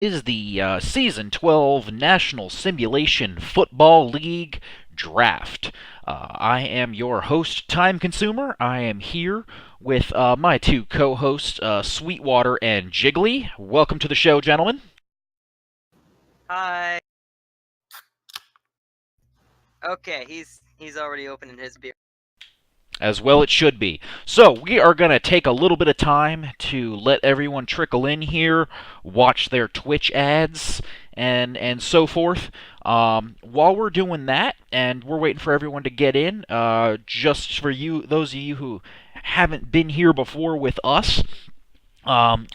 Is the Season 12 National Simulation Football League Draft. I am your host, Time Consumer. I am here with my two co hosts, Sweetwater and Jiggly. Welcome to the show, gentlemen. Hi. Okay, he's already opening his beer. As well, it should be. So, we are going to take a little bit of time to let everyone trickle in here, watch their Twitch ads, and so forth. While we're doing that, and we're waiting for everyone to get in, just for you, those of you who haven't been here before with us,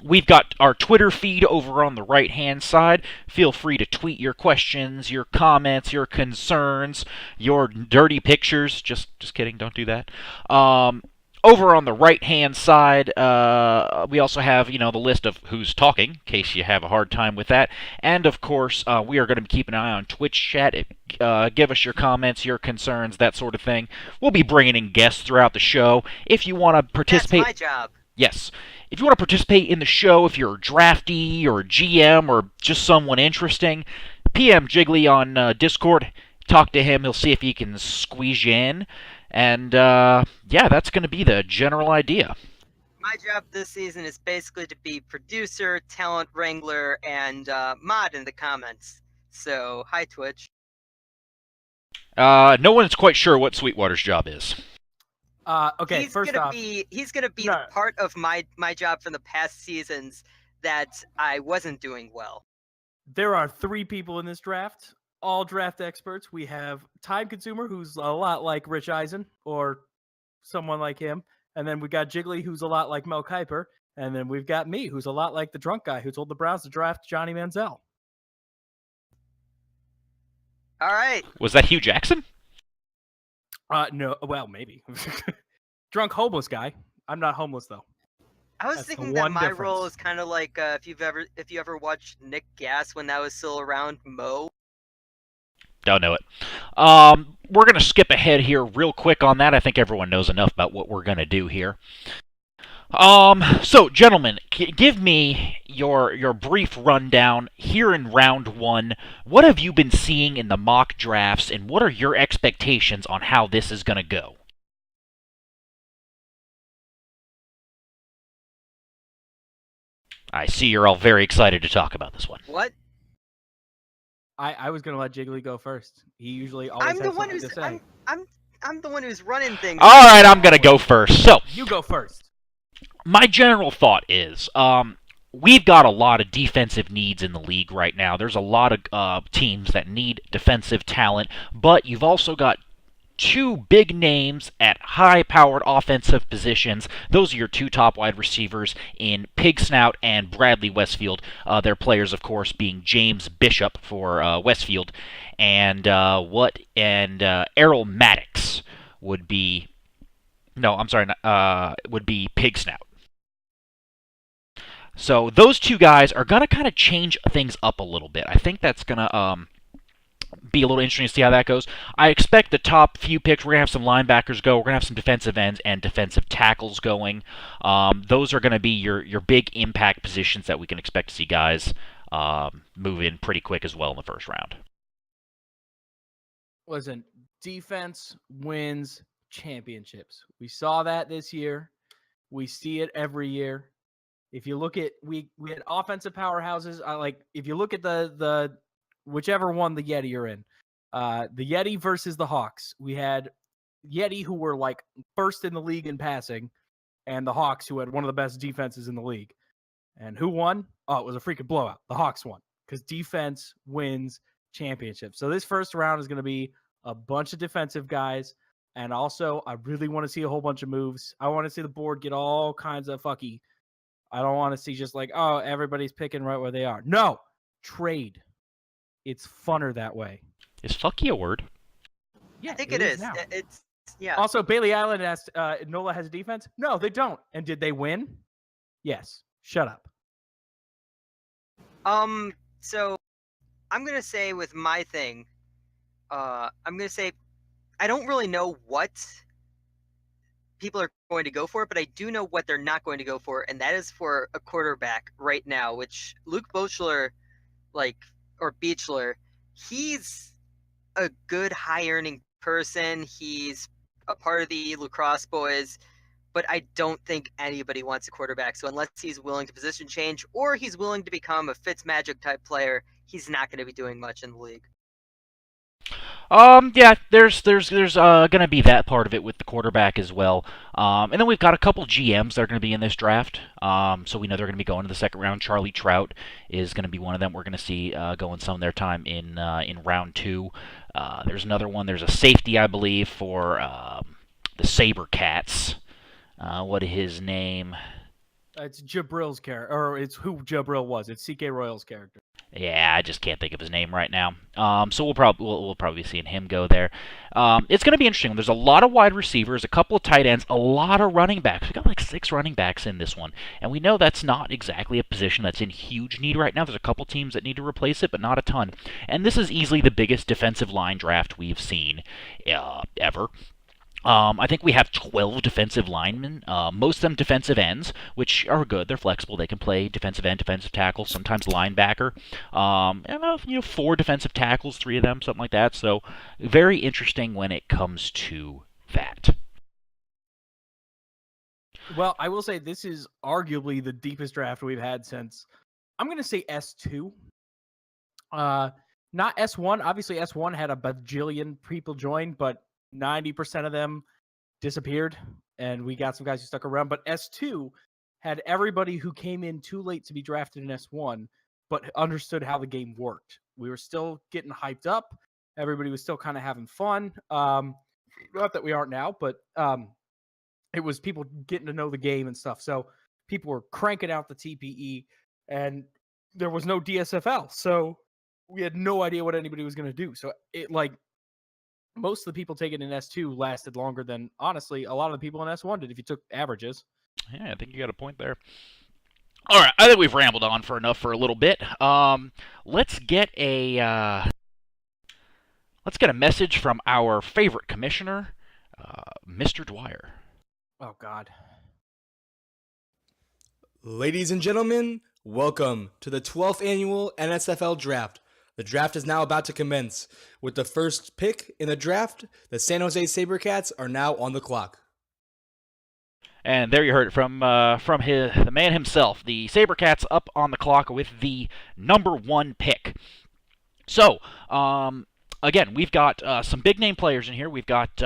we've got our Twitter feed over on the right-hand side. Feel free to tweet your questions, your comments, your concerns, your dirty pictures. Just kidding. Don't do that. Over on the right-hand side, we also have, the list of who's talking, in case you have a hard time with that. And, of course, we are going to be keeping an eye on Twitch chat. Give us your comments, your concerns, that sort of thing. We'll be bringing in guests throughout the show. If you want to participate... That's my job. Yes. If you want to participate in the show, if you're a draftee or a GM or just someone interesting, PM Jiggly on Discord. Talk to him. He'll see if he can squeeze you in. And, yeah, that's going to be the general idea. My job this season is basically to be producer, talent wrangler, and mod in the comments. So, hi Twitch. No one's quite sure what Sweetwater's job is. Okay, he's gonna be the part of my job from the past seasons that I wasn't doing well. There are 3 people in this draft, all draft experts. We have Time Consumer, who's a lot like Rich Eisen, or someone like him. And then we got Jiggly, who's a lot like Mel Kiper. And then we've got me, who's a lot like the drunk guy who told the Browns to draft Johnny Manziel. All right. Was that Hugh Jackson? No, well, maybe. Drunk homeless guy. I'm not homeless, though. I was thinking that my role is kind of like if you ever watched Nick Gas when that was still around, Mo. Don't know it. We're going to skip ahead here real quick on that. I think everyone knows enough about what we're going to do here. So, gentlemen, give me your brief rundown here in round 1. What have you been seeing in the mock drafts, and what are your expectations on how this is going to go? I see you're all very excited to talk about this one. What? I was gonna let Jiggly go first. He usually always I'm has the one something who's to say. I'm the one who's running things. All right, I'm gonna go first. So you go first. My general thought is, we've got a lot of defensive needs in the league right now. There's a lot of teams that need defensive talent, but you've also got 2 big names at high-powered offensive positions. Those are your 2 top wide receivers in Pig Snout and Bradley Westfield. Their players, of course, being James Bishop for Westfield and Errol Maddox would be. No, I'm sorry. Would be Pig Snout. So those 2 guys are gonna kind of change things up a little bit. I think that's gonna be a little interesting to see how that goes. I expect the top few picks, we're going to have some linebackers go, we're going to have some defensive ends and defensive tackles going. Those are going to be your big impact positions that we can expect to see guys move in pretty quick as well in the first round. Listen, defense wins championships. We saw that this year. We see it every year. If you look at, we had offensive powerhouses. If you look at the whichever one the Yeti you're in. The Yeti versus the Hawks. We had Yeti, who were like first in the league in passing, and the Hawks, who had one of the best defenses in the league. And who won? Oh, it was a freaking blowout. The Hawks won because defense wins championships. So this first round is going to be a bunch of defensive guys. And also, I really want to see a whole bunch of moves. I want to see the board get all kinds of fucky. I don't want to see just like, oh, everybody's picking right where they are. No, trade. It's funner that way. Is fucky a word? Yeah, I think it is. It's yeah. Also, Bailey Island asked, Nola has a defense? No, they don't. And did they win? Yes. Shut up. So I'm gonna say with my thing, I'm gonna say I don't really know what people are going to go for, but I do know what they're not going to go for, and that is for a quarterback right now, which Luke Bochler or Beechler, he's a good high earning person. He's a part of the lacrosse boys, but I don't think anybody wants a quarterback. So unless he's willing to position change or he's willing to become a Fitzmagic type player, he's not going to be doing much in the league. Yeah, there's gonna be that part of it with the quarterback as well. And then we've got a couple GMs that are gonna be in this draft. So we know they're gonna be going to the second round. Charlie Trout is gonna be one of them. We're gonna see going some of their time in round 2. There's another one. There's a safety, I believe, for the Sabercats. What is his name? It's Jabril's character, or it's who Jabril was. It's CK Royal's character. Yeah, I just can't think of his name right now. So we'll probably be seeing him go there. It's going to be interesting. There's a lot of wide receivers, a couple of tight ends, a lot of running backs. We got like 6 running backs in this one, and we know that's not exactly a position that's in huge need right now. There's a couple teams that need to replace it, but not a ton. And this is easily the biggest defensive line draft we've seen ever. I think we have 12 defensive linemen, most of them defensive ends, which are good. They're flexible. They can play defensive end, defensive tackle, sometimes linebacker. And 4 defensive tackles, 3 of them, something like that. So very interesting when it comes to that. Well, I will say this is arguably the deepest draft we've had since, I'm going to say S2. Not S1. Obviously, S1 had a bajillion people join, but 90% of them disappeared, and we got some guys who stuck around. But S2 had everybody who came in too late to be drafted in S1, but understood how the game worked. We were still getting hyped up. Everybody was still kind of having fun. Not that we aren't now, but it was people getting to know the game and stuff. So people were cranking out the TPE, and there was no DSFL. So we had no idea what anybody was going to do. So it most of the people taken in S2 lasted longer than, honestly, a lot of the people in S1 did if you took averages. Yeah, I think you got a point there. All right, I think we've rambled on for enough for a little bit. Let's get a message from our favorite commissioner, Mr. Dwyer. Oh, God. Ladies and gentlemen, welcome to the 12th annual NSFL Draft. The draft is now about to commence. With the first pick in the draft, the San Jose Sabercats are now on the clock. And there you heard it from the man himself. The Sabercats up on the clock with the number 1 pick. So, again, we've got some big name players in here. We've got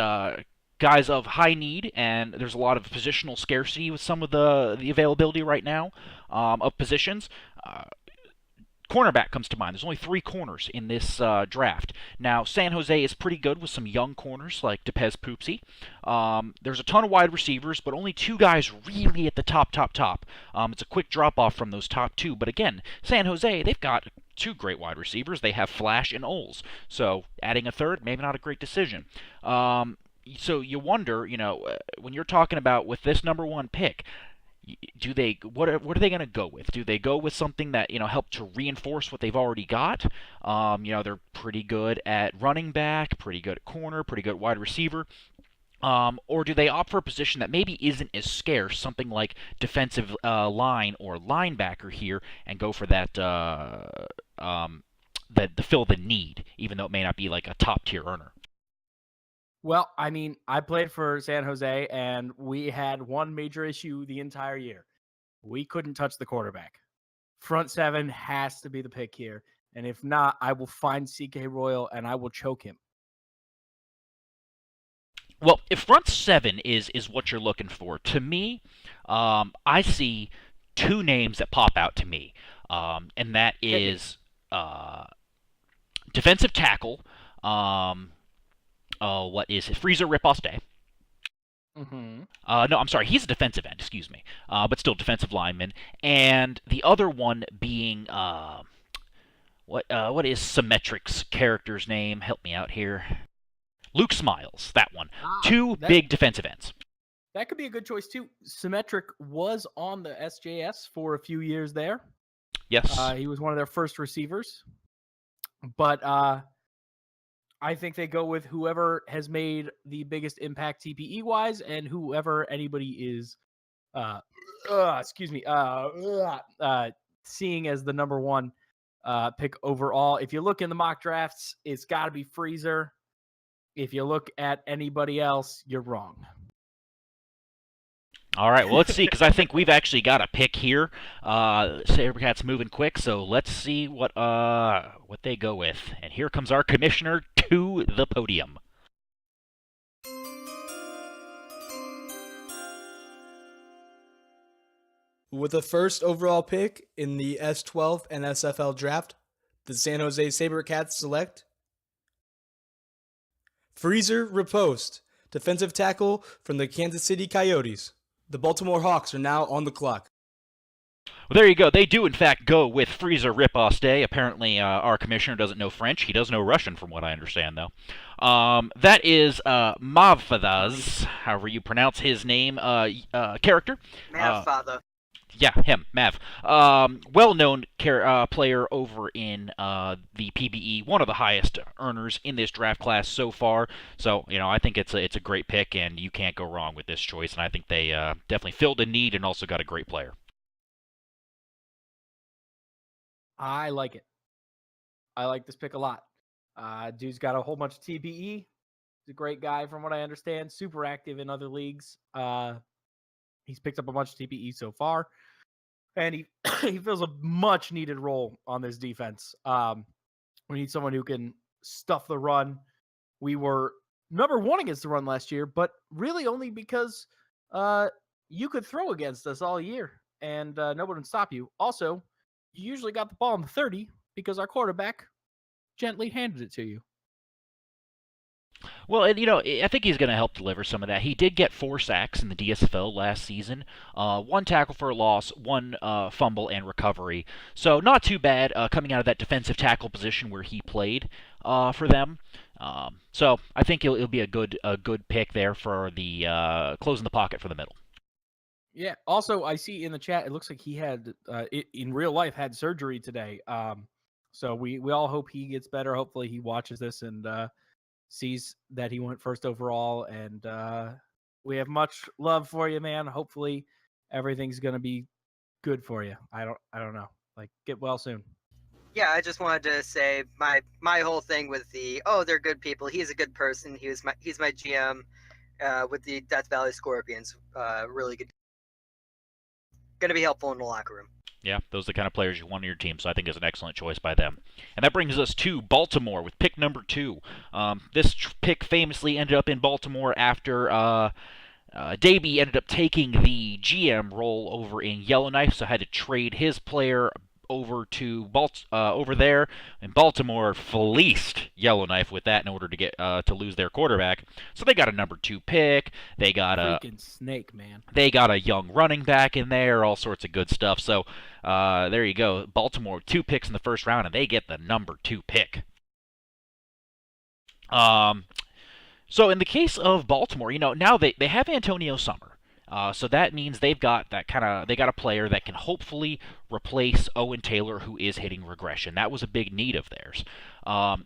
guys of high need, and there's a lot of positional scarcity with some of the availability right now of positions. Cornerback comes to mind. There's only 3 corners in this draft. Now, San Jose is pretty good with some young corners like DePez Poopsie. There's a ton of wide receivers, but only 2 guys really at the top. It's a quick drop-off from those top 2. But again, San Jose, they've got 2 great wide receivers. They have Flash and Oles. So adding a third, maybe not a great decision. So you wonder, when you're talking about with this number 1 pick, what are they going to go with? Do they go with something that help to reinforce what they've already got? They're pretty good at running back, pretty good at corner, pretty good at wide receiver. Or do they opt for a position that maybe isn't as scarce, something like defensive line or linebacker here, and go for that to fill the need, even though it may not be like a top tier earner? Well, I mean, I played for San Jose, and we had one major issue the entire year. We couldn't touch the quarterback. Front 7 has to be the pick here. And if not, I will find CK Royal, and I will choke him. Well, if front 7 is what you're looking for, to me, I see 2 names that pop out to me. And that is defensive tackle. What is it? Freezer Riposte. Mm-hmm. No, I'm sorry. He's a defensive end, excuse me. But still defensive lineman. And the other one being, what is Symmetric's character's name? Help me out here. Luke Smiles, that one. 2 big defensive ends. That could be a good choice, too. Symmetric was on the SJS for a few years there. Yes. He was one of their first receivers. But I think they go with whoever has made the biggest impact TPE-wise and whoever anybody is, seeing as the number 1. pick overall. If you look in the mock drafts, it's got to be Freezer. If you look at anybody else, you're wrong. All right, well, let's see, because I think we've actually got a pick here. Sabercats moving quick, so let's see what they go with. And here comes our commissioner to the podium. With the first overall pick in the S12 NSFL draft, the San Jose SaberCats select Freezer Riposte, defensive tackle from the Kansas City Coyotes. The Baltimore Hawks are now on the clock. Well, there you go. They do, in fact, go with Freezer Riposte. Apparently, our commissioner doesn't know French. He does know Russian, from what I understand, though. That is Mavfadaz, however you pronounce his name, character. Father. Yeah, him, Mav. Well-known player over in the PBE, one of the highest earners in this draft class so far. So, I think it's a great pick, and you can't go wrong with this choice. And I think they definitely filled a need and also got a great player. I like it. I like this pick a lot. Dude's got a whole bunch of TBE. He's a great guy, from what I understand. Super active in other leagues. He's picked up a bunch of TBE so far, and he he fills a much needed role on this defense. We need someone who can stuff the run. We were number one against the run last year, but really only because you could throw against us all year, and nobody would stop you. Also, you usually got the ball in the 30 because our quarterback gently handed it to you. Well, and I think he's going to help deliver some of that. He did get 4 sacks in the DSFL last season, 1 tackle for a loss, 1 fumble and recovery. So not too bad coming out of that defensive tackle position where he played for them. So I think it'll be a good pick there for the closing the pocket for the middle. Yeah. Also, I see in the chat it looks like he had in real life had surgery today. So we all hope he gets better. Hopefully he watches this and sees that he went first overall, and we have much love for you, man. Hopefully everything's gonna be good for you. I don't know. Like, get well soon. Yeah, I just wanted to say my whole thing with they're good people. He's a good person. He's my GM with the Death Valley Scorpions. Really good. Going to be helpful in the locker room. Yeah, those are the kind of players you want on your team, so I think it's an excellent choice by them. And that brings us to Baltimore with pick number 2. This pick famously ended up in Baltimore after Davey ended up taking the GM role over in Yellowknife, so had to trade his player over to over there, and Baltimore fleeced Yellowknife with that in order to get to lose their quarterback. So they got a number 2 pick. They got freaking snake, man. They got a young running back in there, all sorts of good stuff. So there you go. Baltimore 2 picks in the first round, and they get the number 2 pick. So in the case of Baltimore, now they have Antonio Summer. So that means they've got a player that can hopefully replace Owen Taylor, who is hitting regression. That was a big need of theirs.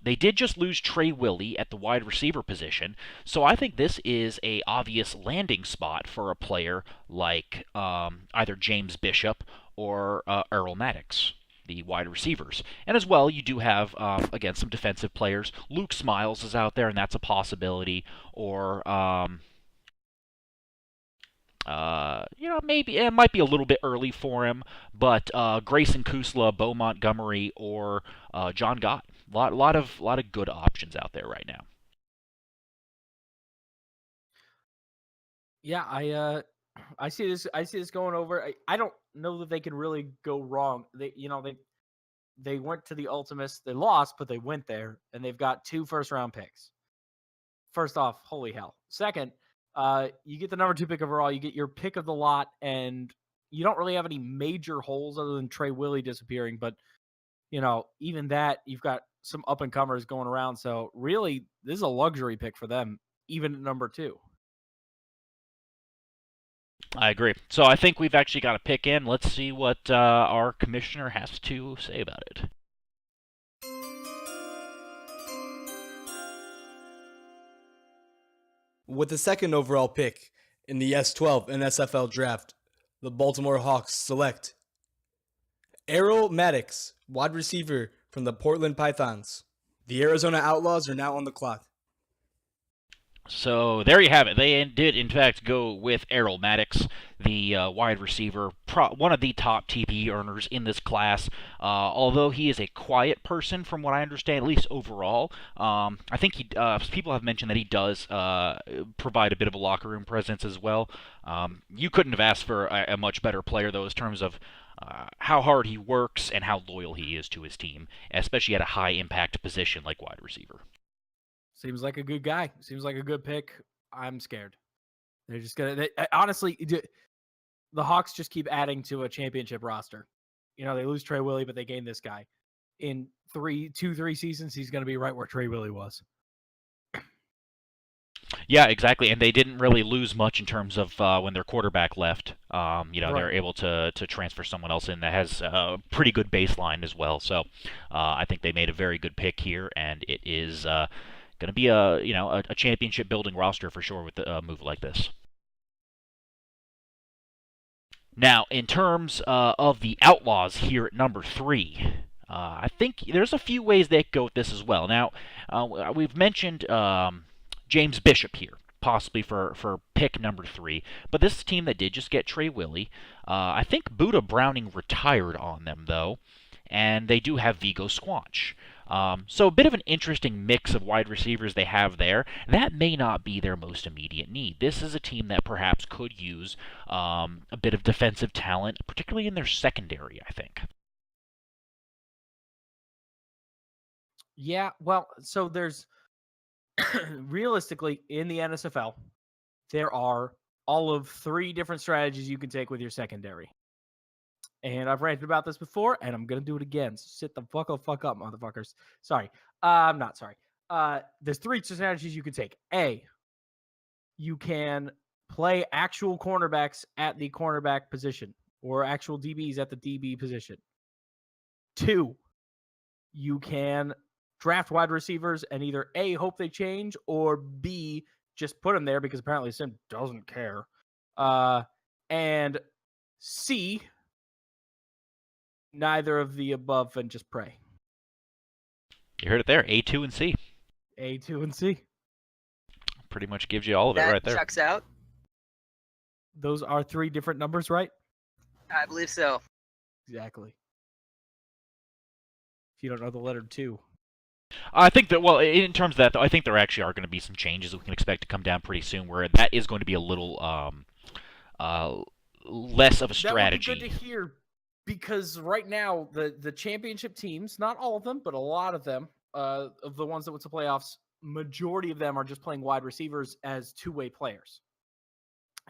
They did just lose Trey Willie at the wide receiver position, so I think this is a obvious landing spot for a player like either James Bishop or Earl Maddox, the wide receivers. And as well, you do have, again, some defensive players. Luke Smiles is out there, and that's a possibility. Or maybe it might be a little bit early for him, but Grayson Kusla, Bo Montgomery, or John Gott. Lot of good options out there right now. Yeah, I see this. I see this going over. I don't know that they can really go wrong. They went to the Ultimates. They lost, but they went there, and they've got 2 first-round picks. First off, holy hell. Second, you get the number 2 pick overall. You get your pick of the lot, and you don't really have any major holes other than Trey Willie disappearing. But even that, you've got some up and comers going around. So really, this is a luxury pick for them, even at number 2. I agree. So I think we've actually got a pick in. Let's see what our commissioner has to say about it. With the second overall pick in the S12 NSFL draft, the Baltimore Hawks select Errol Maddox, wide receiver from the Portland Pythons. The Arizona Outlaws are now on the clock. So there you have it. They did, in fact, go with Errol Maddox, the wide receiver, one of the top TPE earners in this class. Although he is a quiet person, from what I understand, at least overall, I think people have mentioned that he does provide a bit of a locker room presence as well. You couldn't have asked for a much better player, though, in terms of how hard he works and how loyal he is to his team, especially at a high impact position like wide receiver. Seems like a good guy. Seems like a good pick. I'm scared. They're just gonna. Honestly, the Hawks just keep adding to a championship roster. You know, they lose Trey Willie, but they gain this guy. In 3 seasons, he's gonna be right where Trey Willie was. Yeah, exactly. And they didn't really lose much in terms of when their quarterback left. They're able to transfer someone else in that has a pretty good baseline as well. So I think they made a very good pick here, and it is going to be a championship building roster for sure with a move like this. Now, in terms of the Outlaws here at number 3, I think there's a few ways they could go with this as well. Now, we've mentioned James Bishop here, possibly for pick number 3, but this is a team that did just get Trey Willie. I think Buda Browning retired on them, though, and they do have Vigo Squanch. So a bit of an interesting mix of wide receivers they have there. That may not be their most immediate need. This is a team that perhaps could use a bit of defensive talent, particularly in their secondary, I think. Yeah, well, so there's realistically in the NSFL, there are all of 3 different strategies you can take with your secondary. And I've ranted about this before, and I'm going to do it again. So sit the fuck up, motherfuckers. Sorry. I'm not sorry. There's 3 strategies you can take. A, you can play actual cornerbacks at the cornerback position or actual DBs at the DB position. 2, you can draft wide receivers and either A, hope they change, or B, just put them there because apparently Sim doesn't care. And C, neither of the above and just pray. You heard it there, A, 2, and C. A, 2, and C. Pretty much gives you all of it That right there. checks out. Those are 3 different numbers, right? I believe so. Exactly. If you don't know the letter 2. I think that, well, in terms of that, though, I think there actually are going to be some changes that we can expect to come down pretty soon, where that is going to be a little less of a strategy. That would be good to hear, because right now the championship teams, not all of them, but a lot of them, of the ones that went to playoffs, majority of them are just playing wide receivers as 2-way players.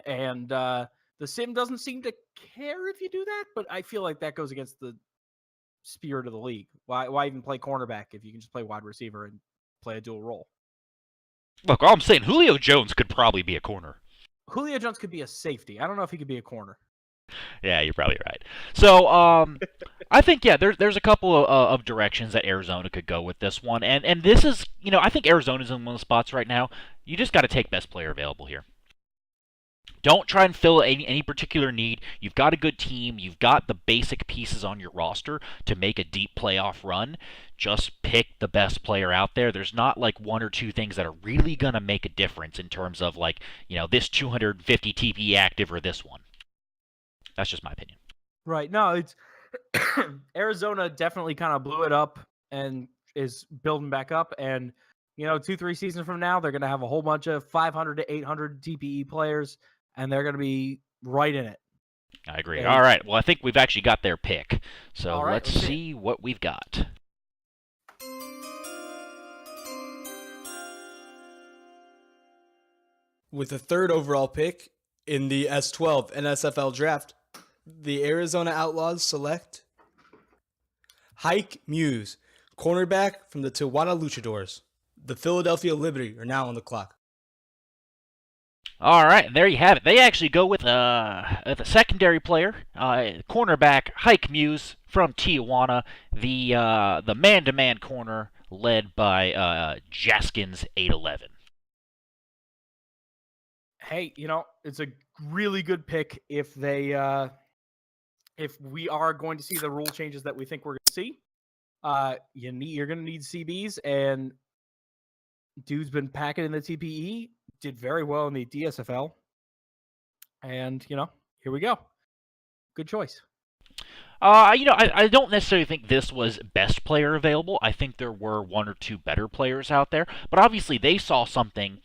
And the sim doesn't seem to care if you do that, but I feel like that goes against the spirit of the league. Why even play cornerback if you can just play wide receiver and play a dual role? Look, all I'm saying, Julio Jones could probably be a corner. Julio Jones could be a safety. I don't know if he could be a corner. Yeah, you're probably right. So, I think, yeah, there's a couple of directions that Arizona could go with this one. And this is, I think Arizona's in one of the spots right now. You just got to take best player available here. Don't try and fill any particular need. You've got a good team. You've got the basic pieces on your roster to make a deep playoff run. Just pick the best player out there. There's not like 1 or 2 things that are really going to make a difference in terms of like, this 250 TP active or this one. That's just my opinion. Right. No, it's Arizona definitely kind of blew it up and is building back up. And, 2-3 seasons from now, they're going to have a whole bunch of 500 to 800 TPE players, and they're going to be right in it. I agree. And all right. Well, I think we've actually got their pick. So right, let's see what we've got. With the 3rd overall pick in the S12 NSFL draft, the Arizona Outlaws select Hike Muse, cornerback from the Tijuana Luchadors. The Philadelphia Liberty are now on the clock. All right, there you have it. They actually go with the secondary player, cornerback Hike Muse from Tijuana, the man-to-man corner led by Jaskins 811. Hey, it's a really good pick if they if we are going to see the rule changes that we think we're going to see, you're going to need CBs, and dude's been packing in the TPE, did very well in the DSFL, and here we go. Good choice. I don't necessarily think this was best player available. I think there were one or two better players out there, but obviously they saw something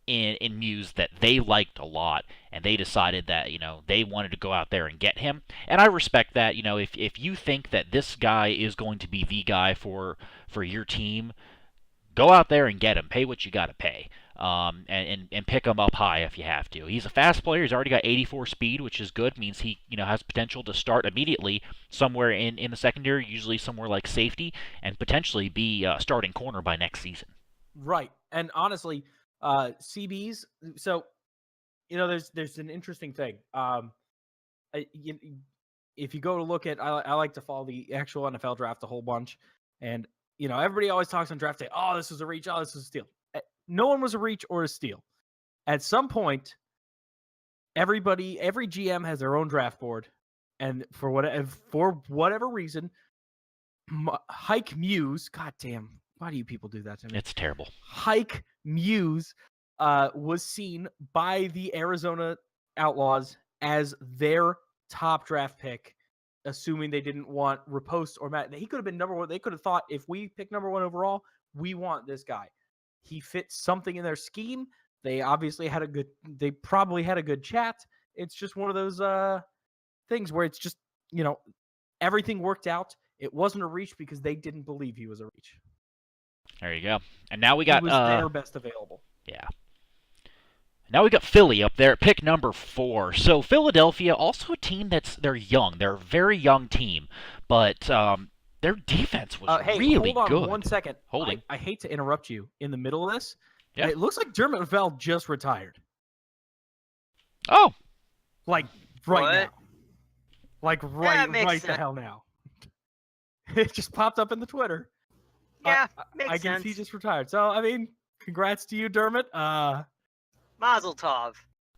in Muse that they liked a lot, and they decided that they wanted to go out there and get him. And I respect that. If you think that this guy is going to be the guy for your team, go out there and get him. Pay what you got to pay. And pick him up high if you have to. He's a fast player. He's already got 84 speed, which is good. Means he has potential to start immediately somewhere in the secondary, usually somewhere like safety, and potentially be starting corner by next season. Right. And honestly, CBs. So there's an interesting thing. If you go to look at, I like to follow the actual NFL draft a whole bunch, and everybody always talks on draft day. Oh, this was a reach. Oh, this was a steal. No one was a reach or a steal. At some point, every GM has their own draft board, and for whatever reason, Hike Muse, goddamn, why do you people do that to me? It's terrible. Hike Muse was seen by the Arizona Outlaws as their top draft pick, assuming they didn't want Riposte or Matt. He could have been number one. They could have thought, if we pick number one overall, we want this guy. He fits something in their scheme. They obviously they probably had a good chat. It's just one of those things where it's just, everything worked out. It wasn't a reach because they didn't believe he was a reach. There you go. And now we got... He was their best available. Yeah. Now we got Philly up there at pick number 4. So Philadelphia, also a team they're young. They're a very young team. But... their defense was really hold on good. 1 second. Holding. I hate to interrupt you in the middle of this. Yeah. It looks like Dermot Vell just retired. Oh. Like right now. Like right the hell now. It just popped up in the Twitter. Yeah, I guess he just retired. So, I mean, congrats to you, Dermot. Mazel tov.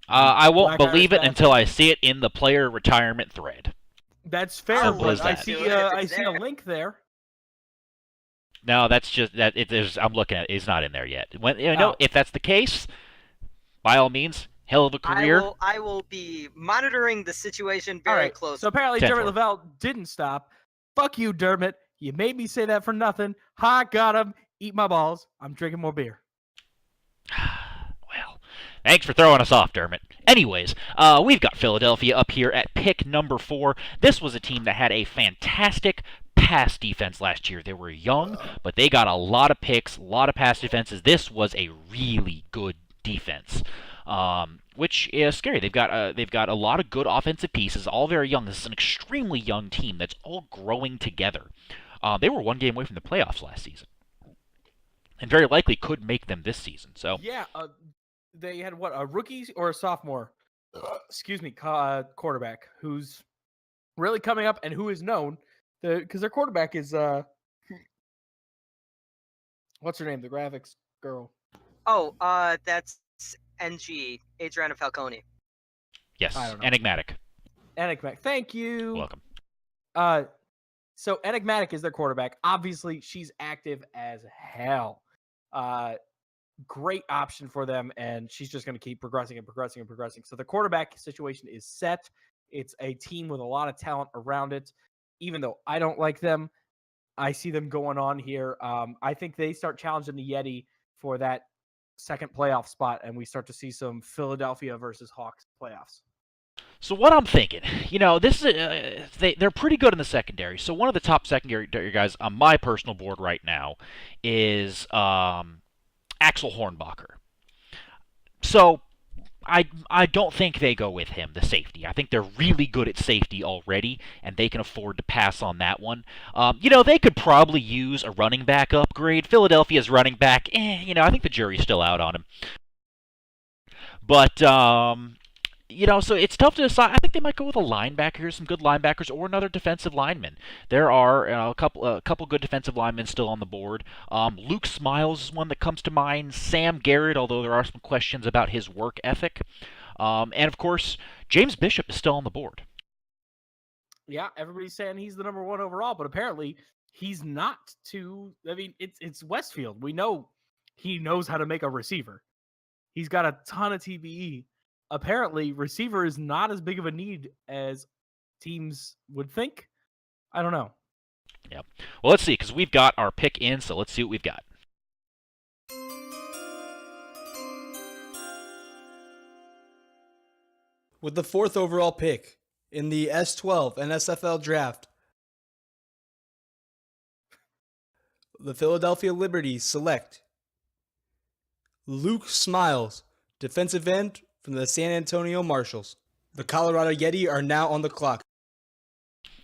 I won't believe it until I see it in the player retirement thread. That's fair. Simple as that. I see a link there. No, that's just that. I'm looking at it. It's not in there yet. If that's the case, by all means, hell of a career. I will be monitoring the situation very closely. So apparently Dermot Lavelle didn't stop. Fuck you, Dermot. You made me say that for nothing. Ha, got him. Eat my balls. I'm drinking more beer. Well, thanks for throwing us off, Dermot. Anyways, we've got Philadelphia up here at pick number 4. This was a team that had a fantastic pass defense last year. They were young, but they got a lot of picks, a lot of pass defenses. This was a really good defense, which is scary. They've got a lot of good offensive pieces, all very young. This is an extremely young team that's all growing together. They were one game away from the playoffs last season, and very likely could make them this season. So yeah, they had a rookie or a sophomore, quarterback who's really coming up and who is known because their quarterback is what's her name? The graphics girl. Oh, that's NG, Adriana Falcone. Yes, Enigmatic. Enigmatic. Thank you. You're welcome. So Enigmatic is their quarterback. Obviously, she's active as hell. Great option for them, and she's just going to keep progressing and progressing and progressing. So the quarterback situation is set. It's a team with a lot of talent around it. Even though I don't like them, I see them going on here. I think they start challenging the Yeti for that second playoff spot, and we start to see some Philadelphia versus Hawks playoffs. So what I'm thinking, this is they're pretty good in the secondary. So one of the top secondary guys on my personal board right now is Axel Hornbacher. So I don't think they go with him, the safety. I think they're really good at safety already, and they can afford to pass on that one. They could probably use a running back upgrade. Philadelphia's running back, I think the jury's still out on him. But so it's tough to decide. I think they might go with a linebacker, some good linebackers, or another defensive lineman. There are a couple good defensive linemen still on the board. Luke Smiles is one that comes to mind. Sam Garrett, although there are some questions about his work ethic. And of course, James Bishop is still on the board. Yeah, everybody's saying he's the number 1 overall, but apparently he's not. I mean, it's Westfield. We know he knows how to make a receiver. He's got a ton of TBE. Apparently, receiver is not as big of a need as teams would think. I don't know. Yep. Well, let's see, because we've got our pick in, so let's see what we've got. With the 4th overall pick in the S12 NSFL draft, the Philadelphia Liberties select Luke Smiles, defensive end from the San Antonio Marshals. The Colorado Yeti are now on the clock.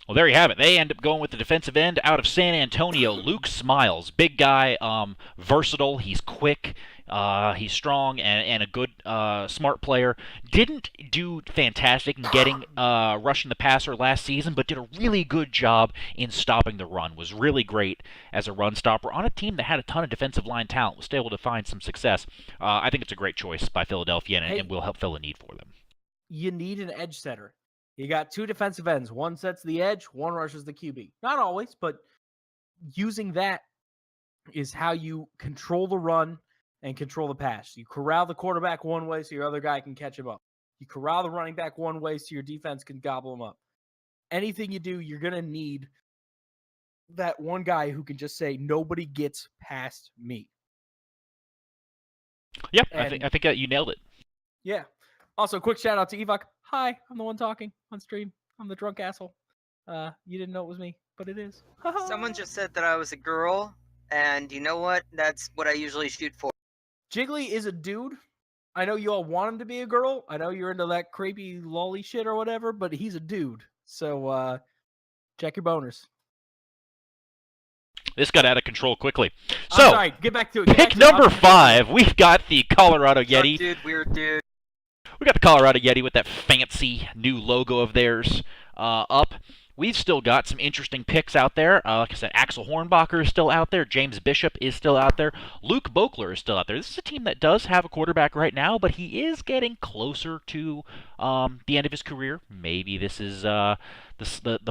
Well, there you have it. They end up going with the defensive end out of San Antonio, Luke Smiles. Big guy, versatile. He's quick. He's strong and a good, smart player. Didn't do fantastic in getting rushing the passer last season, but did a really good job in stopping the run. Was really great as a run stopper on a team that had a ton of defensive line talent. Was able to find some success. I think it's a great choice by Philadelphia, and will help fill a need for them. You need an edge setter. You got 2 defensive ends. One sets the edge, one rushes the QB. Not always, but using that is how you control the run and control the pass. You corral the quarterback one way so your other guy can catch him up. You corral the running back one way so your defense can gobble him up. Anything you do, you're going to need that one guy who can just say, nobody gets past me. Yeah, I think you nailed it. Yeah. Also, quick shout out to Evok. Hi, I'm the one talking on stream. I'm the drunk asshole. You didn't know it was me, but it is. Someone just said that I was a girl, and you know what? That's what I usually shoot for. Jiggly is a dude. I know you all want him to be a girl. I know you're into that creepy lolly shit or whatever, but he's a dude. So check your boners. This got out of control quickly. I'm So, sorry, get back to it. pick number 5, we've got the Colorado Yeti. Drunk dude, weird dude. We got the Colorado Yeti with that fancy new logo of theirs up. We've still got some interesting picks out there. Like I said, Axel Hornbacher is still out there. James Bishop is still out there. Luke Boekler is still out there. This is a team that does have a quarterback right now, but he is getting closer to the end of his career. Maybe this is the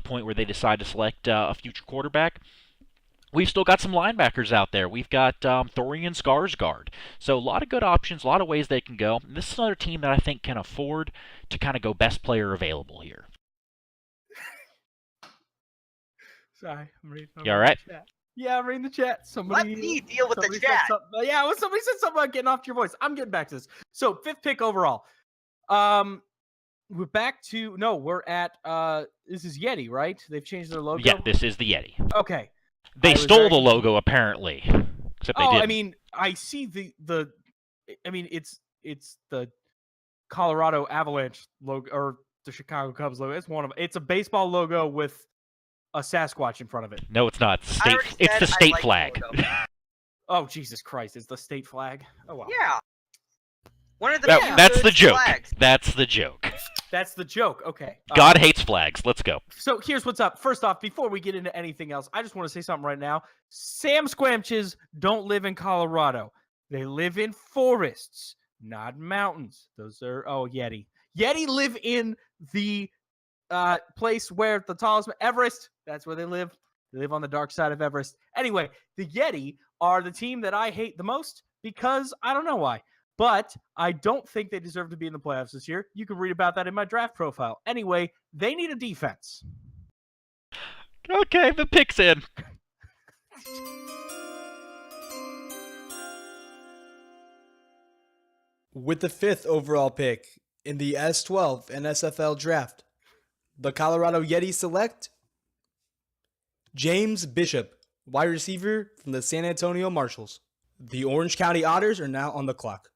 point where they decide to select a future quarterback. We've still got some linebackers out there. We've got Thorian Skarsgård. So a lot of good options, a lot of ways they can go. This is another team that I think can afford to kind of go best player available here. Sorry, I'm reading. You all right? Yeah, I'm reading the chat. Somebody, Let me deal with the somebody chat. yeah, well, somebody said something about getting off your voice. I'm getting back to this. So 5th pick overall. We're back to we're at this is Yeti, right? They've changed their logo. Yeah, this is the Yeti. Okay. They stole the logo apparently. Except they didn't. I mean, I see the I mean, it's the Colorado Avalanche logo or the Chicago Cubs logo. It's a baseball logo with a Sasquatch in front of it. No, it's not. It's the I state. already It's said the I state like the flag. logo. Oh, Jesus Christ! It's the state flag. Oh wow. Yeah. One of the That's good the joke. flags. That's the joke. That's the joke. Okay. God hates flags. Let's go. So here's what's up. First off, before we get into anything else, I just want to say something right now. Sam Squamches don't live in Colorado. They live in forests, not mountains. Those are Yeti. Yeti live in the place where the tallest Everest. That's where they live. They live on the dark side of Everest. Anyway, the Yeti are the team that I hate the most because I don't know why. But I don't think they deserve to be in the playoffs this year. You can read about that in my draft profile. Anyway, they need a defense. Okay, the pick's in. With the 5th overall pick in the S12 NSFL draft, the Colorado Yeti select James Bishop, wide receiver from the San Antonio Marshals. The Orange County Otters are now on the clock.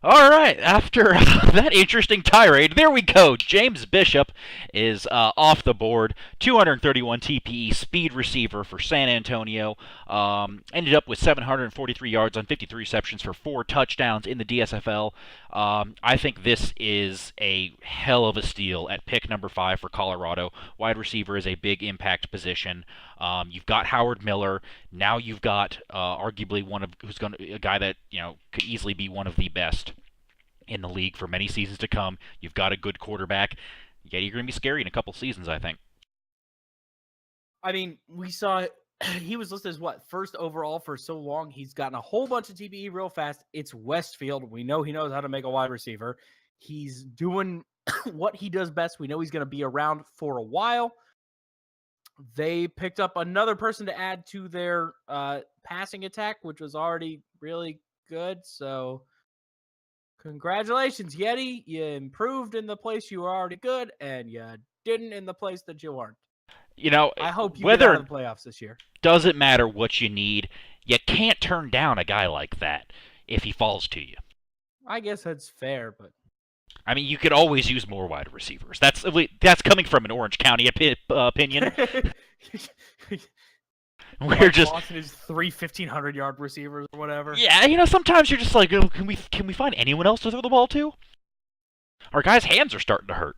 All right, after that interesting tirade, there we go. James Bishop is off the board. 231 TPE speed receiver for San Antonio. Ended up with 743 yards on 53 receptions for 4 touchdowns in the DSFL. I think this is a hell of a steal at pick number 5 for Colorado. Wide receiver is a big impact position. You've got Howard Miller. Now you've got arguably a guy that could easily be one of the best in the league for many seasons to come. You've got a good quarterback. Yet you're going to be scary in a couple seasons, I think. I mean, we saw he was listed as what, first overall for so long. He's gotten a whole bunch of TBE real fast. It's Westfield. We know he knows how to make a wide receiver. He's doing what he does best. We know he's going to be around for a while. They picked up another person to add to their passing attack, which was already really good. So congratulations, Yeti. You improved in the place you were already good, and you didn't in the place that you weren't. You know, I hope you get whether out of the playoffs this year. doesn't matter what you need, you can't turn down a guy like that if he falls to you. I guess that's fair, but I mean, you could always use more wide receivers. That's coming from an Orange County opinion. We're just Boston is 3 1,500-yard receivers or whatever. yeah, you know, sometimes you're just like, oh, can we find anyone else to throw the ball to? Our guys' hands are starting to hurt.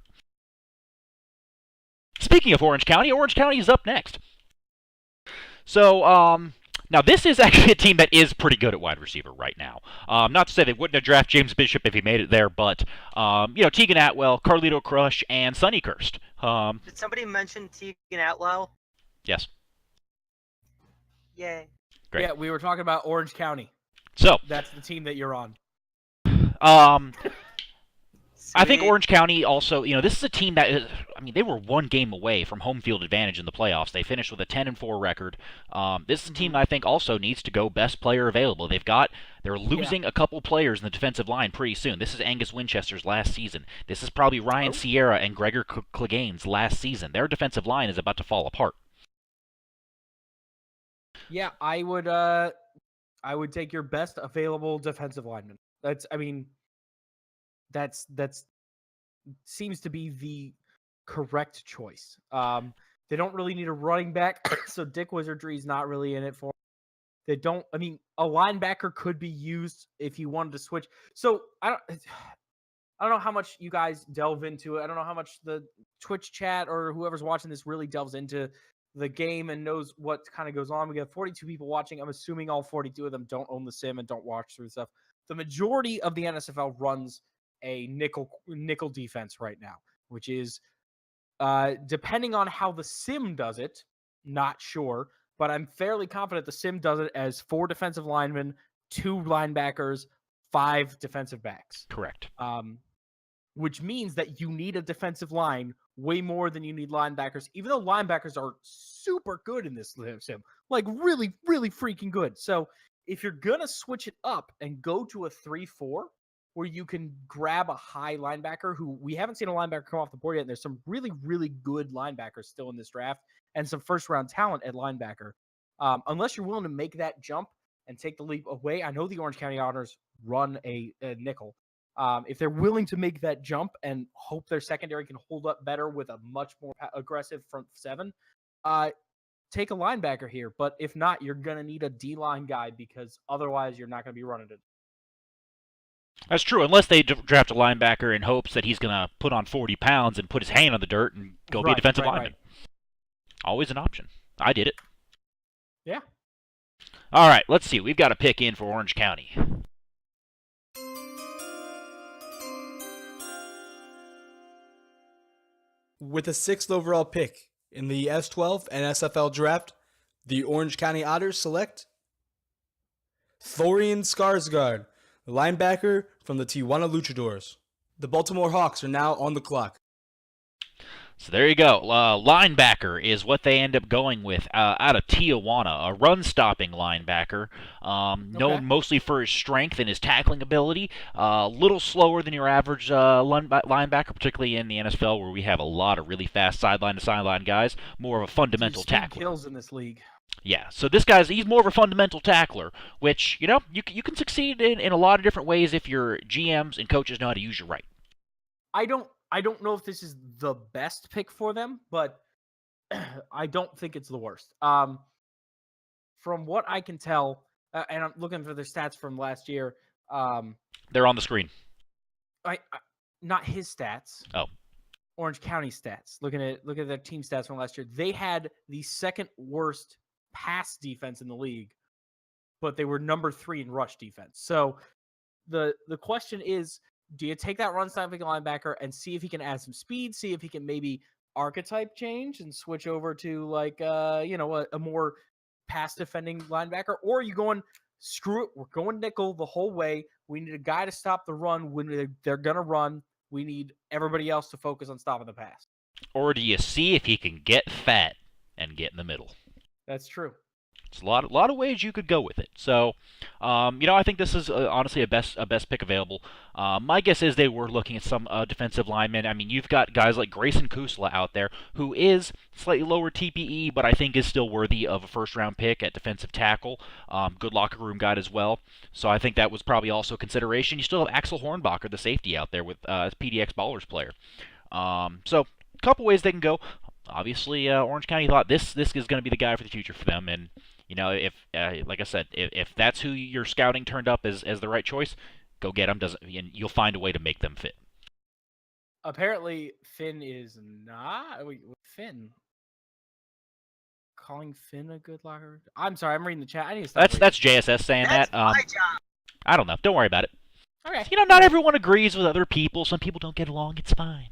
Speaking of Orange County is up next. So, now this is actually a team that is pretty good at wide receiver right now. Not to say they wouldn't have drafted James Bishop if he made it there, but you know, Tegan Atwell, Carlito Crush, and Sonny Kirst. Did somebody mention Tegan Atwell? Yes. Yay. Great. Yeah, we were talking about Orange County. So, That's the team that you're on. I think Sweet. Orange County also, you know, this is a team that is, I mean, they were one game away from home field advantage in the playoffs. They finished with a 10-4 record. This is a team that I think also needs to go best player available. They're losing a couple players in the defensive line pretty soon. This is Angus Winchester's last season. This is probably Ryan Sierra and Gregor Clegane's last season. Their defensive line is about to fall apart. Yeah, I would take your best available defensive lineman. That's seems to be the correct choice. They don't really need a running back, so Dick Wizardry is not really in it for. They don't. I mean, a linebacker could be used if you wanted to switch. So I don't know how much you guys delve into it. I don't know how much the Twitch chat or whoever's watching this really delves into the game and knows what kind of goes on. We got 42 people watching. I'm assuming all 42 of them don't own the sim and don't watch through stuff. The majority of the NSFL runs a nickel defense right now, which is depending on how the sim does it, not sure, but I'm fairly confident the sim does it as 4 defensive linemen, 2 linebackers, 5 defensive backs. Correct. Which means that you need a defensive line way more than you need linebackers, even though linebackers are super good in this sim, like really, really freaking good. So if you're going to switch it up and go to a 3-4, where you can grab a high linebacker who we haven't seen a linebacker come off the board yet, and there's some really, really good linebackers still in this draft and some first-round talent at linebacker. Unless you're willing to make that jump and take the leap away, I know the Orange County Honors run a nickel. If they're willing to make that jump and hope their secondary can hold up better with a much more aggressive front 7, take a linebacker here. But if not, you're going to need a D-line guy because otherwise you're not going to be running it. That's true, unless they draft a linebacker in hopes that he's going to put on 40 pounds and put his hand on the dirt and go be a defensive lineman. Always an option. I did it. Yeah. All right, let's see. We've got a pick in for Orange County. With the 6th overall pick in the S12 NSFL draft, the Orange County Otters select Thorian Skarsgård, the linebacker from the Tijuana Luchadors. The Baltimore Hawks are now on the clock. So there you go. Linebacker is what they end up going with out of Tijuana, a run-stopping linebacker, known mostly for his strength and his tackling ability. A little slower than your average linebacker, particularly in the NSFL, where we have a lot of really fast sideline-to-sideline guys. More of a fundamental tackler. Kills in this league. Yeah, so he's more of a fundamental tackler, which, you know, you can succeed in a lot of different ways if your GMs and coaches know how to use you right. I don't know if this is the best pick for them, but I don't think it's the worst. From what I can tell, and I'm looking for the stats from last year. They're on the screen. Not his stats. Oh. Orange County stats. Look at their team stats from last year. They had the second worst pass defense in the league, but they were number 3 in rush defense. So the question is, Do you take that run-stopping linebacker and see if he can add some speed, see if he can maybe archetype change and switch over to like a more pass defending linebacker, or are you going screw it, we're going nickel the whole way. We need a guy to stop the run when they're gonna run. We need everybody else to focus on stopping the pass. Or do you see if he can get fat and get in the middle? That's true. It's a lot of ways you could go with it. So, I think this is honestly a best pick available. My guess is they were looking at some defensive linemen. I mean, you've got guys like Grayson Kusla out there, who is slightly lower TPE, but I think is still worthy of a first-round pick at defensive tackle. Good locker room guy as well. So I think that was probably also a consideration. You still have Axel Hornbacher, the safety out there with PDX Ballers player. So a couple ways they can go. Obviously, Orange County thought this is going to be the guy for the future for them, and if like I said, if that's who your scouting turned up as the right choice, go get them. And you'll find a way to make them fit. Apparently, Finn is not. Wait, Finn. Calling Finn a good locker. I'm sorry, I'm reading the chat. I need to stop. That's JSS saying That's that. my job. I don't know. Don't worry about it. Okay. Not everyone agrees with other people. Some people don't get along. It's fine.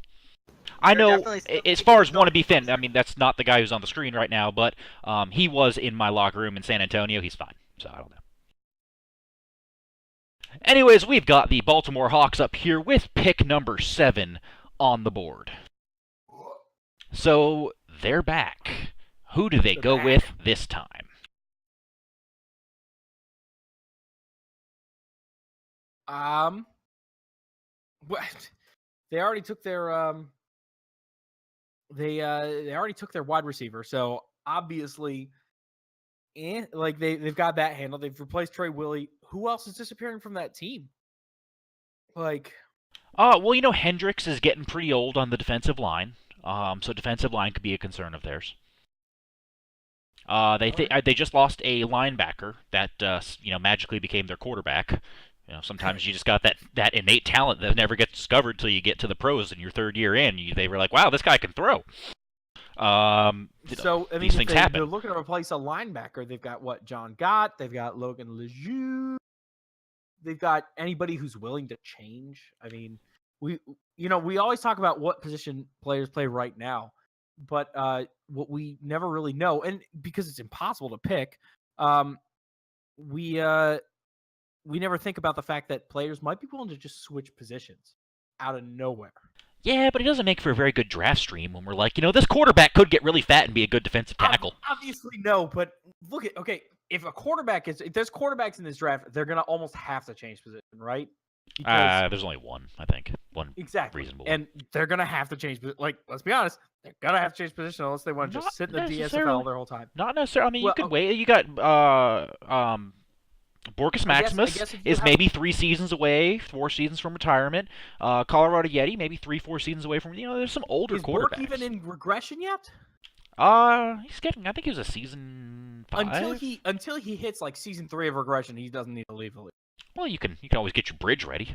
I There are know, definitely some as people far as who don't wannabe Finn, I mean, that's not the guy who's on the screen right now, but he was in my locker room in San Antonio. He's fine, so I don't know. Anyways, we've got the Baltimore Hawks up here with pick number 7 on the board. So, they're back. Who do they go with this time? What? They already took their they already took their wide receiver, so obviously, they've got that handled. They've replaced Trey Willie. Who else is disappearing from that team? Well, Hendricks is getting pretty old on the defensive line, so defensive line could be a concern of theirs. They just lost a linebacker that magically became their quarterback. Sometimes you just got that innate talent that never gets discovered till you get to the pros in your third year in. They were like, wow, this guy can throw. These things happen. They're looking to replace a linebacker. They've got John Gott. They've got Logan Lejeune. They've got anybody who's willing to change. I mean, we always talk about what position players play right now, but what we never really know, and because it's impossible to pick, we never think about the fact that players might be willing to just switch positions out of nowhere. Yeah, but it doesn't make for a very good draft stream when we're like, this quarterback could get really fat and be a good defensive tackle. Obviously, no, but if there's quarterbacks in this draft, they're going to almost have to change position, right? There's only one, I think. One exactly. Reasonable and they're going to have to change. Let's be honest, they're going to have to change position unless they want to just sit in the DSFL their whole time. Not necessarily. I mean, you could wait. You got Borkus Maximus is maybe 3 seasons away, 4 seasons from retirement. Colorado Yeti maybe 3-4 seasons away from. There's some older quarterbacks. Is Bork even in regression yet? He's getting. I think he was a season 5. Until he hits season 3 of regression, he doesn't need to leave the league. Well, you can always get your bridge ready.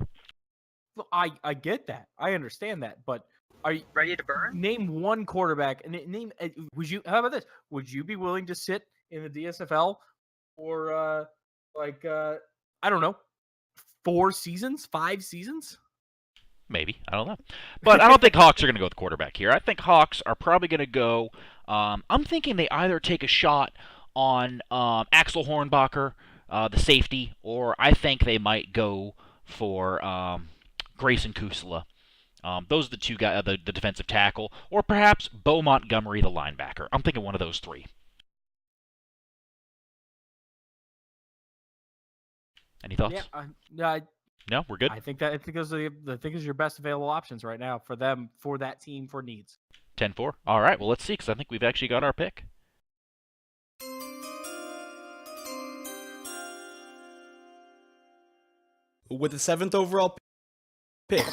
Well, I get that. I understand that, but are you ready to burn? Name one quarterback and name. How about this? Would you be willing to sit in the DSFL or I don't know, 4 seasons, 5 seasons? Maybe. I don't know. But I don't think Hawks are going to go with the quarterback here. I think Hawks are probably going to go... I'm thinking they either take a shot on Axel Hornbacher, the safety, or I think they might go for Grayson Kusla. Those are the 2 guys, the defensive tackle, or perhaps Bo Montgomery, the linebacker. I'm thinking one of those 3. Any thoughts? Yeah, no, we're good. I think those are your best available options right now for them, for that team, for needs. 10-4. All right. Well, let's see, because I think we've actually got our pick. With the 7th overall pick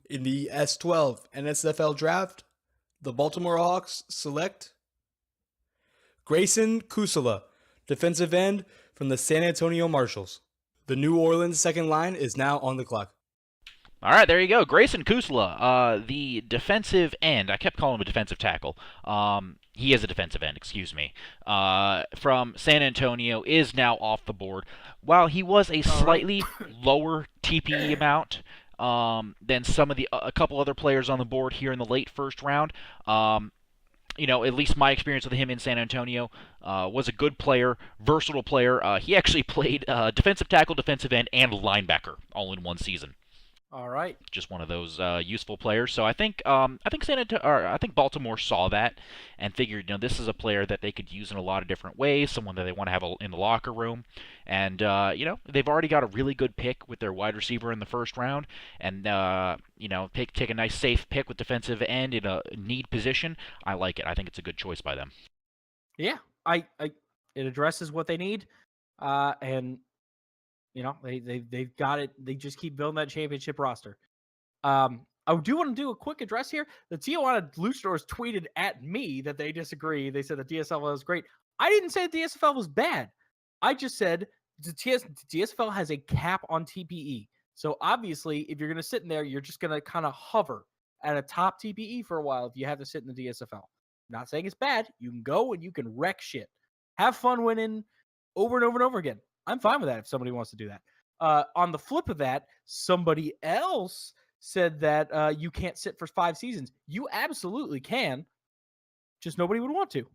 in the S12 NSFL draft, the Baltimore Hawks select Grayson Kusala, defensive end from the San Antonio Marshals. The New Orleans second line is now on the clock. All right, there you go. Grayson Kusala, the defensive end. I kept calling him a defensive tackle. He is a defensive end, excuse me. From San Antonio is now off the board. While he was a slightly lower TPE amount, than some of the a couple other players on the board here in the late first round. At least my experience with him in San Antonio was a good player, versatile player. He actually played defensive tackle, defensive end, and linebacker all in one season. All right. Just one of those useful players. So I think I think Baltimore saw that and figured, this is a player that they could use in a lot of different ways, someone that they want to have in the locker room, and they've already got a really good pick with their wide receiver in the first round, and take a nice safe pick with defensive end in a need position. I like it. I think it's a good choice by them. Yeah, it addresses what they need, and they've got it. They just keep building that championship roster. I do want to do a quick address here. The Tijuana Luchadors tweeted at me that they disagree. They said the DSFL is great. I didn't say the DSFL was bad. I just said the DSFL has a cap on TPE. So obviously, if you're going to sit in there, you're just going to kind of hover at a top TPE for a while if you have to sit in the DSFL. Not saying it's bad. You can go and you can wreck shit. Have fun winning over and over and over again. I'm fine with that if somebody wants to do that. On the flip of that, somebody else said that you can't sit for 5 seasons. You absolutely can. Just nobody would want to.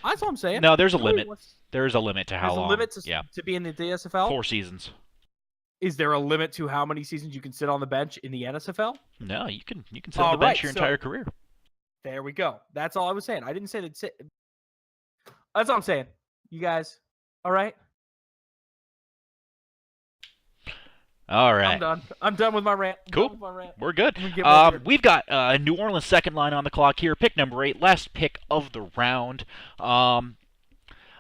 That's all I'm saying. No, there's a limit. There's a limit to how long. There's a limit to be in the DSFL? 4 seasons. Is there a limit to how many seasons you can sit on the bench in the NSFL? No, you can sit on the bench your entire career. There we go. That's all I was saying. I didn't say that sit. That's all I'm saying. You guys, all right? All right. I'm done. I'm done with my rant. Cool. We're good. We've got New Orleans second line on the clock here. Pick number 8, last pick of the round. I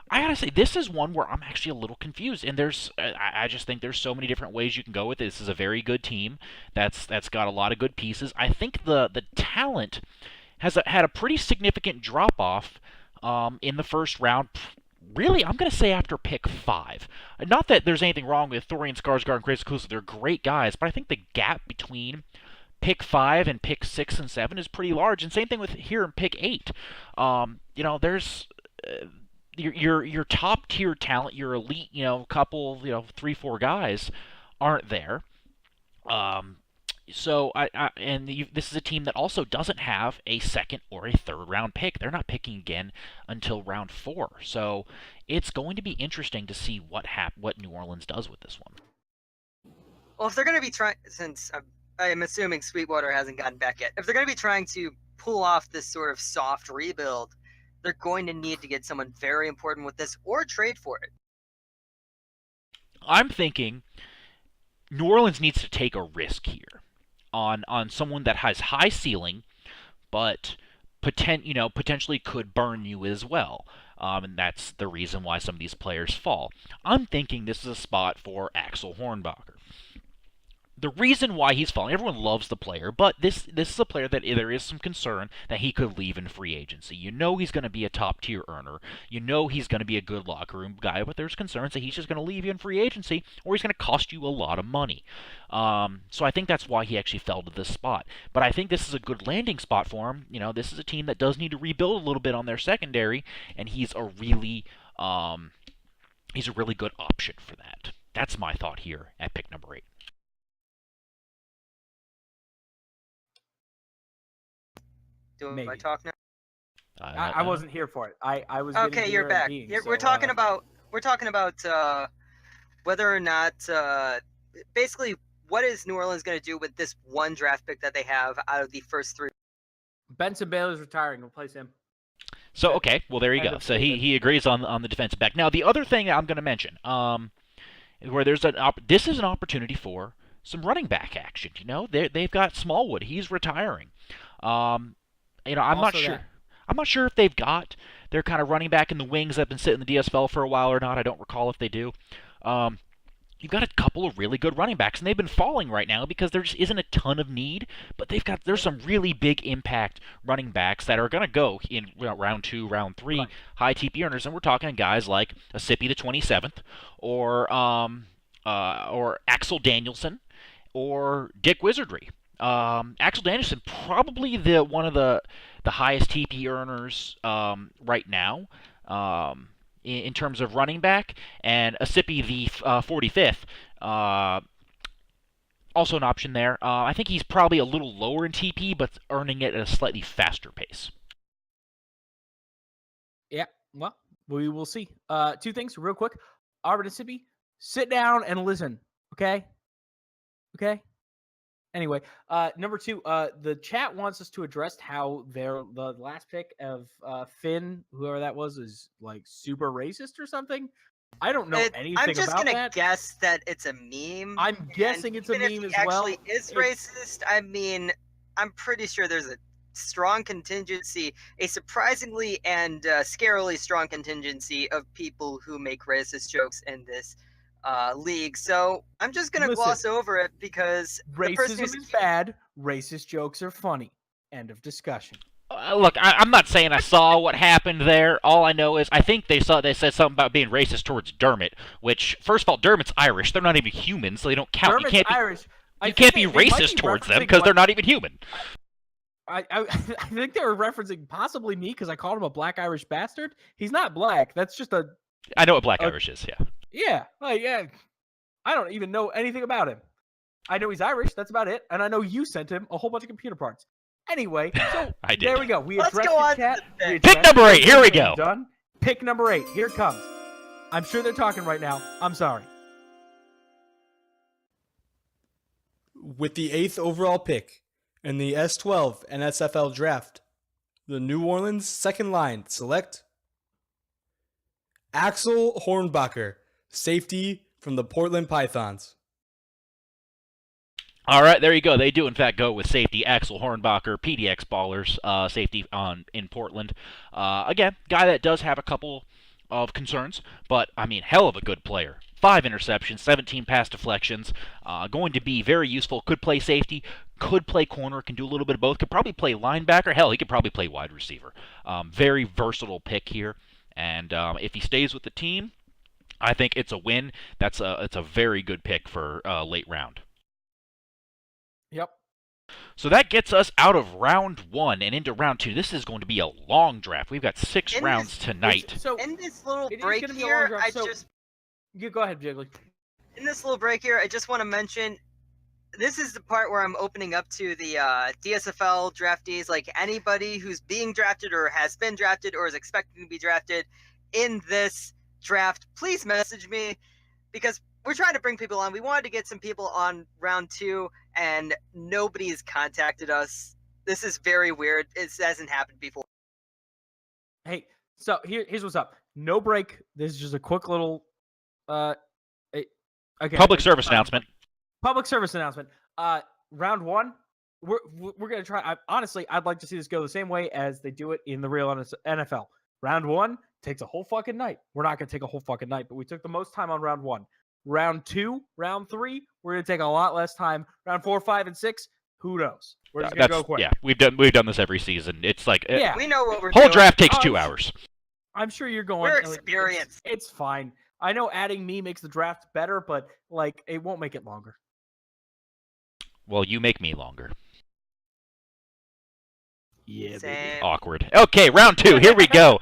gotta say, this is one where I'm actually a little confused, and I just think there's so many different ways you can go with it. This is a very good team that's got a lot of good pieces. I think the talent has had a pretty significant drop off in the first round. Really, I'm going to say after pick 5. Not that there's anything wrong with Thorian Skarsgård and Chris Klusa. They're great guys, but I think the gap between pick 5 and pick 6 and 7 is pretty large. And same thing with here in pick 8. There's your top tier talent, your elite, couple, 3-4 guys aren't there. So this is a team that also doesn't have a second or a third round pick. They're not picking again until round 4. So it's going to be interesting to see what New Orleans does with this one. Well, if they're going to be trying, since I'm assuming Sweetwater hasn't gotten back yet, if they're going to be trying to pull off this sort of soft rebuild, they're going to need to get someone very important with this or trade for it. I'm thinking New Orleans needs to take a risk here on someone that has high ceiling, but potentially could burn you as well. And that's the reason why some of these players fall. I'm thinking this is a spot for Axel Hornbacher. The reason why he's falling, everyone loves the player, but this is a player that there is some concern that he could leave in free agency. He's going to be a top-tier earner. He's going to be a good locker room guy, but there's concerns that he's just going to leave you in free agency, or he's going to cost you a lot of money. So I think that's why he actually fell to this spot. But I think this is a good landing spot for him. This is a team that does need to rebuild a little bit on their secondary, and he's a really good option for that. That's my thought here at pick number 8. Do I talk now? I wasn't here for it. I was. Okay, you're back. We're talking about whether or not basically what is New Orleans going to do with this one draft pick that they have out of the first 3. Benson Baylor's retiring. Replace him. So okay, well there you go. So he agrees on the defensive back. Now the other thing I'm going to mention, where there's this is an opportunity for some running back action. They've got Smallwood. He's retiring. I'm not sure. I'm not sure if they've got their kind of running back in the wings that have been sitting in the DSFL for a while or not. I don't recall if they do. You've got a couple of really good running backs, and they've been falling right now because there just isn't a ton of need. But there's some really big impact running backs that are going to go in round 2, round 3, right. High TP earners, and we're talking guys like Asipi the 27th, or Axel Danielson, or Dick Wizardry. Axel Danielson, probably one of the highest TP earners right now in terms of running back, and Asipi the 45th also an option there. I think he's probably a little lower in TP, but earning it at a slightly faster pace. Yeah, well, we will see. Two things real quick. Auburn, Mississippi, sit down and listen, okay? Okay? Anyway, number two, the chat wants us to address how the last pick of Finn, whoever that was, is like super racist or something. I don't know anything I'm just about gonna that. guess that it's a meme. I'm guessing it's a even meme if as he well. actually is racist, I mean, I'm pretty sure there's a strong contingency, a surprisingly and scarily strong contingency of people who make racist jokes in this league. So I'm just gonna gloss over it because the person Racism who's is bad. Racist jokes are funny. End of discussion. Look, I'm not saying I saw what happened there. All I know is I think they said something about being racist towards Dermot. Which, first of all, Dermot's Irish. They're not even human, so they don't count. Dermot's Irish. You can't be racist towards them because they're not even human. I think they were referencing possibly me because I called him a black Irish bastard. He's not black. That's just a. I know what black Irish is. Yeah. Yeah, yeah. I don't even know anything about him. I know he's Irish. That's about it. And I know you sent him a whole bunch of computer parts. Anyway, so I did. There we go. We Let's addressed go the on chat. to the Pick number 8. Here we go. Done. Pick number 8. Here it comes. I'm sure they're talking right now. I'm sorry. With the 8th overall pick in the S12 NSFL draft, the New Orleans second line select Axel Hornbacher, safety from the Portland Pythons. All right, there you go. They do, in fact, go with safety Axel Hornbacher, PDX Ballers, safety in Portland. Again, guy that does have a couple of concerns, but, I mean, hell of a good player. 5 interceptions, 17 pass deflections. Going to be very useful. Could play safety, could play corner, can do a little bit of both. Could probably play linebacker. Hell, he could probably play wide receiver. Very versatile pick here. And if he stays with the team, I think it's a win. It's a very good pick for late round. Yep. So that gets us out of round 1 and into round 2. This is going to be a long draft. We've got 6 rounds tonight. So in this little it is break gonna be a long here, draft, you go ahead, Jiggly. in this little break here, I just want to mention this is the part where I'm opening up to the DSFL draftees, like anybody who's being drafted or has been drafted or is expecting to be drafted in this draft. Please message me because we're trying to bring people on. We wanted to get some people on round 2, and nobody's contacted us. This is very weird. It hasn't happened before. Hey, so here's what's up. No break. This is just a quick little Public service announcement. Public service announcement. Round 1, we're gonna try. Honestly, I'd like to see this go the same way as they do it in the real NFL. Round 1 takes a whole fucking night. We're not gonna take a whole fucking night, but we took the most time on round 1. Round 2, round 3, we're gonna take a lot less time. Round 4, 5, and 6, who knows? We're just gonna go quick. Yeah, we've done this every season. It's like We know what we're whole doing. draft takes 2 hours. I'm sure you're going. We're experienced. It's fine. I know adding me makes the draft better, but like it won't make it longer. Well, you make me longer. Yeah, Same. Awkward. Okay, round 2. Here we go.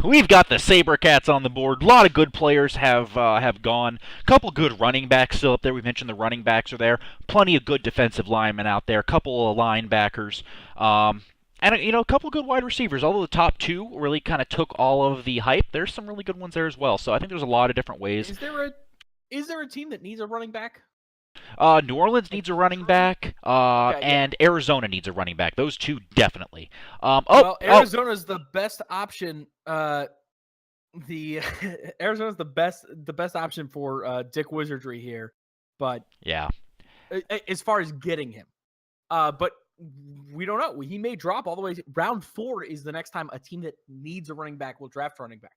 We've got the SaberCats on the board. A lot of good players have gone. A couple good running backs still up there. We mentioned the running backs are there. Plenty of good defensive linemen out there. A couple of linebackers. And, a couple good wide receivers. Although the top 2 really kind of took all of the hype, there's some really good ones there as well. So I think there's a lot of different ways. Is there a team that needs a running back? New Orleans needs a running back, and Arizona needs a running back. Those 2 definitely. Arizona's the best option. Arizona's the best option for Dick Wizardry here, but yeah, as far as getting him, but we don't know. He may drop all the way. Round 4 is the next time a team that needs a running back will draft running back.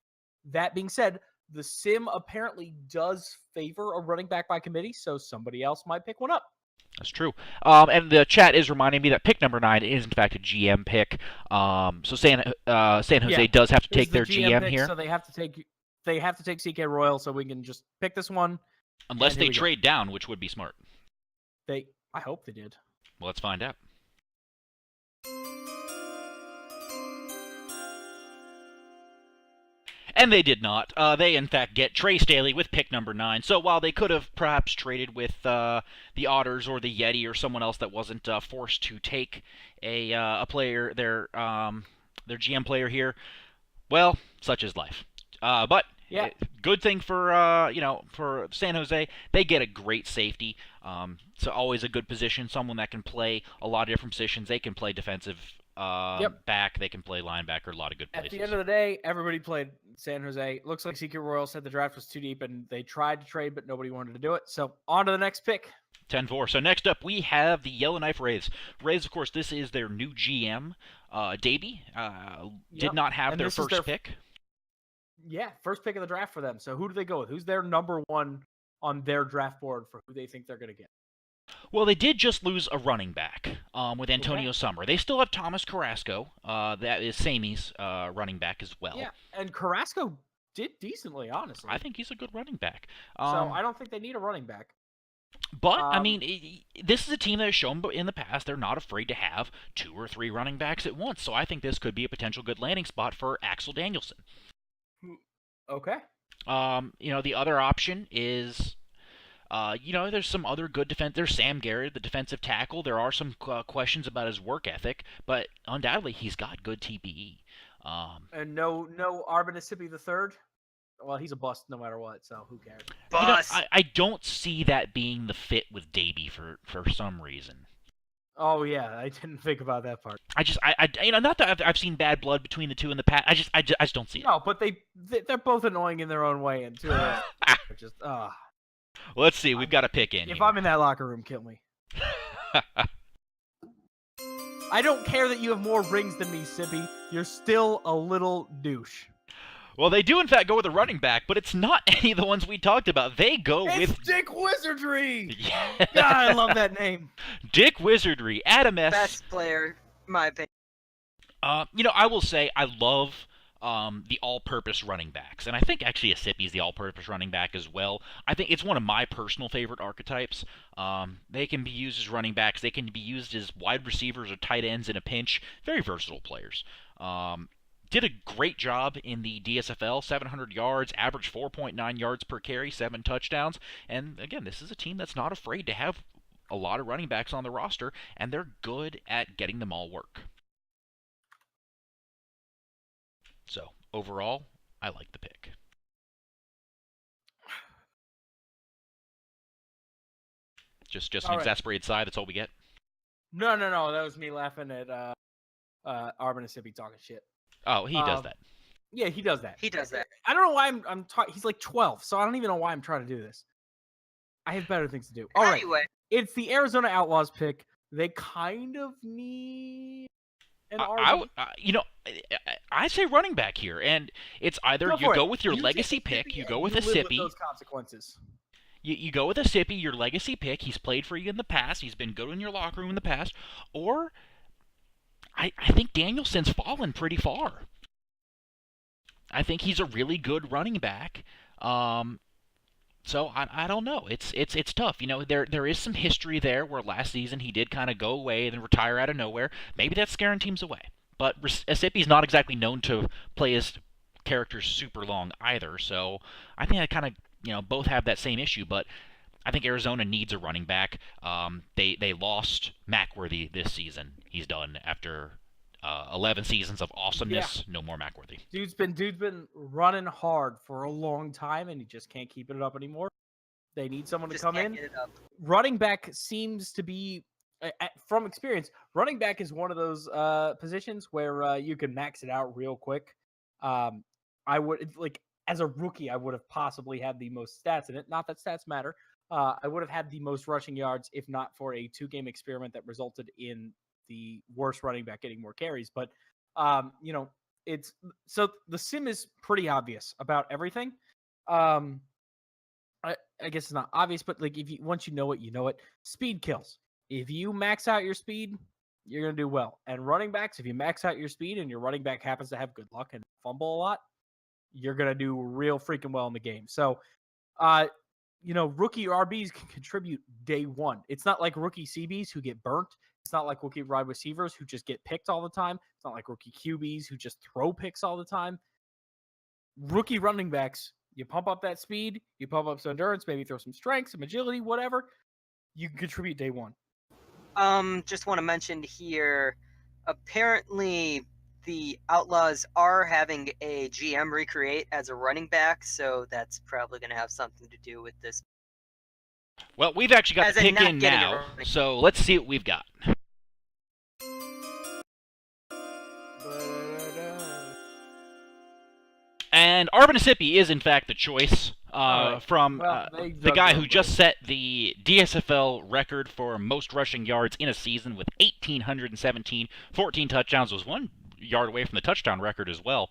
That being said, the sim apparently does favor a running back by committee, so somebody else might pick one up. That's true. And the chat is reminding me that pick number 9 is in fact a GM pick. So San Jose does have to take their GM pick, here. So they have to take CK Royal, so we can just pick this one. Unless they trade down, which would be smart. I hope they did. Well, let's find out. And they did not. They, in fact, get Trey Staley with pick number 9. So while they could have perhaps traded with the Otters or the Yeti or someone else that wasn't forced to take a player, their GM player here, well, such is life. But Yeah. good thing for for San Jose, they get a great safety. So always a good position, someone that can play a lot of different positions. They can play defensive back, they can play linebacker, a lot of good places. At the end of the day, everybody played San Jose. Looks like Secret Royal said the draft was too deep, and they tried to trade, but nobody wanted to do it. So on to the next pick. 10-4. So next up, we have the Yellowknife Rays. Rays, of course, this is their new GM, Davey. Did not have And their this is first pick. Yeah, first pick of the draft for them. So who do they go with? Who's their number one on their draft board for who they think they're going to get? Well, they did just lose a running back with Antonio Summer. They still have Thomas Carrasco. That is Samey's running back as well. Yeah, and Carrasco did decently, honestly. I think he's a good running back. So I don't think they need a running back. But, I mean, this is a team that has shown in the past they're not afraid to have 2 or 3 running backs at once. So I think this could be a potential good landing spot for Axel Danielson. Okay. The other option is, there's some other good defense. There's Sam Garrett, the defensive tackle. There are some questions about his work ethic, but undoubtedly he's got good TPE. And no Arbanisipi the third. Well, he's a bust no matter what, so who cares? Bust. I don't see that being the fit with Davey for some reason. Oh yeah, I didn't think about that part. Not that I've seen bad blood between the two in the past. I just don't see it. No, but they're both annoying in their own way, and two of them are just Let's see. We've got a pick in. If here. I'm in that locker room, kill me. I don't care that you have more rings than me, Sippy. You're still a little douche. Well, they do in fact go with a running back, but it's not any of the ones we talked about. They go with Dick Wizardry. Yeah. God, I love that name. Dick Wizardry, Adam S. Best player, in my opinion. I will say I love the all-purpose running backs, and I think actually Asipi's the all-purpose running back as well. I think it's one of my personal favorite archetypes. They can be used as running backs. They can be used as wide receivers or tight ends in a pinch. Very versatile players. Did a great job in the DSFL, 700 yards, average 4.9 yards per carry, 7 touchdowns. And again, this is a team that's not afraid to have a lot of running backs on the roster, and they're good at getting them all work. So, overall, I like the pick. Just an exasperated sigh, that's all we get? No. That was me laughing at Arbanisipi talking shit. Oh, he does that. Yeah, he does that. He does that. I don't know why I'm he's like 12, so I don't even know why I'm trying to do this. I have better things to do. All right. Anyway, It's the Arizona Outlaws pick. They kind of need an RB. I say running back here, and it's either you go with your legacy pick, you go with Asipi. Those consequences. You go with Asipi, your legacy pick. He's played for you in the past. He's been good in your locker room in the past. Or I think Danielson's fallen pretty far. I think he's a really good running back. So I don't know. It's tough. There is some history there where last season he did kind of go away and then retire out of nowhere. Maybe that's scaring teams away. But Asipi's not exactly known to play his characters super long either. So I think I kind of both have that same issue. But I think Arizona needs a running back. They lost Mackworthy this season. He's done after 11 seasons of awesomeness. Yeah. No more Mackworthy. Dude's been running hard for a long time, and he just can't keep it up anymore. They need someone to come in. Running back seems to be, from experience, running back is one of those positions where you can max it out real quick. I would as a rookie, I would have possibly had the most stats in it. Not that stats matter. I would have had the most rushing yards if not for a 2-game experiment that resulted in the worst running back getting more carries. But, it's so the sim is pretty obvious about everything. I guess it's not obvious, but once you know it, you know it. Speed kills. If you max out your speed, you're going to do well. And running backs, if you max out your speed and your running back happens to have good luck and fumble a lot, you're going to do real freaking well in the game. So, rookie RBs can contribute day one. It's not like rookie CBs who get burnt. It's not like rookie wide receivers who just get picked all the time. It's not like rookie QBs who just throw picks all the time. rookie running backs, you pump up that speed, you pump up some endurance, maybe throw some strength, some agility, whatever. You can contribute day one. Just want to mention here, apparently the Outlaws are having a GM recreate as a running back, so that's probably going to have something to do with this. Well, we've actually got As the in pick not in getting a now, running- so let's see what we've got. And Arvinasipi is, in fact, the choice from the guy who just set the DSFL record for most rushing yards in a season with 1,817, 14 touchdowns, was 1 yard away from the touchdown record as well.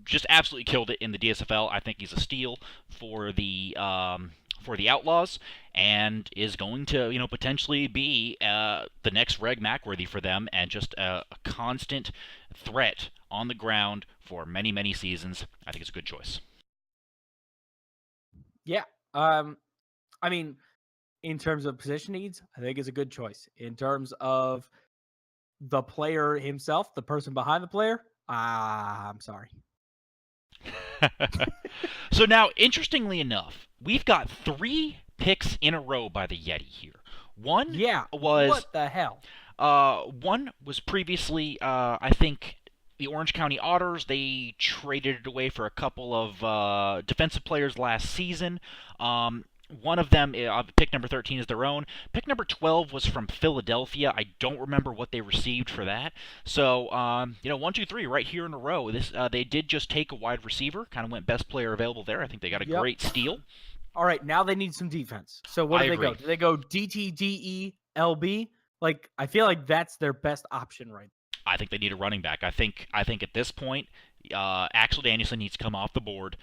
Just absolutely killed it in the DSFL. I think he's a steal for the Outlaws, and is going to potentially be the next Reg Mackworthy for them, and just a constant threat on the ground for many, many seasons. I think it's a good choice. Yeah. I mean, in terms of position needs, I think it's a good choice. In terms of the player himself, the person behind the player, I'm sorry. So now, interestingly enough, we've got 3 picks in a row by the Yeti here. One was what the hell? One was previously, I think, the Orange County Otters. They traded it away for a couple of defensive players last season. One of them, pick number 13, is their own. Pick number 12 was from Philadelphia. I don't remember what they received for that. So, 1, 2, 3, right here in a row. They did just take a wide receiver. Kind of went best player available there. I think they got a great steal. All right, now they need some defense. So what do they go? Do they go DTDELB? Like, I feel like that's their best option right now. I think they need a running back. I think at this point, Axel Danielson needs to come off the board.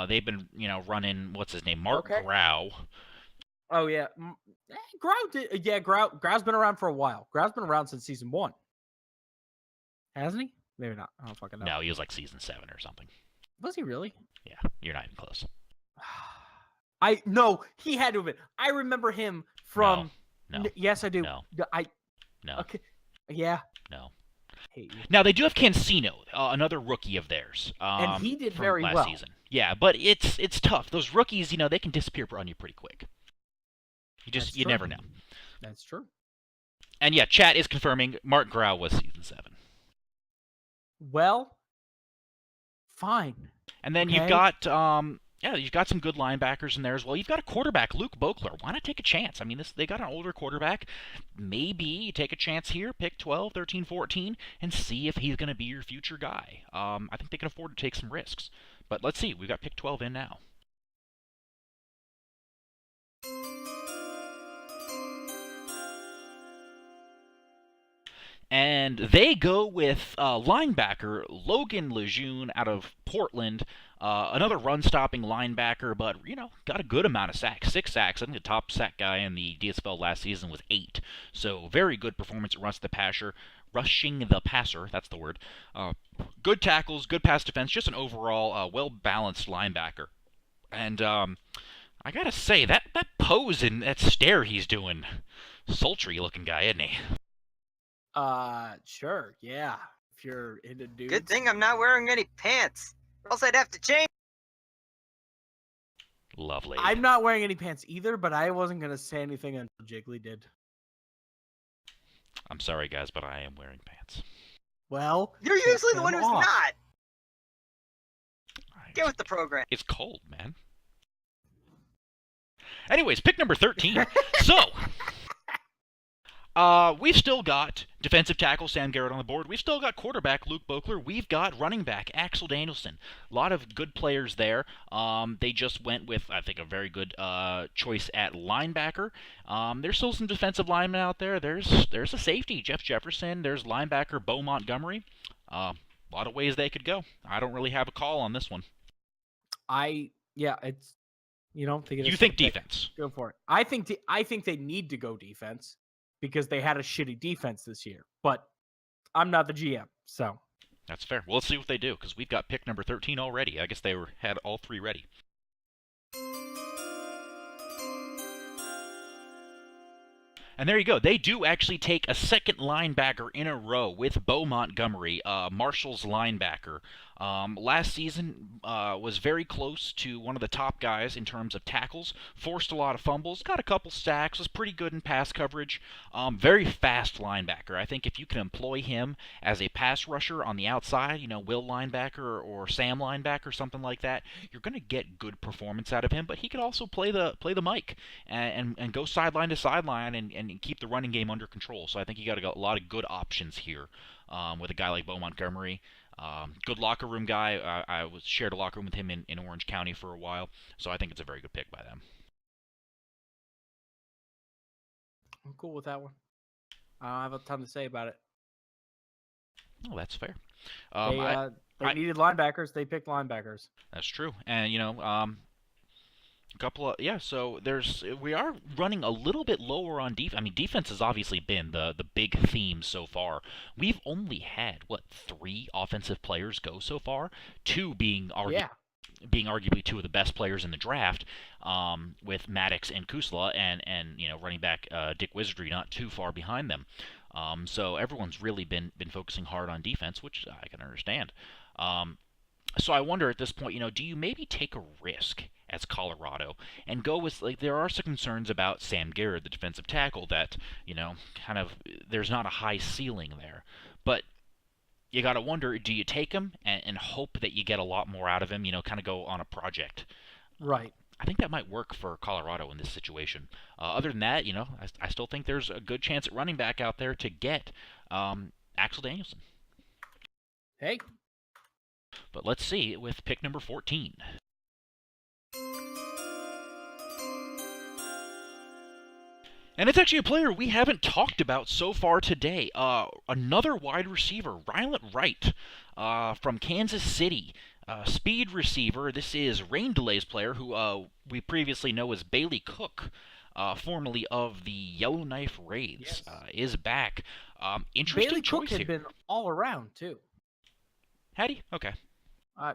They've been, running, what's his name, Mark Grau. Oh yeah, Grau's been around for a while. Grau's been around since season 1, hasn't he? Maybe not. I don't fucking know. No, he was like season 7 or something. Was he really? Yeah, you're not even close. No, he had to have been. I remember him from. No. Yes, I do. No. No. Okay. Yeah. No. Hate you. Now they do have Cancino, another rookie of theirs, and he did from very last well. season. Yeah, but it's tough. Those rookies, they can disappear on you pretty quick. You never know. That's true. And yeah, chat is confirming Mark Grau was season 7. Well, fine. And then you've got you've got some good linebackers in there as well. You've got a quarterback, Luke Boekler. Why not take a chance? I mean, they got an older quarterback. Maybe you take a chance here, pick 12, 13, 14, and see if he's going to be your future guy. I think they can afford to take some risks. But let's see. We've got pick 12 in now. And they go with linebacker Logan Lejeune out of Portland. Another run-stopping linebacker, but, got a good amount of sacks. 6 sacks. I think the top sack guy in the DSFL last season was 8. So very good performance at rushing the passer, that's the word. Good tackles, good pass defense, just an overall well-balanced linebacker. And I gotta say, that pose and that stare he's doing, sultry-looking guy, isn't he? Sure, yeah. If you're into dudes. Good thing I'm not wearing any pants, or else I'd have to change. Lovely. I'm not wearing any pants either, but I wasn't gonna say anything until Jiggly did. I'm sorry, guys, but I am wearing pants. Well, You're usually the one who's off. not. Get with the program. It's cold, man. Anyways, pick number 13. So, we've still got defensive tackle Sam Garrett on the board. We've still got quarterback Luke Boekler. We've got running back Axel Danielson. A lot of good players there. They just went with, I think, a very good choice at linebacker. There's still some defensive linemen out there. There's a safety, Jeff Jefferson. There's linebacker Bo Montgomery. A lot of ways they could go. I don't really have a call on this one. It's You think defense? Go for it. I think they need to go defense because they had a shitty defense this year. But I'm not the GM, so that's fair. Well, let's see what they do because we've got pick number 13 already. I guess they had all 3 ready. And there you go. They do actually take a second linebacker in a row with Bo Montgomery, Marshall's linebacker. Last season was very close to one of the top guys in terms of tackles, forced a lot of fumbles, got a couple sacks, was pretty good in pass coverage. Very fast linebacker. I think if you can employ him as a pass rusher on the outside, Will linebacker or Sam linebacker, something like that, you're going to get good performance out of him. But he could also play the mic and go sideline to sideline and keep the running game under control. So I think you got a lot of good options here with a guy like Bo Montgomery. Good locker room guy. I was shared a locker room with him in Orange County for a while, so I think it's a very good pick by them. I'm cool with that one. I don't have a ton to say about it. Oh, that's fair. They needed linebackers. They picked linebackers. That's true, and a couple of So we are running a little bit lower on defense. I mean, defense has obviously been the big theme so far. We've only had 3 offensive players go so far, 2 being arguably 2 of the best players in the draft, with Maddox and Kusla, and running back Dick Wizardry not too far behind them. So everyone's really been focusing hard on defense, which I can understand. So I wonder at this point, do you maybe take a risk as Colorado and go with, there are some concerns about Sam Garrett, the defensive tackle, that, kind of there's not a high ceiling there. But you got to wonder, do you take him and hope that you get a lot more out of him, kind of go on a project? Right. I think that might work for Colorado in this situation. Other than that, I still think there's a good chance at running back out there to get Axel Danielson. Hey. But let's see with pick number 14. And it's actually a player we haven't talked about so far today. Another wide receiver, Rylant Wright, from Kansas City. Speed receiver. This is Rain Delay's player, who we previously know as Bailey Cook, formerly of the Yellowknife Raids, is back. Interesting Bailey choice Cook had here. been all around, too. Had he? Okay.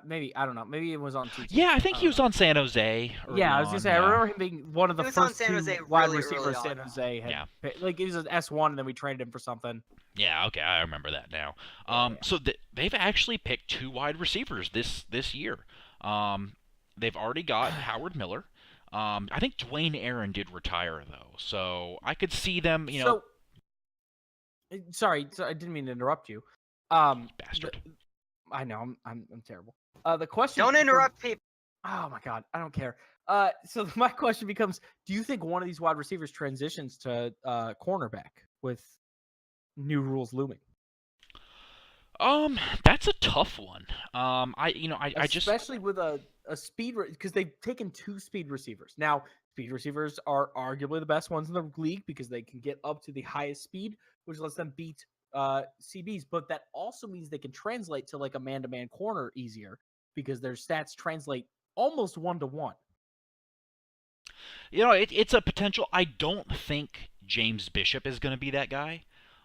Maybe, I don't know. Maybe it was on TT. Yeah, I think he was on San Jose. Yeah, I was gonna say, I remember him being one of the He was on first San 2 Jose wide really receivers early San on. Jose had. Yeah. He was an S1, and then we traded him for something. Yeah, okay, I remember that now. So they've actually picked 2 wide receivers this year. They've already got Howard Miller. I think Dwayne Aaron did retire though, so I could see them. Sorry, I didn't mean to interrupt you. Bastard. I know, I'm terrible. The question. Don't interrupt people. Oh my god, I don't care. So my question becomes: do you think one of these wide receivers transitions to cornerback with new rules looming? That's a tough one. I just especially with a speed, because they've taken 2 speed receivers. Now, speed receivers are arguably the best ones in the league because they can get up to the highest speed, which lets them beat CBs. But that also means they can translate to like a man-to-man corner easier because their stats translate almost 1-to-1. it's a potential. I don't think James Bishop is going to be that guy.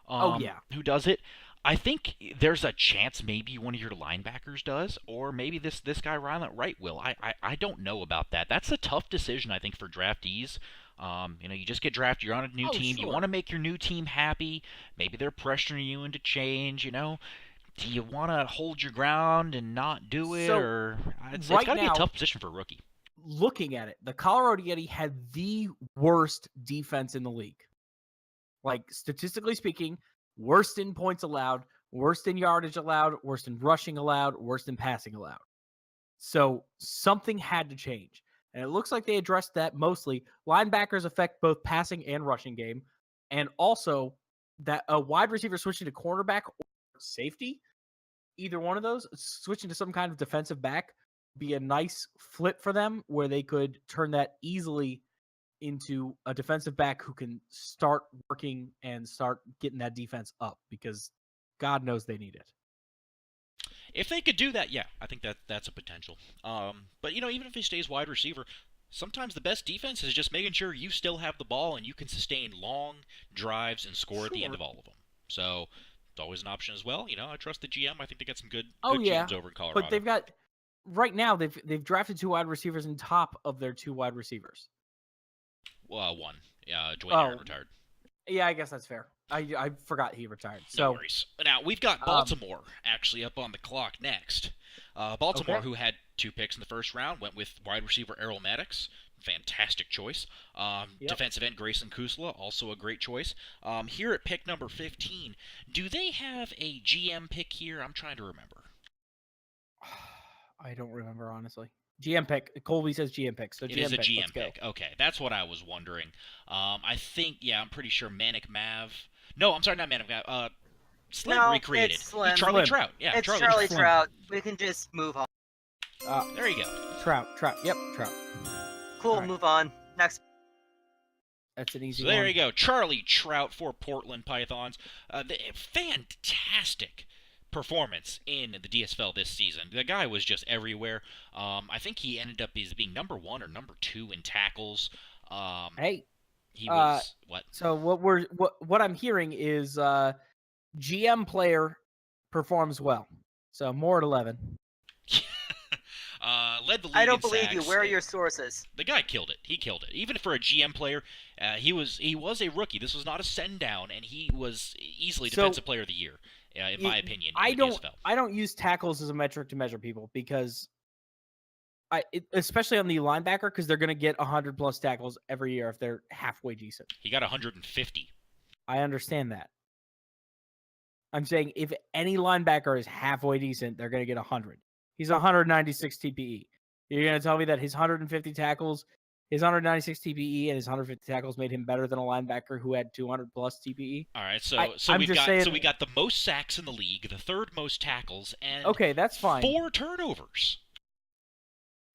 Who does it? I think there's a chance maybe one of your linebackers does, or maybe this guy Rylant Wright will. I don't know about that. That's a tough decision, I think, for draftees. You just get drafted. You're on a new team. Sure. You want to make your new team happy. Maybe they're pressuring you into change. Do you want to hold your ground and not do it, or it's got to be a tough position for a rookie. Looking at it, the Colorado Yeti had the worst defense in the league. Like, statistically speaking, worst in points allowed, worst in yardage allowed, worst in rushing allowed, worst in passing allowed. So something had to change. And it looks like they addressed that mostly. Linebackers affect both passing and rushing game. And also that a wide receiver switching to cornerback or safety, either one of those, switching to some kind of defensive back, be a nice flip for them where they could turn that easily into a defensive back who can start working and start getting that defense up, because God knows they need it. If they could do that, yeah, I think that's a potential. But even if he stays wide receiver, sometimes the best defense is just making sure you still have the ball and you can sustain long drives and score at the end of all of them. So it's always an option as well. I trust the GM. I think they got some good GMs over in Colorado. But they've got right now they've drafted 2 wide receivers on top of their 2 wide receivers. One. Dwayne Aaron retired. Yeah, I guess that's fair. I forgot he retired. No So worries. Now, we've got Baltimore actually up on the clock next. Baltimore, Okay. who had 2 picks in the first round, went with wide receiver Errol Maddox. Fantastic choice. Yep. Defensive end Grayson Kusla, also a great choice. Here at pick number 15, do they have a GM pick here? I'm trying to remember. I don't remember, honestly. GM pick. Colby says GM pick. So It GM is a pick. Let's GM go. pick. Okay, that's what I was wondering. I think, I'm pretty sure Manic Mav. No, I'm sorry, not Manic Mav. Slim No, recreated. it's Slim. Charlie Slim. Trout. Yeah, It's Charlie Slim. Trout. We can just move on. There you go. Trout. Yep, Trout. Cool, All right. move on. Next. That's an easy So there one. you go. Charlie Trout for Portland Pythons. Fantastic performance in the DSFL this season. The guy was just everywhere. I think he ended up as being number 1 or number 2 in tackles. Hey, He was what? so what I'm hearing is GM player performs well. So more at 11. Led the league I don't in believe you. sacks. Where are your sources? The guy killed it. He killed it. Even for a GM player, he was a rookie. This was not a send down, and he was easily So- defensive player of the year, in my opinion. I in the don't DSFL. I don't use tackles as a metric to measure people because especially on the linebacker, because they're going to get 100 plus tackles every year if they're halfway decent. He got 150. I understand that. I'm saying if any linebacker is halfway decent, they're going to get 100. He's 196 TPE. You're going to tell me that his 150 tackles, his 196 TPE and his 150 tackles made him better than a linebacker who had 200 plus TPE? All right, so I'm we've just got saying- we got the most sacks in the league, the 3rd most tackles, and Okay, that's fine. 4 turnovers.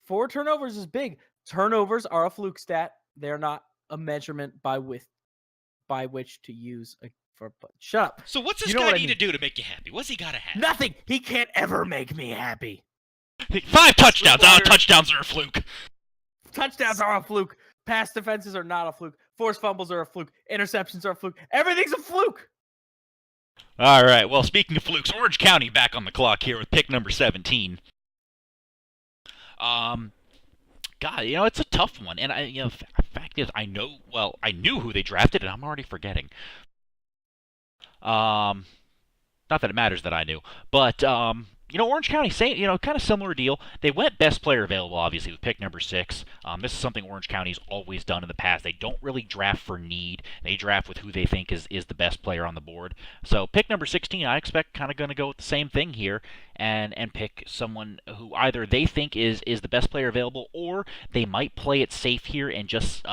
4 turnovers is big. Turnovers are a fluke stat. They're not a measurement by which to use for. Shut up. So what's this You know guy what I need to mean. do to make you happy? What's he got to have? Nothing. He can't ever make me happy. 5 touchdowns. Sweetwater. Touchdowns are a fluke. Touchdowns are a fluke. Pass defenses are not a fluke. Forced fumbles are a fluke. Interceptions are a fluke. Everything's a fluke. All right. Well, speaking of flukes, Orange County back on the clock here with pick number 17. God, it's a tough one, and fact is, I knew who they drafted, and I'm already forgetting. Not that it matters that I knew, but Orange County, kind of similar deal. They went best player available, obviously, with pick number 6. This is something Orange County's always done in the past. They don't really draft for need. They draft with who they think is the best player on the board. So pick number 16, I expect kind of going to go with the same thing here and pick someone who either they think is the best player available, or they might play it safe here and just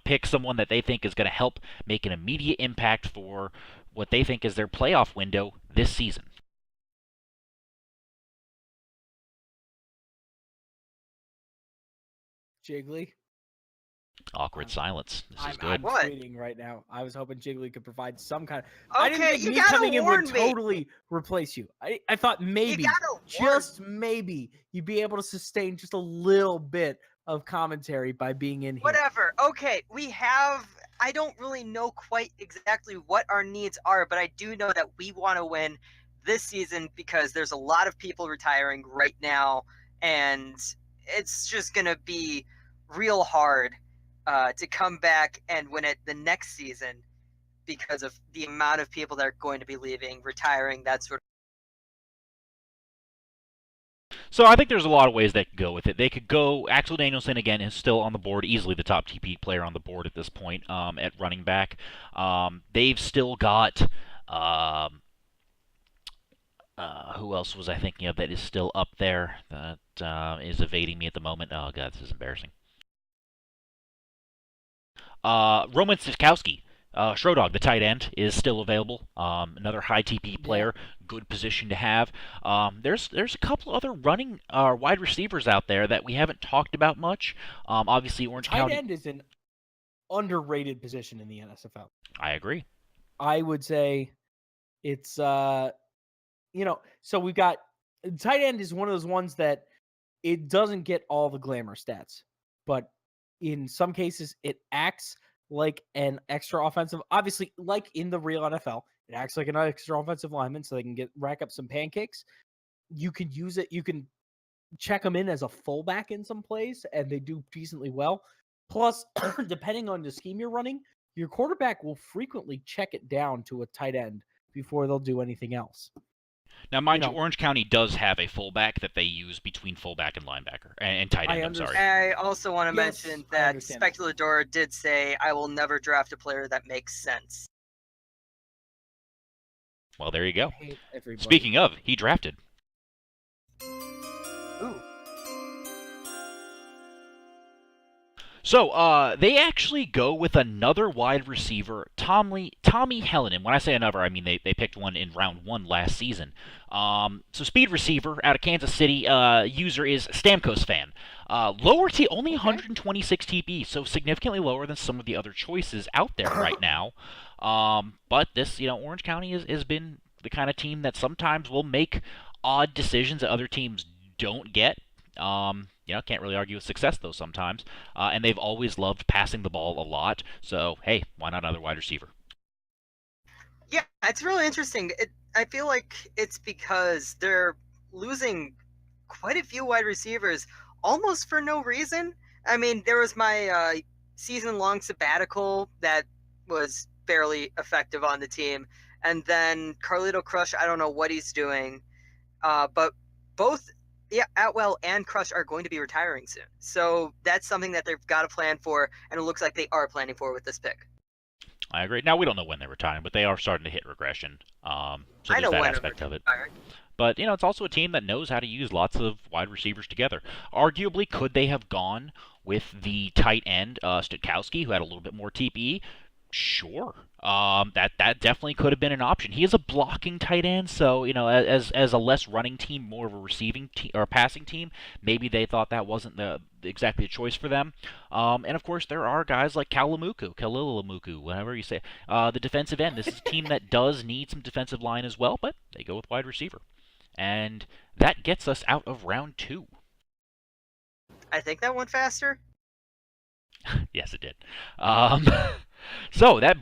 pick someone that they think is going to help make an immediate impact for what they think is their playoff window this season. Jiggly. Awkward silence. This is I'm good. What? tweeting right now. I was hoping Jiggly could provide some kind of. I didn't Okay, think you me gotta coming in warn would me. totally replace you. I thought maybe, You gotta warn. just maybe, you'd be able to sustain just a little bit of commentary by being in here. Whatever. Okay, I don't really know quite exactly what our needs are, but I do know that we want to win this season because there's a lot of people retiring right now, and it's just going to be real hard to come back and win it the next season because of the amount of people that are going to be leaving, retiring, that sort of. So I think there's a lot of ways they could go with it. They could go. Axel Danielson again is still on the board, easily the top TP player on the board at this point at running back. They've still got. Who else was I thinking of that is still up there that is evading me at the moment? Oh god, this is embarrassing. Roman Siskowski. Schrodog, the tight end, is still available. Another high TP player, good position to have. There's a couple other running wide receivers out there that we haven't talked about much. Obviously, Orange Tight County. end is an underrated position in the NSFL. I agree. I would say it's so we've got tight end is one of those ones that it doesn't get all the glamour stats, but in some cases it acts like an extra offensive, obviously like in the real NFL, it acts like an extra offensive lineman so they can rack up some pancakes. You can use it, you can check them in as a fullback in some plays and they do decently well. Plus, depending on the scheme you're running, your quarterback will frequently check it down to a tight end before they'll do anything else. Now, mind you, Orange County does have a fullback that they use between fullback and linebacker, and tight end, I'm sorry. I also want to Yes, mention I that understand Speculador did say, I will never draft a player that makes sense. Well, there you go. I hate everybody. Speaking of, he drafted. Ooh. So, they actually go with another wide receiver, Tommy Helen. And when I say another, I mean they picked one in round 1 last season. So speed receiver out of Kansas City, user is Stamkos fan. Lower T, only 126 TP, so significantly lower than some of the other choices out there right now. But this, Orange County has been the kind of team that sometimes will make odd decisions that other teams don't get. Can't really argue with success, though, sometimes. And they've always loved passing the ball a lot. So, hey, why not another wide receiver? Yeah, it's really interesting. I feel like it's because they're losing quite a few wide receivers almost for no reason. I mean, there was my season-long sabbatical that was barely effective on the team. And then Carlito Crush, I don't know what he's doing. But both Atwell and Crush are going to be retiring soon. So that's something that they've got to plan for, and it looks like they are planning for with this pick. I agree. Now, we don't know when they're retiring, but they are starting to hit regression. So there's that aspect of it. But, it's also a team that knows how to use lots of wide receivers together. Arguably, could they have gone with the tight end, Stutkowski, who had a little bit more TPE? Sure. That definitely could have been an option. He is a blocking tight end, so as a less running team, more of a receiving or passing team, maybe they thought that wasn't exactly a choice for them. And of course, there are guys like Kalilamuku, whatever you say, the defensive end. This is a team that does need some defensive line as well, but they go with wide receiver, and that gets us out of round 2. I think that went faster. Yes, it did. So that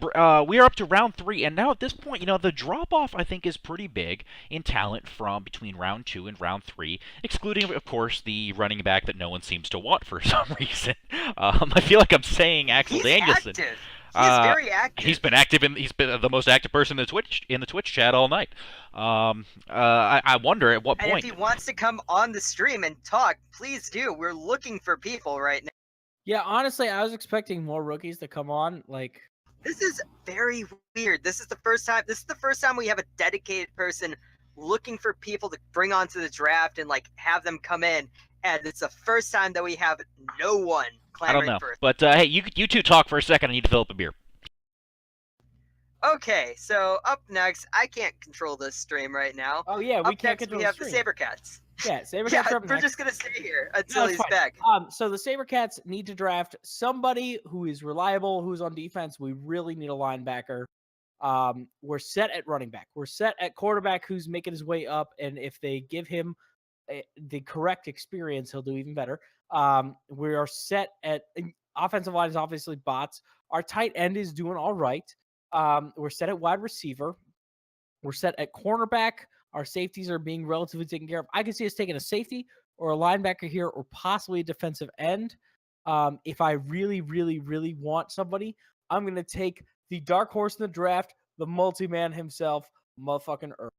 we are up to round 3, and now at this point, the drop-off I think is pretty big in talent from between round 2 and round 3, excluding, of course, the running back that no one seems to want for some reason. I feel like I'm saying Axel Danielson. Active. He's very active. He's been active, he's been the most active person in the Twitch chat all night. I wonder at what point. And if he wants to come on the stream and talk, please do. We're looking for people right now. Yeah, honestly, I was expecting more rookies to come on. This is very weird. This is the first time we have a dedicated person looking for people to bring onto the draft and have them come in. And it's the first time that we have no one clamoring I don't know, for it. but hey, you two talk for a second. I need to fill up a beer. Okay, so up next, I can't control this stream right now. Oh yeah, we can't control we have the the stream. Sabercats. Yeah, Sabercats Yeah, are up we're next. just gonna stay here until he's fine. back. So the Sabercats need to draft somebody who is reliable, who's on defense. We really need a linebacker. We're set at running back. We're set at quarterback, who's making his way up, and if they give him the correct experience, he'll do even better. We are set at offensive line is obviously bots. Our tight end is doing all right. We're set at wide receiver. We're set at cornerback. Our safeties are being relatively taken care of. I can see us taking a safety or a linebacker here, or possibly a defensive end. If I really, really, really want somebody, I'm going to take the dark horse in the draft, the multi-man himself, motherfucking Earl.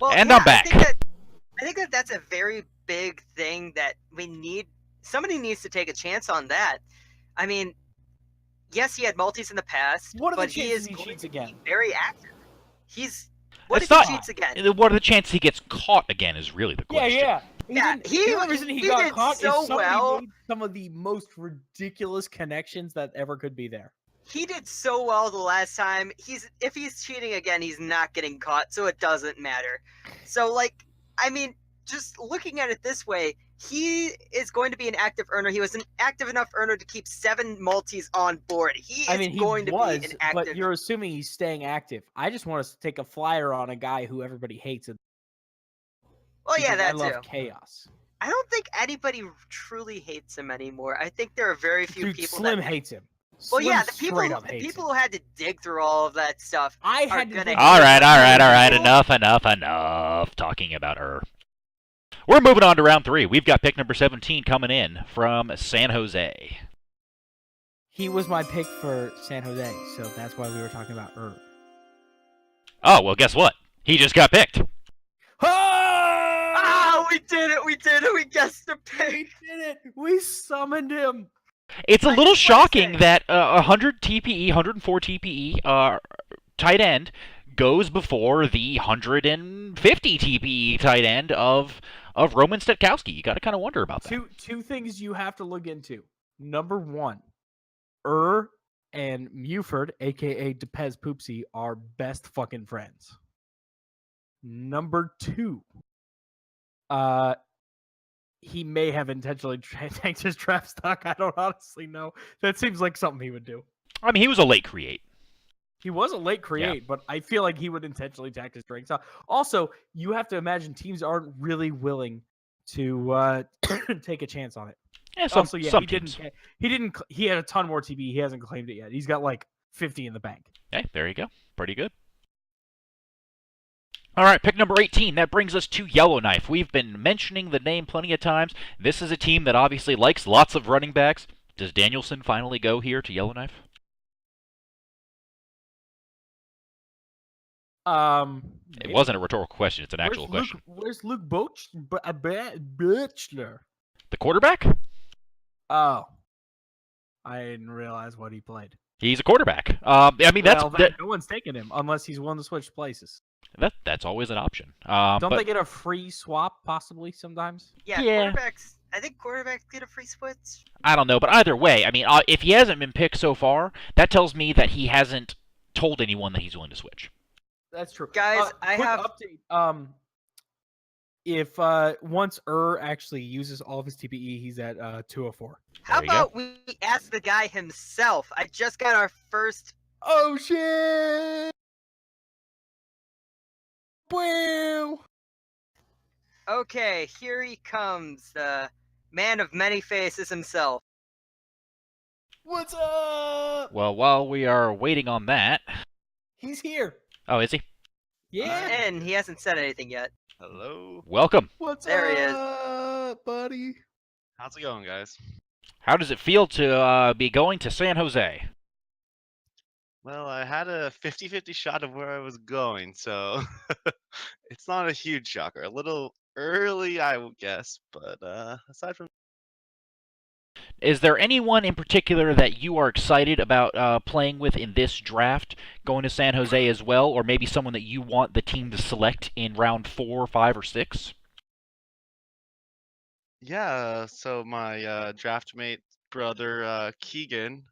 Well, And I'm back. I think that that's a very big thing that we need. Somebody needs to take a chance on that. I mean, yes, he had multis in the past, but he is going to be very active. What if he cheats again? What are the chances he gets caught again is really the question. The only reason he got caught so is somebody well. made some of the most ridiculous connections that ever could be there. He did so well the last time. If he's cheating again, he's not getting caught, so it doesn't matter. So, just looking at it this way, he is going to be an active earner. He was an active enough earner to keep 7 multis on board. He is going to be an active. But you're assuming he's staying active. I just want us to take a flyer on a guy who everybody hates. Well, yeah, that I love chaos. I don't think anybody truly hates him anymore. I think there are very few people. Slim hates him. Well, yeah, the people who had to dig through all of that stuff. I had to. All right. Enough talking about her. We're moving on to round 3. We've got pick number 17 coming in from San Jose. He was my pick for San Jose, so that's why we were talking about Oh, well, guess what? He just got picked. Ah, we did it! We did it! We guessed the We pick. did it! We summoned him. It's a I little just wanna shocking say- that 100 TPE, 104 TPE tight end goes before the 150 TPE tight end of Roman Stetkowski. You got to kind of wonder about that. Two things you have to look into. Number one, and Muford, aka Depez Poopsie, are best fucking friends. Number two, he may have intentionally tanked his draft stock. I don't honestly know. That seems like something he would do. I mean, he was a late create. He was a late create, but I feel like he would intentionally tank his drink stock. Also, you have to imagine teams aren't really willing to take a chance on it. Yeah, some teams. He had a ton more TB. He hasn't claimed it yet. He's got like 50 in the bank. Hey, there you go. Pretty good. All right, pick number 18. That brings us to Yellowknife. We've been mentioning the name plenty of times. This is a team that obviously likes lots of running backs. Does Danielson finally go here to Yellowknife? It wasn't a rhetorical question. It's an actual question. Where's Luke Butchler? The quarterback? Oh, I didn't realize what he played. He's a quarterback. I mean, no one's taking him unless he's willing to switch places. That's always an option. Don't they get a free swap possibly sometimes? Yeah, Yeah. quarterbacks. I think quarterbacks get a free switch. I don't know, but either way, I mean, if he hasn't been picked so far, that tells me that he hasn't told anyone that he's willing to switch. That's true. Guys, I quick have update. If once actually uses all of his TPE, he's at 204. How There you about we ask the guy himself? I just got our first. Oh shit! Wow. Okay, here he comes, the man of many faces himself. What's up? Well, while we are waiting on that, He's here. oh, is he? Yeah. And he hasn't said anything yet. Hello. Welcome. What's There he is. up, buddy? How's it going, guys? How does it feel to be going to San Jose? Well, I had a 50-50 shot of where I was going, so it's not a huge shocker. A little early, I would guess, but aside from Is there anyone in particular that you are excited about playing with in this draft, going to San Jose as well, or maybe someone that you want the team to select in round 4, 5, or 6? yeah, so my draft mate brother Keegan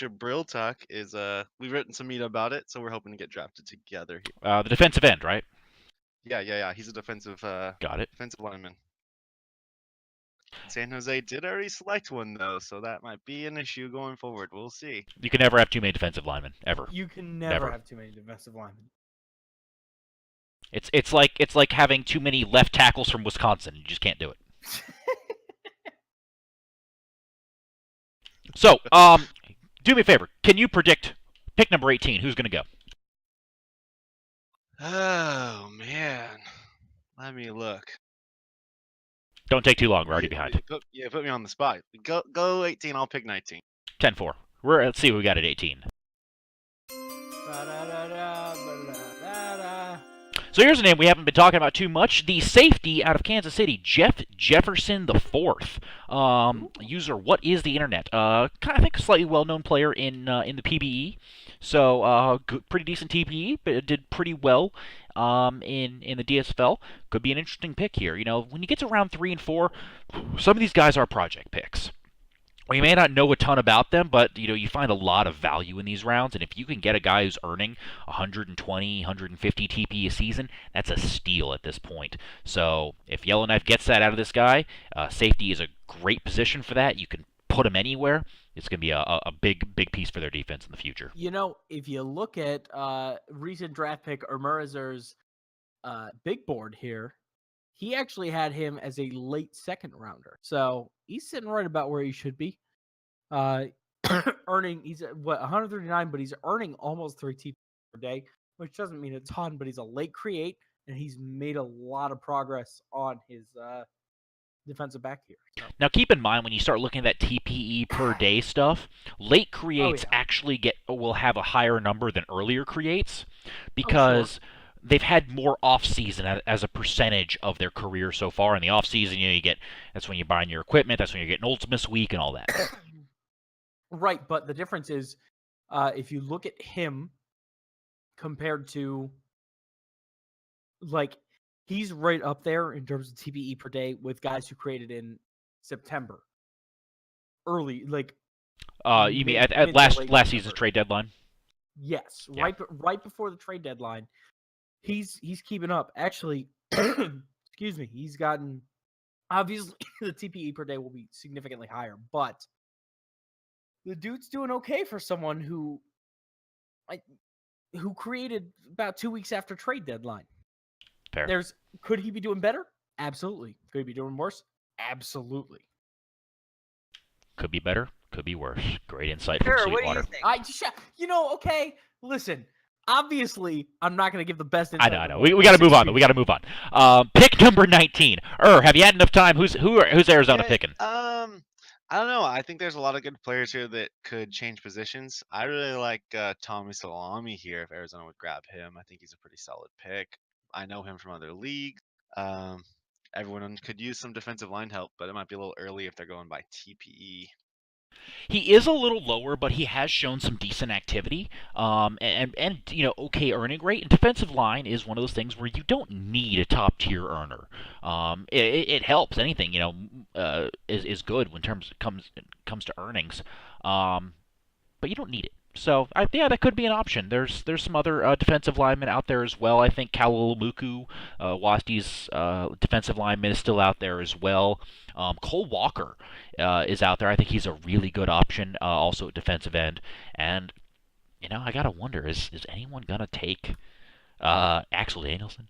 Jabriltuk is we've written some meet about it, so we're hoping to get drafted together. The defensive end, right? Yeah. He's a defensive Got it. defensive lineman. San Jose did already select one though, so that might be an issue going forward. We'll see. You can never have too many defensive linemen, ever. You can never Never. have too many defensive linemen. It's like having too many left tackles from Wisconsin. You just can't do it. So, do me a favor. Can you predict pick number 18? Who's going to go? Oh man, let me look. Don't take too long. We're already behind. Put me on the spot. Go 18. I'll pick 19. 10-4. Let's see who we got at 18. So here's a name we haven't been talking about too much. The safety out of Kansas City, Jeff Jefferson IV. User, what is the internet? I think a slightly well-known player in the PBE. So pretty decent TPE, but it did pretty well in the DSFL. Could be an interesting pick here. You know, when you get to round 3 and 4, some of these guys are project picks. We may not know a ton about them, but you find a lot of value in these rounds, and if you can get a guy who's earning 120, 150 TP a season, that's a steal at this point. So if Yellowknife gets that out of this guy, safety is a great position for that. You can put him anywhere. It's going to be a big piece for their defense in the future. You know, if you look at recent draft pick Ermerzer's big board here, he actually had him as a late second rounder. So he's sitting right about where he should be. Earning, he's at 139, but he's earning almost 3 TP per day, which doesn't mean a ton, but he's a late create, and he's made a lot of progress on his defensive back here. So. Now, keep in mind when you start looking at that TPE per day stuff, late creates actually will have a higher number than earlier creates because they've had more off season as a percentage of their career so far. In the off season, you get that's when you're buying your equipment, that's when you're getting Ultimus Week and all that. Right, but the difference is, if you look at him compared to, like, he's right up there in terms of TPE per day with guys who created in September. Early, like. You mean at last season's trade deadline? Yes, yeah. right before the trade deadline, he's keeping up. Actually, excuse me, he's gotten, obviously the TPE per day will be significantly higher, but the dude's doing okay for someone who created about 2 weeks after trade deadline. Fair. Could he be doing better? Absolutely. Could he be doing worse? Absolutely. Could be better. Could be worse. Great insight from Sweetwater. What do you think? Okay. Listen. Obviously, I'm not going to give the best insight. I know. We got to move on. We got to move on. Pick number 19. Have you had enough time? Who's Arizona picking? I don't know. I think there's a lot of good players here that could change positions. I really like Tommy Salami here. If Arizona would grab him, I think he's a pretty solid pick. I know him from other leagues. Everyone could use some defensive line help, but it might be a little early if they're going by TPE. He is a little lower, but he has shown some decent activity, and okay earning rate. And defensive line is one of those things where you don't need a top tier earner. It helps. Anything is good when comes to earnings, but you don't need it. So that could be an option. There's some other defensive linemen out there as well. I think Kalalamuku, Wasti's defensive lineman, is still out there as well. Cole Walker is out there. I think he's a really good option, also at defensive end. And I gotta wonder, is anyone gonna take Axel Danielson?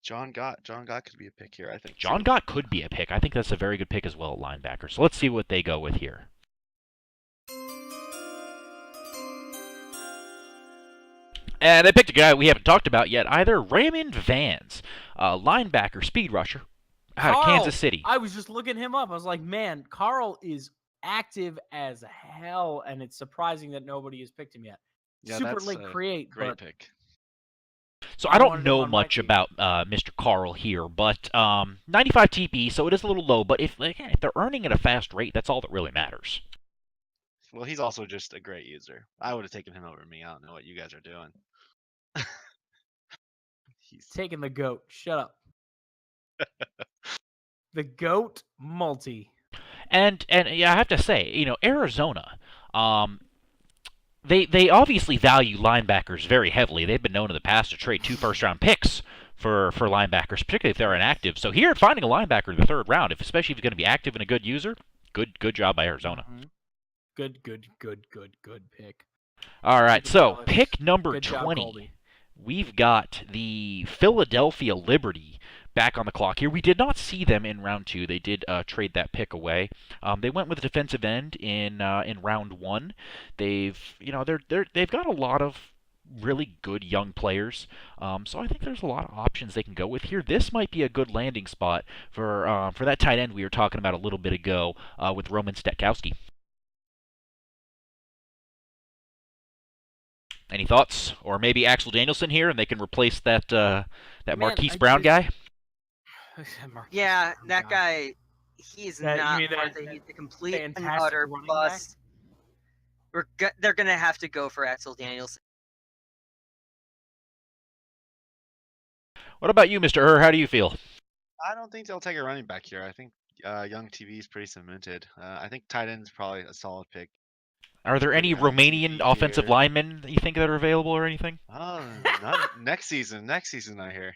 John Gott could be a pick here, I think. John Gott could be a pick. I think that's a very good pick as well at linebacker. So let's see what they go with here. And they picked a guy we haven't talked about yet either, Raymond Vans, linebacker, speed rusher, out of Kansas City. I was just looking him up. I was like, man, Carl is active as hell, and it's surprising that nobody has picked him yet. Yeah, super that's late a create, great pick. So I don't know much about Mr. Carl here, but 95 TP, so it is a little low. But if they're earning at a fast rate, that's all that really matters. Well, he's also just a great user. I would have taken him over me. I don't know what you guys are doing. He's taking the GOAT. Shut up. The GOAT multi. And yeah, I have to say, Arizona, they obviously value linebackers very heavily. They've been known in the past to trade 2 first-round picks for linebackers, particularly if they're inactive. So here, finding a linebacker in the 3rd round, especially if he's going to be active and a good user, good job by Arizona. Mm-hmm. Good pick. All right, so pick number 20. We've got the Philadelphia Liberty back on the clock here. We did not see them in round 2. They did trade that pick away. They went with a defensive end in round 1. They've got a lot of really good young players. So I think there's a lot of options they can go with here. This might be a good landing spot for that tight end we were talking about a little bit ago with Roman Stetkowski. Any thoughts? Or maybe Axel Danielson here, and they can replace that Marquise Brown guy? Yeah, that guy, he's not he's a complete and utter bust. They're going to have to go for Axel Danielson. What about you, Mr. How do you feel? I don't think they'll take a running back here. I think young TV is pretty cemented. I think tight end is probably a solid pick. Are there any Romanian offensive linemen that you think that are available or anything? Oh, not next season. Next season, I hear.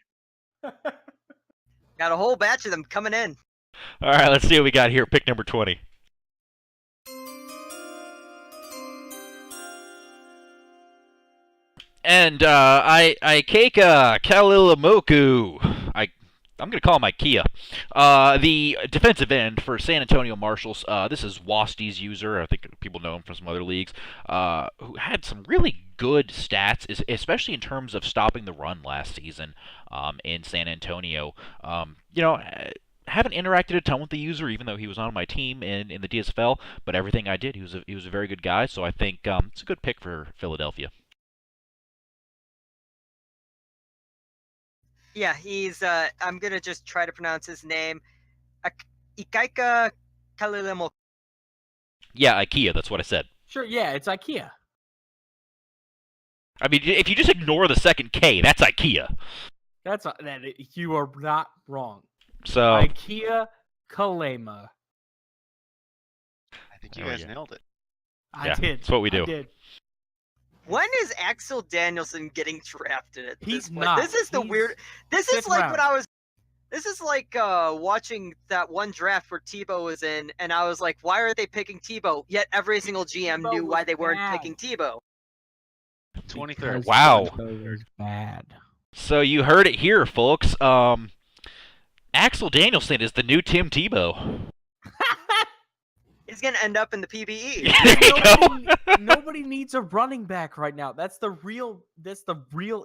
Got a whole batch of them coming in. All right, let's see what we got here. Pick number 20. And Keika Kalalamoku. I'm going to call him Ikea. The defensive end for San Antonio Marshals. This is Wasti's user. I think people know him from some other leagues. Who had some really good stats, especially in terms of stopping the run last season in San Antonio. haven't interacted a ton with the user, even though he was on my team in the DSFL. But everything I did, he was a very good guy. So I think it's a good pick for Philadelphia. Yeah, he's. I'm gonna just try to pronounce his name. Ikaika Kalilemo. Yeah, IKEA. That's what I said. Sure, yeah, it's IKEA. I mean, if you just ignore the second K, that's IKEA. You are not wrong. So IKEA Kalema. I think you There we guys go. nailed it. I Yeah, did. that's what we do. I did. When is Axel Danielson getting drafted at He's this point? not. This is the He's weird. This is fifth like round. when I was. This is like watching that one draft where Tebow was in, and I was like, why are they picking Tebow? Yet every single GM Tebow knew why was they weren't bad. picking Tebow. 23rd. Wow. Tebow was bad. So you heard it here, folks. Axel Danielson is the new Tim Tebow. He's gonna end up in the PBE. There you go. Nobody needs a running back right now. That's the real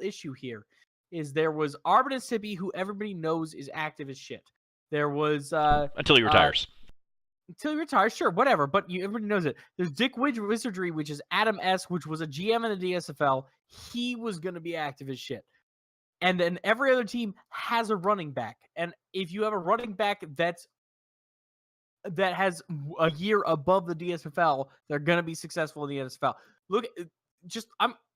issue here. Is there was Arbor Mississippi, who everybody knows is active as shit. There was Until he retires. until he retires, sure, whatever. But everybody knows it. There's Dick Wizardry, which is Adam S., which was a GM in the DSFL. He was going to be active as shit. And then every other team has a running back. And if you have a running back that has a year above the DSFL, they're going to be successful in the NSFL. Look,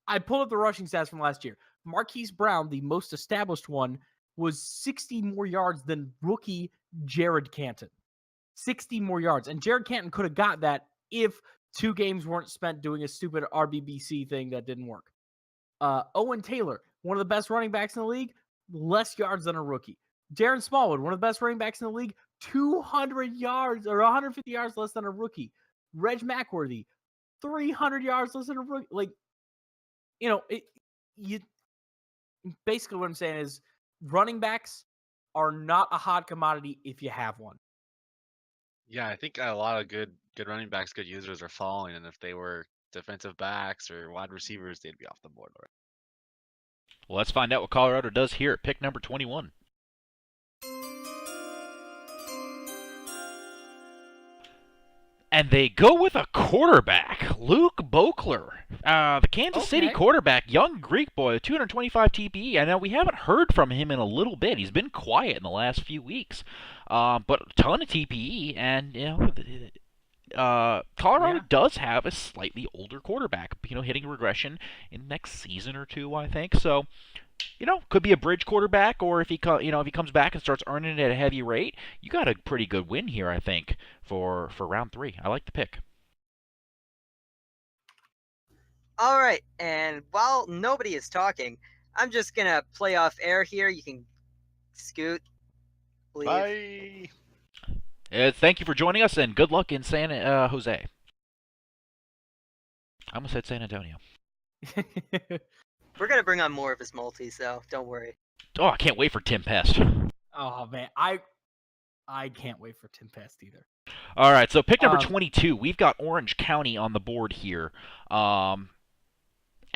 I pulled up the rushing stats from last year. Marquise Brown, the most established one, was 60 more yards than rookie Jared Canton. 60 more yards. And Jared Canton could have got that if 2 games weren't spent doing a stupid RBBC thing that didn't work. Owen Taylor, one of the best running backs in the league, less yards than a rookie. Darren Smallwood, one of the best running backs in the league, 200 yards or 150 yards less than a rookie. Reg McWorthy, 300 yards less than a rookie. Like, basically what I'm saying is running backs are not a hot commodity if you have one. Yeah, I think a lot of good running backs, good users are falling, and if they were defensive backs or wide receivers, they'd be off the board already. Well, let's find out what Colorado does here at pick number 21. And they go with a quarterback, Luke Boekler. The Kansas City quarterback, young Greek boy, 225 TPE. I know we haven't heard from him in a little bit. He's been quiet in the last few weeks. But a ton of TPE, and Colorado does have a slightly older quarterback, hitting regression in next season or two, I think. So, could be a bridge quarterback, or if he comes back and starts earning it at a heavy rate, you got a pretty good win here, I think, for round 3. I like the pick. All right, and while nobody is talking, I'm just gonna play off air here. You can scoot, leave. Bye. Thank you for joining us, and good luck in San Jose. I almost said San Antonio. We're gonna bring on more of his multis, though. Don't worry. Oh, I can't wait for Tim Pest. Oh man, I can't wait for Tim Pest either. All right, so pick number 22. We've got Orange County on the board here.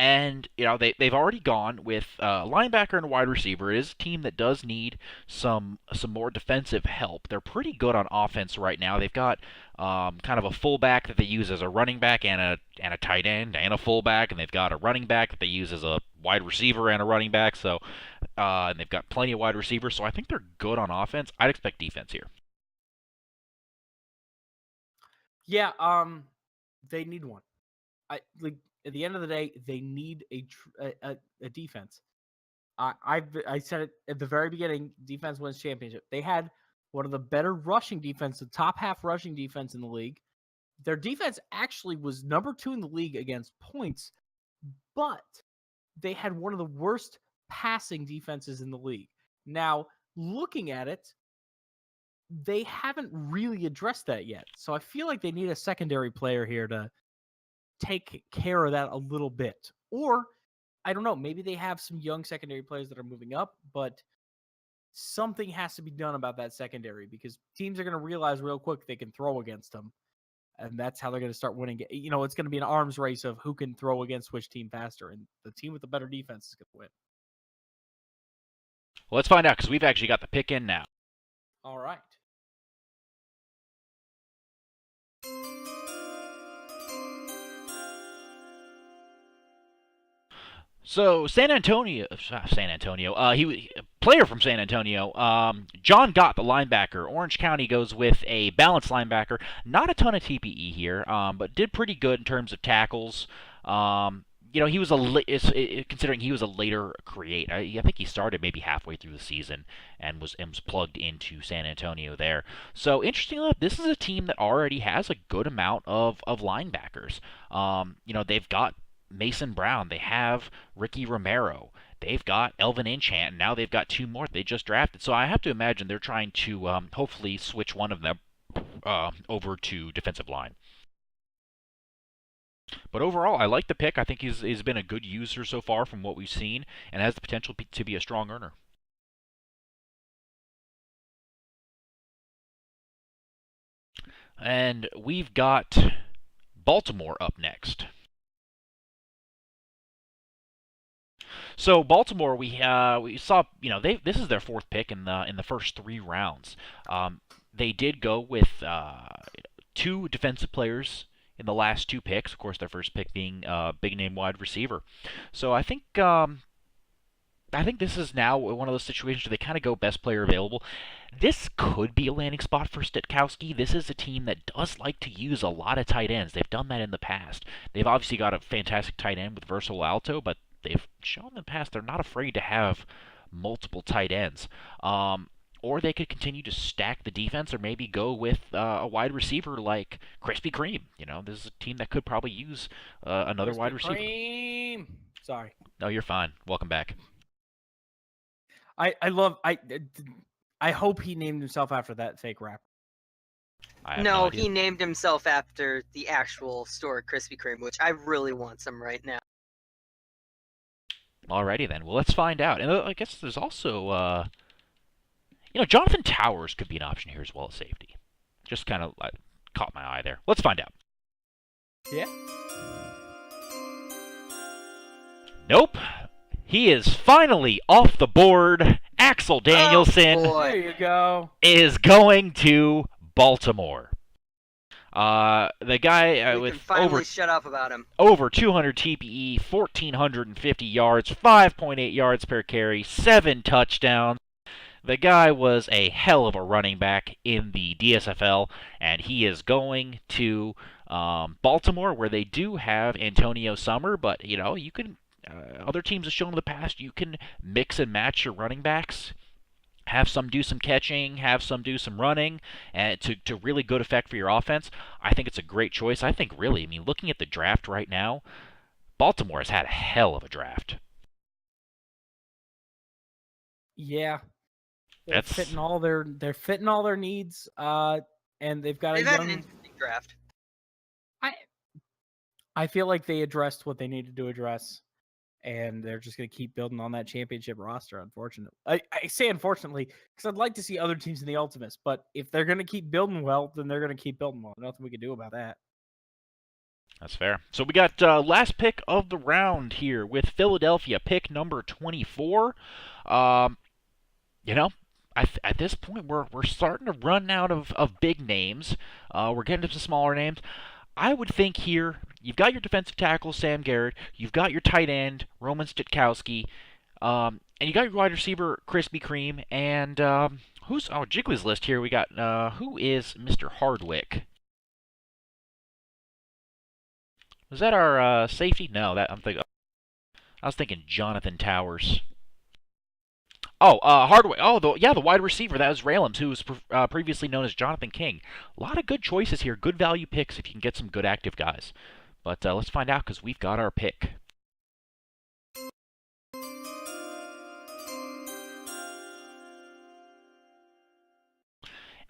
And, they've already gone with a linebacker and a wide receiver. It is a team that does need some more defensive help. They're pretty good on offense right now. They've got kind of a fullback that they use as a running back and a tight end and a fullback, and they've got a running back that they use as a wide receiver and a running back. So, and they've got plenty of wide receivers. So I think they're good on offense. I'd expect defense here. Yeah, they need one. At the end of the day, they need a defense. I said it at the very beginning. Defense wins championship. They had one of the better rushing defense, the top half rushing defense in the league. Their defense actually was number 2 in the league against points, but they had one of the worst passing defenses in the league. Now, looking at it, they haven't really addressed that yet. So I feel like they need a secondary player here to take care of that a little bit. Or, I don't know, maybe they have some young secondary players that are moving up, but something has to be done about that secondary because teams are going to realize real quick they can throw against them. And that's how they're going to start winning. It's going to be an arms race of who can throw against which team faster. And the team with the better defense is going to win. Well, let's find out because we've actually got the pick in now. All right. So San Antonio, player from San Antonio, John Gott, the linebacker. Orange County goes with a balanced linebacker. Not a ton of TPE here, but did pretty good in terms of tackles. He was considering he was a later create. I think he started maybe halfway through the season and was plugged into San Antonio there. So interestingly enough, this is a team that already has a good amount of linebackers. They've got Mason Brown. They have Ricky Romero. They've got Elvin Inchant, and now they've got two more they just drafted. So I have to imagine they're trying to hopefully switch one of them over to defensive line. But overall, I like the pick. I think he's been a good user so far from what we've seen, and has the potential to be a strong earner. And we've got Baltimore up next. So Baltimore, we saw, this is their fourth pick in the first 3 rounds. They did go with 2 defensive players in the last 2 picks. Of course, their first pick being big name wide receiver. So I think this is now one of those situations where they kind of go best player available. This could be a landing spot for Stetkowski. This is a team that does like to use a lot of tight ends. They've done that in the past. They've obviously got a fantastic tight end with Verso Alto, but they've shown in the past they're not afraid to have multiple tight ends. Or they could continue to stack the defense, or maybe go with a wide receiver like Krispy Kreme. This is a team that could probably use another wide receiver. Kreme. Sorry. No, you're fine. Welcome back. I hope he named himself after that fake rap. No, he named himself after the actual store Krispy Kreme, which I really want some right now. Alrighty then. Well, let's find out. And I guess there's also, Jonathan Towers could be an option here as well as safety. Just kind of caught my eye there. Let's find out. Yeah. Nope. He is finally off the board. Axel Danielson There you go. is going to Baltimore. The guy We with can finally shut up about him. over 200 TPE, 1,450 yards, 5.8 yards per carry, 7 touchdowns. The guy was a hell of a running back in the DSFL, and he is going to Baltimore, where they do have Antonio Summer, but you can. Other teams have shown in the past you can mix and match your running backs. Have some do some catching, have some do some running, and to really good effect for your offense. I think it's a great choice. I think really, looking at the draft right now, Baltimore has had a hell of a draft. Yeah. They're fitting all their needs, and they've got They've a had young an interesting draft. I feel like they addressed what they needed to address, and they're just going to keep building on that championship roster, unfortunately. I say unfortunately because I'd like to see other teams in the Ultimates, but if they're going to keep building well, then they're going to keep building well. Nothing we can do about that. That's fair. So we got last pick of the round here with Philadelphia, pick number 24. At this point, we're starting to run out of big names. We're getting to some smaller names. I would think here, you've got your defensive tackle, Sam Garrett. You've got your tight end, Roman Stetkowski. And you got your wide receiver, Krispy Kreme. And who's Jiggly's list here? We got, who is Mr. Hardwick? Was that our safety? No, I was thinking Jonathan Towers. Oh, Hardwick. Oh, the wide receiver. That was Raylems, who was previously known as Jonathan King. A lot of good choices here. Good value picks if you can get some good active guys. But let's find out because we've got our pick.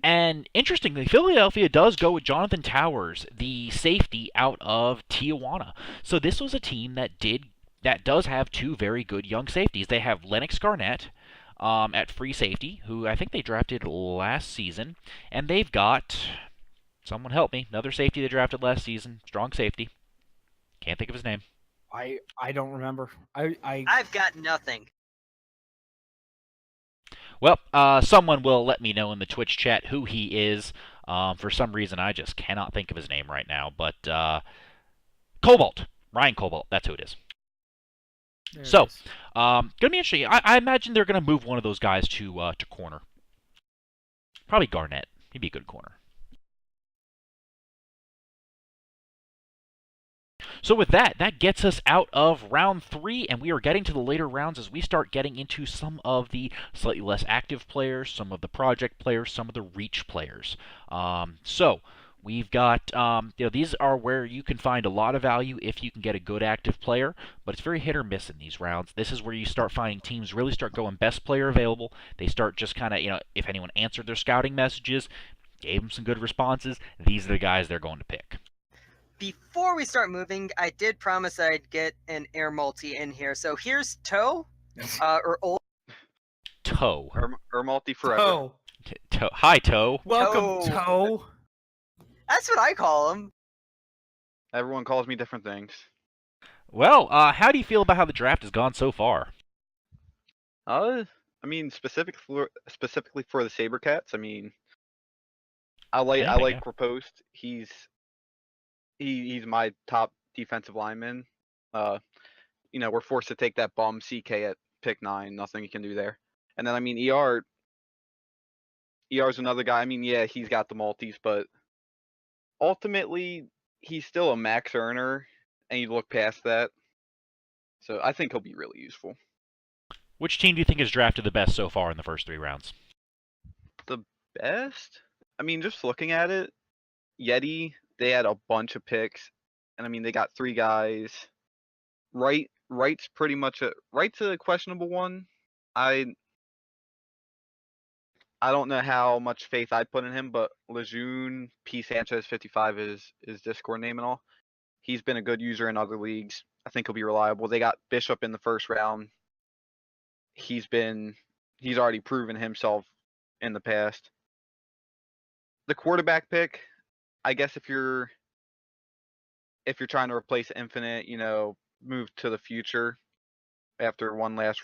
And interestingly, Philadelphia does go with Jonathan Towers, the safety out of Tijuana. So this was a team that does have 2 very good young safeties. They have Lennox Garnett at free safety, who I think they drafted last season. And they've got, someone help me, another safety they drafted last season, strong safety. Can't think of his name. I don't remember. I've got nothing. Well, someone will let me know in the Twitch chat who he is. For some reason, I just cannot think of his name right now. But Cobalt, Ryan Cobalt, that's who it is. There it So, is. gonna be interesting. I imagine they're gonna move one of those guys to corner. Probably Garnett. He'd be a good corner. So with that, that gets us out of round 3, and we are getting to the later rounds as we start getting into some of the slightly less active players, some of the project players, some of the reach players. So we've got, these are where you can find a lot of value if you can get a good active player, but it's very hit or miss in these rounds. This is where you start finding teams really start going best player available. They start just kind of, if anyone answered their scouting messages, gave them some good responses, these are the guys they're going to pick. Before we start moving, I did promise I'd get an air multi in here. So here's Toe, or Old Toe. Multi forever. Toe. Hi, Toe. Welcome, Toe. Toe. That's what I call him. Everyone calls me different things. Well, how do you feel about how the draft has gone so far? I mean, specifically for the Sabercats, I mean, I like Yeah. Rapost. He's my top defensive lineman. We're forced to take that bum CK at pick 9. Nothing you can do there. And then I mean, ER's another guy. I mean, yeah, he's got the multis, but ultimately he's still a max earner, and you look past that. So I think he'll be really useful. Which team do you think has drafted the best so far in the first 3 rounds? The best? I mean, just looking at it, Yeti, they had a bunch of picks, and I mean, they got 3 guys. Wright's a questionable one. I don't know how much faith I put in him, but Lejeune P. Sanchez 55 is Discord name and all. He's been a good user in other leagues. I think he'll be reliable. They got Bishop in the first round. He's already proven himself in the past. The quarterback pick, I guess if you're trying to replace Infinite, move to the future after one last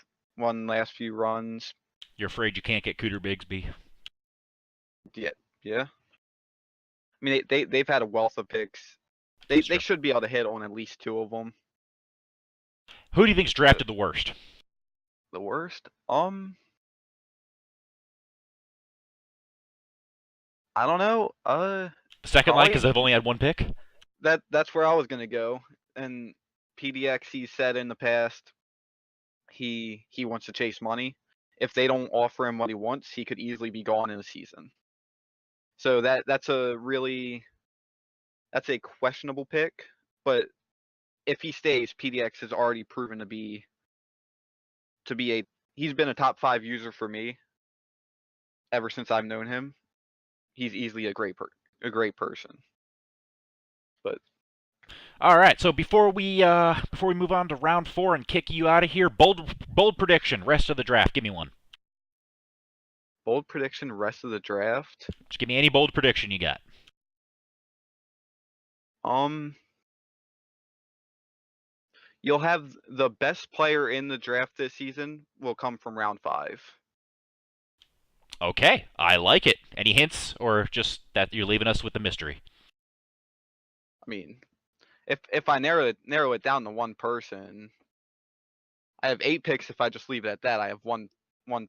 few runs. You're afraid you can't get Cooter Bigsby? Yeah. I mean, they've had a wealth of picks. They should be able to hit on at least 2 of them. Who do you think's drafted the worst? The worst? I don't know. The second line, because they've only had 1 pick? That's where I was gonna go. And PDX, he said in the past, he wants to chase money. If they don't offer him what he wants, he could easily be gone in a season. So that's a questionable pick. But if he stays, PDX has already proven to be he's been a top 5 user for me ever since I've known him. He's easily a great person. But all right, so before we move on to round 4 and kick you out of here, bold prediction, rest of the draft. Give me one. Bold prediction, rest of the draft. Just give me any bold prediction you got. You'll have the best player in the draft this season will come from round 5. Okay, I like it. Any hints, or just that you're leaving us with the mystery? I mean, if I narrow it down to one person, I have 8 picks. If I just leave it at that, I have one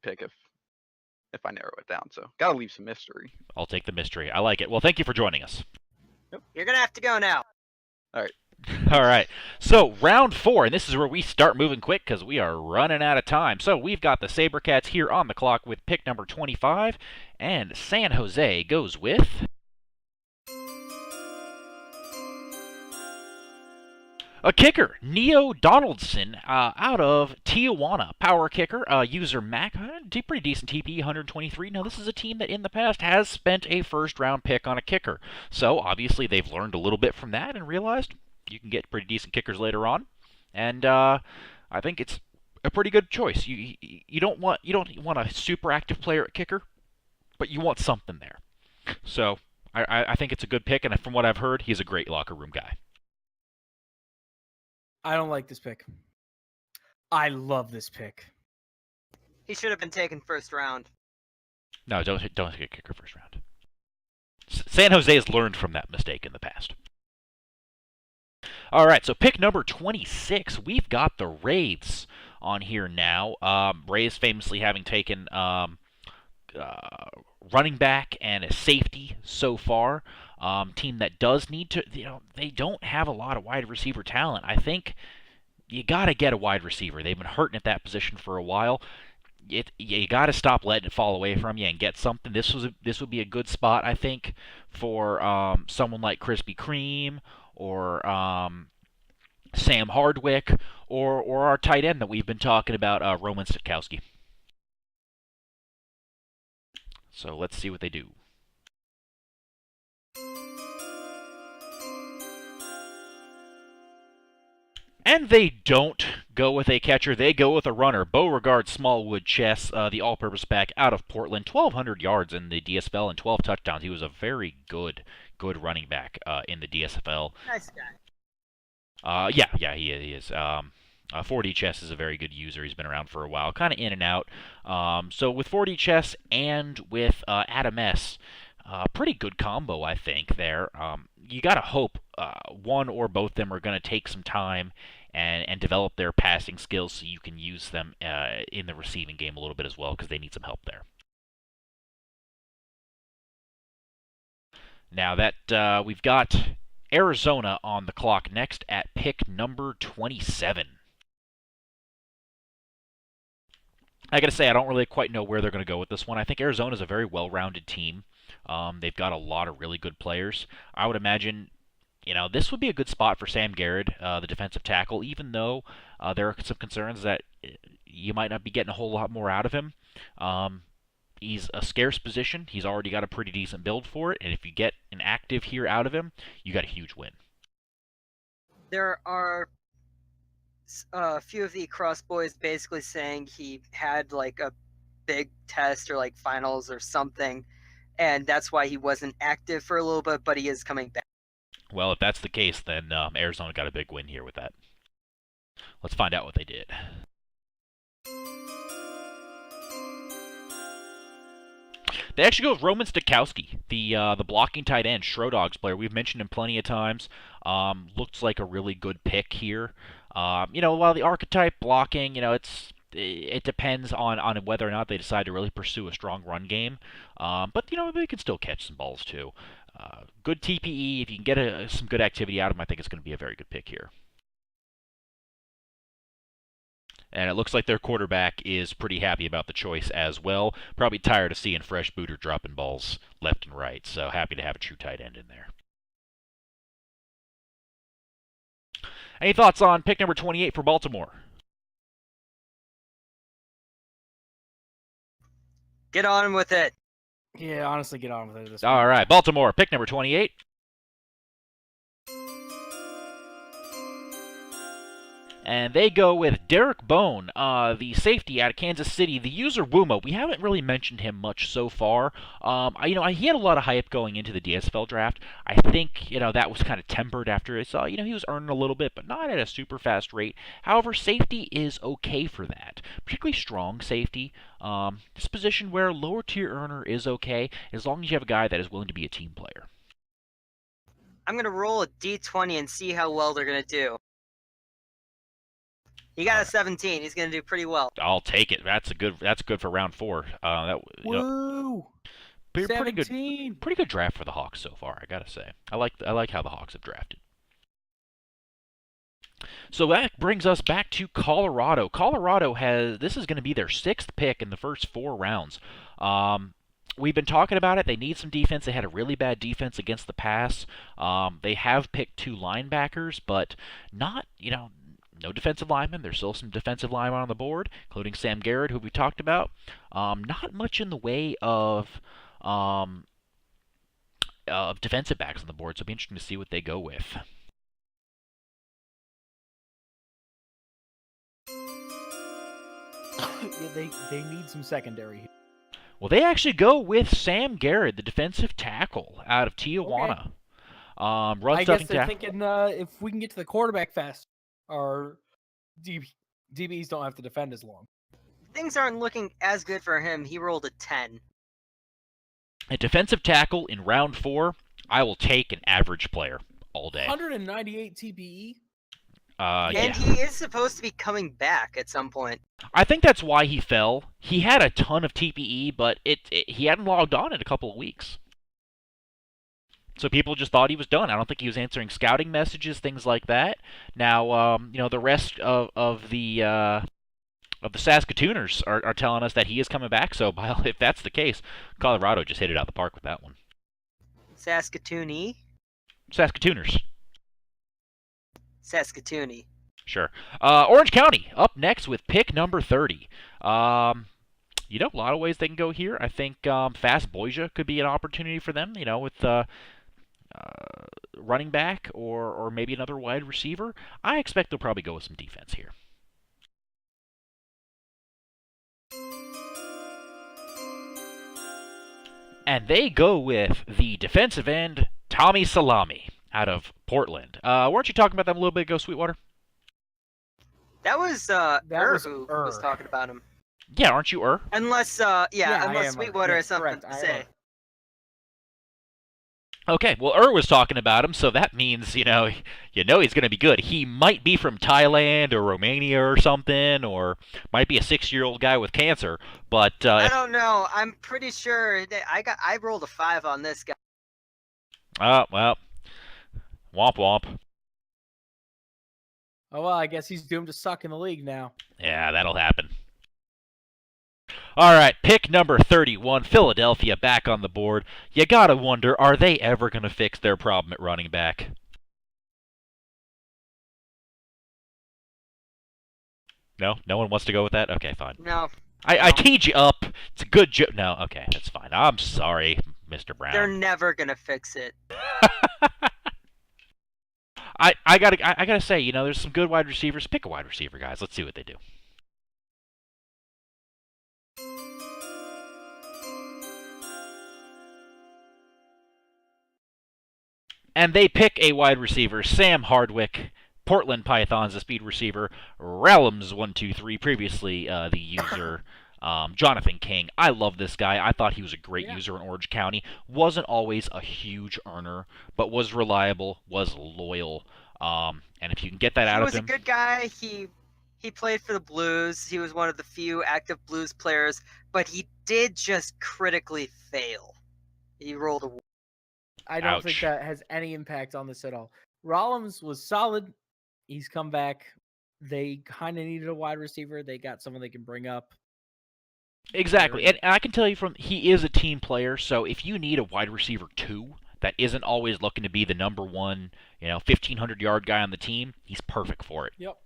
pick if I narrow it down. So gotta leave some mystery. I'll take the mystery. I like it. Well, thank you for joining us. You're gonna have to go now. All right. All right. So round 4, and this is where we start moving quick because we are running out of time. So we've got the Sabercats here on the clock with pick number 25, and San Jose goes with a kicker, Neo Donaldson, out of Tijuana. Power kicker, user Mac, pretty decent TP, 123. Now, this is a team that in the past has spent a first-round pick on a kicker. So, obviously, they've learned a little bit from that and realized you can get pretty decent kickers later on. And I think it's a pretty good choice. You don't want a super active player at kicker, but you want something there. So, I think it's a good pick, and from what I've heard, he's a great locker room guy. I don't like this pick. I love this pick. He should have been taken first round. No, don't take a kicker first round. San Jose has learned from that mistake in the past. All right, so pick number 26. We've got the Wraiths on here now. Wraiths famously having taken running back and a safety so far. Team that does need to, they don't have a lot of wide receiver talent. I think you got to get a wide receiver. They've been hurting at that position for a while. You got to stop letting it fall away from you and get something. This would be a good spot, I think, for someone like Krispy Kreme or Sam Hardwick or our tight end that we've been talking about, Roman Sitkowski. So let's see what they do. And they don't go with a catcher. They go with a runner. Beauregard Smallwood Chess, the all-purpose back out of Portland. 1,200 yards in the DSFL and 12 touchdowns. He was a very good running back in the DSFL. Nice guy. Yeah, he is. 4D Chess is a very good user. He's been around for a while, kind of in and out. So with 4D Chess and with Adam S., pretty good combo, I think, there. You got to hope one or both of them are going to take some time and develop their passing skills so you can use them in the receiving game a little bit as well, because they need some help there. Now that we've got Arizona on the clock next at pick number 27. I got to say, I don't really quite know where they're going to go with this one. I think Arizona's a very well-rounded team. They've got a lot of really good players. I would imagine, this would be a good spot for Sam Garrett, the defensive tackle, even though there are some concerns that you might not be getting a whole lot more out of him. He's a scarce position. He's already got a pretty decent build for it, and if you get an active here out of him, you got a huge win. There are a few of the Cross Boys basically saying he had like a big test or like finals or something, and that's why he wasn't active for a little bit, but he is coming back. Well, if that's the case, then Arizona got a big win here with that. Let's find out what they did. They actually go with Roman Sitkowski, the blocking tight end, Schrodog's player. We've mentioned him plenty of times. Looks like a really good pick here. While the archetype blocking, it depends on whether or not they decide to really pursue a strong run game. But they can still catch some balls too. Good TPE. If you can get some good activity out of him, I think it's going to be a very good pick here. And it looks like their quarterback is pretty happy about the choice as well. Probably tired of seeing Fresh Booter dropping balls left and right. So happy to have a true tight end in there. Any thoughts on pick number 28 for Baltimore? Get on with it. Yeah, honestly, get on with it at this All point. right, Baltimore, pick number 28. And they go with Derek Bone, the safety out of Kansas City, the user Wuma. We haven't really mentioned him much so far. He had a lot of hype going into the DSFL draft. I think, that was kind of tempered after I saw, he was earning a little bit, but not at a super fast rate. However, safety is okay for that, particularly strong safety. This position where lower tier earner is okay, as long as you have a guy that is willing to be a team player. I'm going to roll a D20 and see how well they're going to do. He got a 17. He's going to do pretty well. I'll take it. That's good for round 4. Woo! Pretty 17. Pretty good draft for the Hawks so far, I gotta say. I like how the Hawks have drafted. So that brings us back to Colorado. This is going to be their 6th pick in the first 4 rounds. We've been talking about it. They need some defense. They had a really bad defense against the pass. They have picked 2 linebackers, but not, no defensive linemen. There's still some defensive linemen on the board, including Sam Garrett, who we talked about. Not much in the way of defensive backs on the board, so it'll be interesting to see what they go with. Yeah, they need some secondary here. Well, they actually go with Sam Garrett, the defensive tackle out of Tijuana. Okay. I guess they're thinking if we can get to the quarterback fast, our DBs don't have to defend as long. Things aren't looking as good for him. He rolled a 10. A defensive tackle in round 4, I will take an average player all day. 198 TPE. And Yeah. he is supposed to be coming back at some point. I think that's why he fell. He had a ton of TPE, but he hadn't logged on in a couple of weeks. So people just thought he was done. I don't think he was answering scouting messages, things like that. Now, the rest of the Saskatooners are telling us that he is coming back. So, if that's the case, Colorado just hit it out the park with that one. Saskatoony? Saskatooners. Saskatoony. Sure. Orange County up next with pick number 30. A lot of ways they can go here. I think Fast Boyja could be an opportunity for them, with running back or maybe another wide receiver. I expect they'll probably go with some defense here. And they go with the defensive end, Tommy Salami, out of Portland. Weren't you talking about them a little bit ago, Sweetwater? That was who was talking about him. Yeah, aren't you, Unless I unless am, Sweetwater has something correct, to I say. am. Okay, well, was talking about him, so that means, he's going to be good. He might be from Thailand or Romania or something, or might be a 6-year-old guy with cancer, but... I don't know. I'm pretty sure that I rolled a 5 on this guy. Well, womp womp. Oh, well, I guess he's doomed to suck in the league now. Yeah, that'll happen. All right, pick number 31, Philadelphia back on the board. You gotta wonder, are they ever going to fix their problem at running back? No? No one wants to go with that? Okay, fine. No. I teed you up. It's a good joke. No, okay, that's fine. I'm sorry, Mr. Brown. They're never gonna fix it. I gotta say, there's some good wide receivers. Pick a wide receiver, guys. Let's see what they do. And they pick a wide receiver, Sam Hardwick, Portland Pythons, a speed receiver, Rallums123, previously the user, Jonathan King. I love this guy. I thought he was a great user in Orange County. Wasn't always a huge earner, but was reliable, was loyal. And if you can get that out of him... He was a good guy. He played for the Blues. He was one of the few active Blues players, but he did just critically fail. He rolled a... I don't think that has any impact on this at all. Rollins was solid. He's come back. They kind of needed a wide receiver. They got someone they can bring up. Exactly. And I can tell you he is a team player, so if you need a wide receiver 2 that isn't always looking to be the number one, 1,500-yard guy on the team, he's perfect for it. Yep.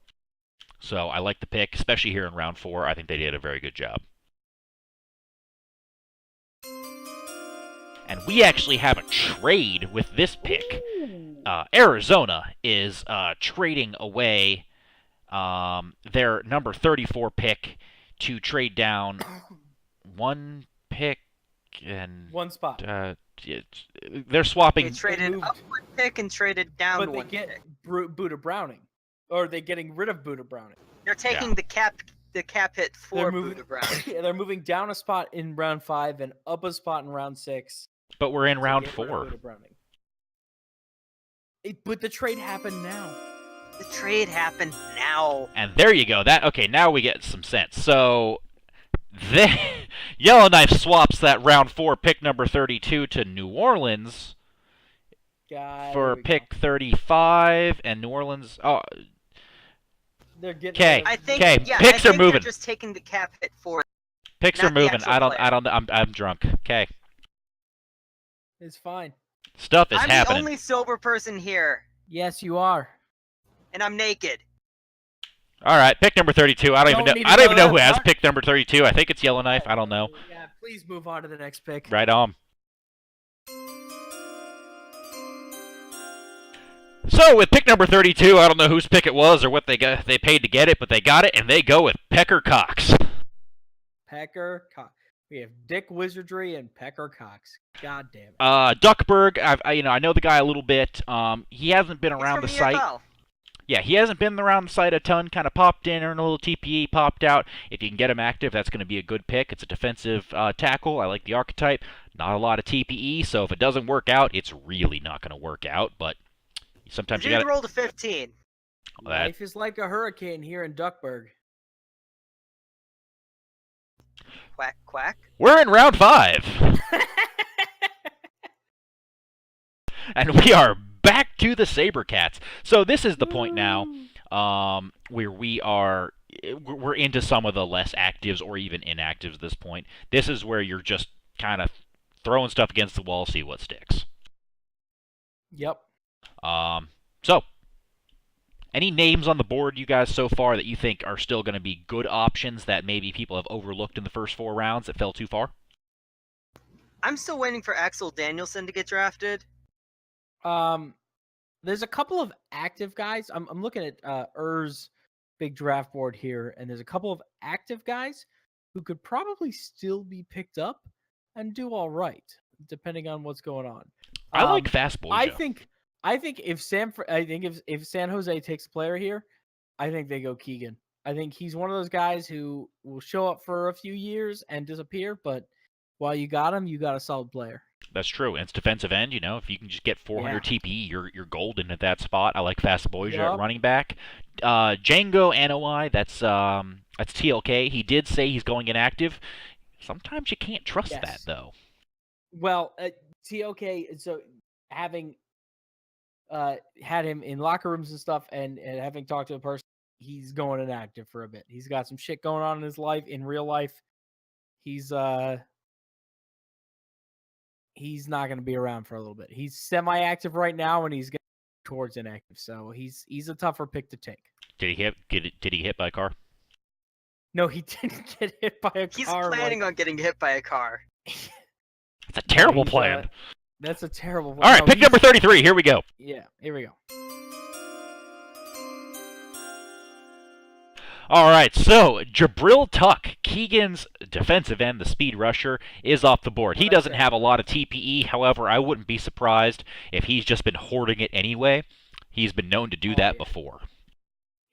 So I like the pick, especially here in round 4. I think they did a very good job. And we actually have a trade with this pick. Arizona is trading away their number 34 pick to trade down one pick and... one spot. They're swapping... They traded up one pick and traded down but one they get pick. Buda Browning. Or they're getting rid of Buda Browning. They're taking the cap hit for Buda Browning. Yeah, they're moving down a spot in round 5 and up a spot in round 6. But we're in round get rid of 4. Buda Browning. But the trade happened now. The trade happened now. And there you go. Okay, now we get some sense. So, Yellowknife swaps that round 4 pick number 32 to New Orleans for pick 35, and New Orleans... Oh, they're getting... Okay, I think, picks are moving. They're just taking the cap hit for... Picks are not the moving. actual I'm drunk. Okay. It's fine. Stuff is I'm happening. the only sober person here, Yes, you are. and I'm naked. All right, pick number 32. I don't even need know. to I don't even know know who that has part. pick number 32. I think it's Yellowknife. I don't know. Yeah, please move on to the next pick. Right on. So with pick number 32, I don't know whose pick it was or what they paid to get it, but they got it, and they go with Pecker Cox. Pecker Cox. We have Dick Wizardry and Pecker Cox. God damn it. Duckburg, I know the guy a little bit. He hasn't been around the He's site. from EFL. Yeah, he hasn't been around the site a ton. Kind of popped in, earned a little TPE, popped out. If you can get him active, that's going to be a good pick. It's a defensive tackle. I like the archetype. Not a lot of TPE, so if it doesn't work out, it's really not going to work out. But Sometimes you Dude got to. rolled a 15. Life is like a hurricane here in Duckburg. Quack, quack. We're in round 5. And we are back to the Sabercats. So this is the point now where we're into some of the less actives or even inactives at this point. This is where you're just kind of throwing stuff against the wall, see what sticks. Yep. So, any names on the board, you guys, so far that you think are still going to be good options that maybe people have overlooked in the first 4 rounds that fell too far? I'm still waiting for Axel Danielson to get drafted. There's a couple of active guys. I'm looking at Ur's big draft board here, and there's a couple of active guys who could probably still be picked up and do all right, depending on what's going on. I like Fast Boy Joe. I think if San Jose takes a player here, I think they go Keegan. I think he's one of those guys who will show up for a few years and disappear, but while you got him, you got a solid player. That's true. And it's defensive end, if you can just get 400 TP, you're golden at that spot. I like Fast Boy Joe at running back. Django Anoi, that's TLK. He did say he's going inactive. Sometimes you can't trust that, though. Well, TLK, so having had him in locker rooms and stuff and having talked to a person, he's going inactive for a bit. He's got some shit going on in his life, in real life. He's not going to be around for a little bit. He's semi-active right now, and he's getting towards inactive. So he's a tougher pick to take. Did he get hit by a car? No, he didn't get hit by a car. He's planning on getting hit by a car. That's a terrible plan. That's a terrible plan. All right, pick number 33. Here we go. Yeah, here we go. All right, so Jabril Tuck, Keegan's defensive end, the speed rusher, is off the board. He doesn't have a lot of TPE. However, I wouldn't be surprised if he's just been hoarding it anyway. He's been known to do that before.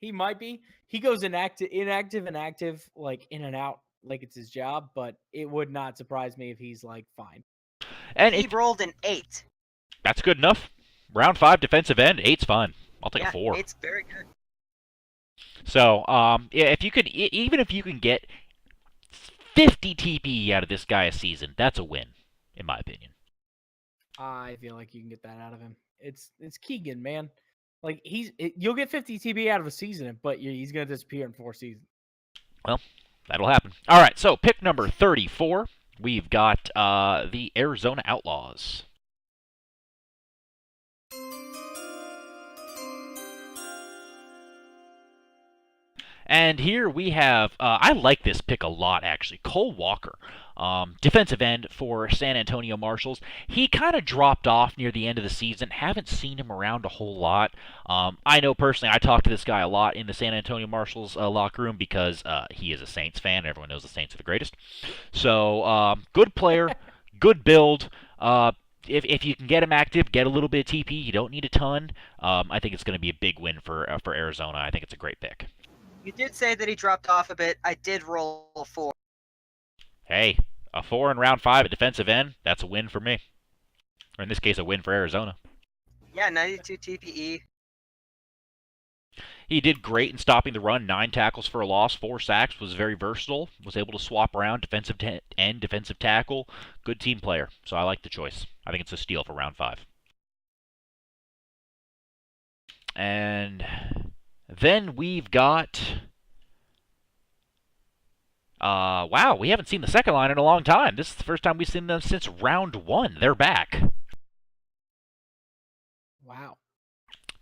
He might be. He goes inactive, like in and out, like it's his job. But it would not surprise me if he's like fine. And he rolled an 8. That's good enough. Round 5 defensive end, 8's fine. I'll take a 4. 8's very good. So, if you could, even if you can get 50 TPE out of this guy a season, that's a win, in my opinion. I feel like you can get that out of him. It's Keegan, man. Like you'll get 50 TPE out of a season, but he's gonna disappear in 4 seasons. Well, that'll happen. All right, so pick number 34. We've got the Arizona Outlaws. And here we have, I like this pick a lot, actually, Cole Walker, defensive end for San Antonio Marshals. He kind of dropped off near the end of the season. Haven't seen him around a whole lot. I know personally, I talk to this guy a lot in the San Antonio Marshals locker room because he is a Saints fan. Everyone knows the Saints are the greatest. So, good player, good build. If you can get him active, get a little bit of TP. You don't need a ton. I think it's going to be a big win for Arizona. I think it's a great pick. You did say that he dropped off a bit. I did roll a 4. Hey, a 4 in round 5 at defensive end, that's a win for me. Or in this case, a win for Arizona. Yeah, 92 TPE. He did great in stopping the run, 9 tackles for a loss, 4 sacks, was very versatile, was able to swap around defensive end, defensive tackle, good team player. So I like the choice. I think it's a steal for round 5. And then we've got... wow, we haven't seen the second line in a long time. This is the first time we've seen them since round 1. They're back. Wow.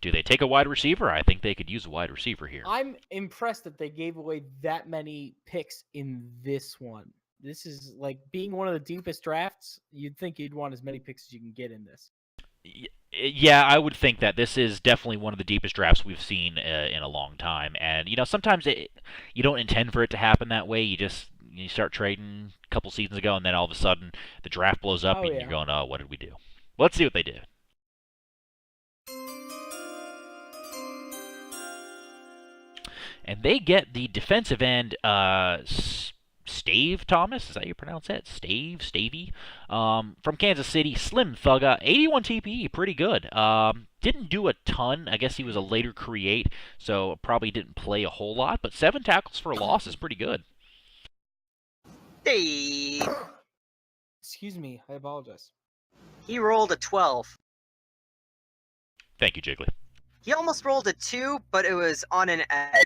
Do they take a wide receiver? I think they could use a wide receiver here. I'm impressed that they gave away that many picks in this one. This is like being one of the deepest drafts. You'd think you'd want as many picks as you can get in this. Yeah, I would think that this is definitely one of the deepest drafts we've seen in a long time. And, sometimes you don't intend for it to happen that way. You start trading a couple seasons ago, and then all of a sudden the draft blows up, and you're going, oh, what did we do? Let's see what they did. And they get the defensive end, Steven Stave Thomas. Is that how you pronounce that? Stavey. From Kansas City, Slim Thugga, 81 TPE, pretty good. Didn't do a ton. I guess he was a later create, so probably didn't play a whole lot. But 7 tackles for a loss is pretty good. Hey, Excuse me, I apologize. he rolled a 12. Thank you, Jiggly. He almost rolled a 2, but it was on an edge.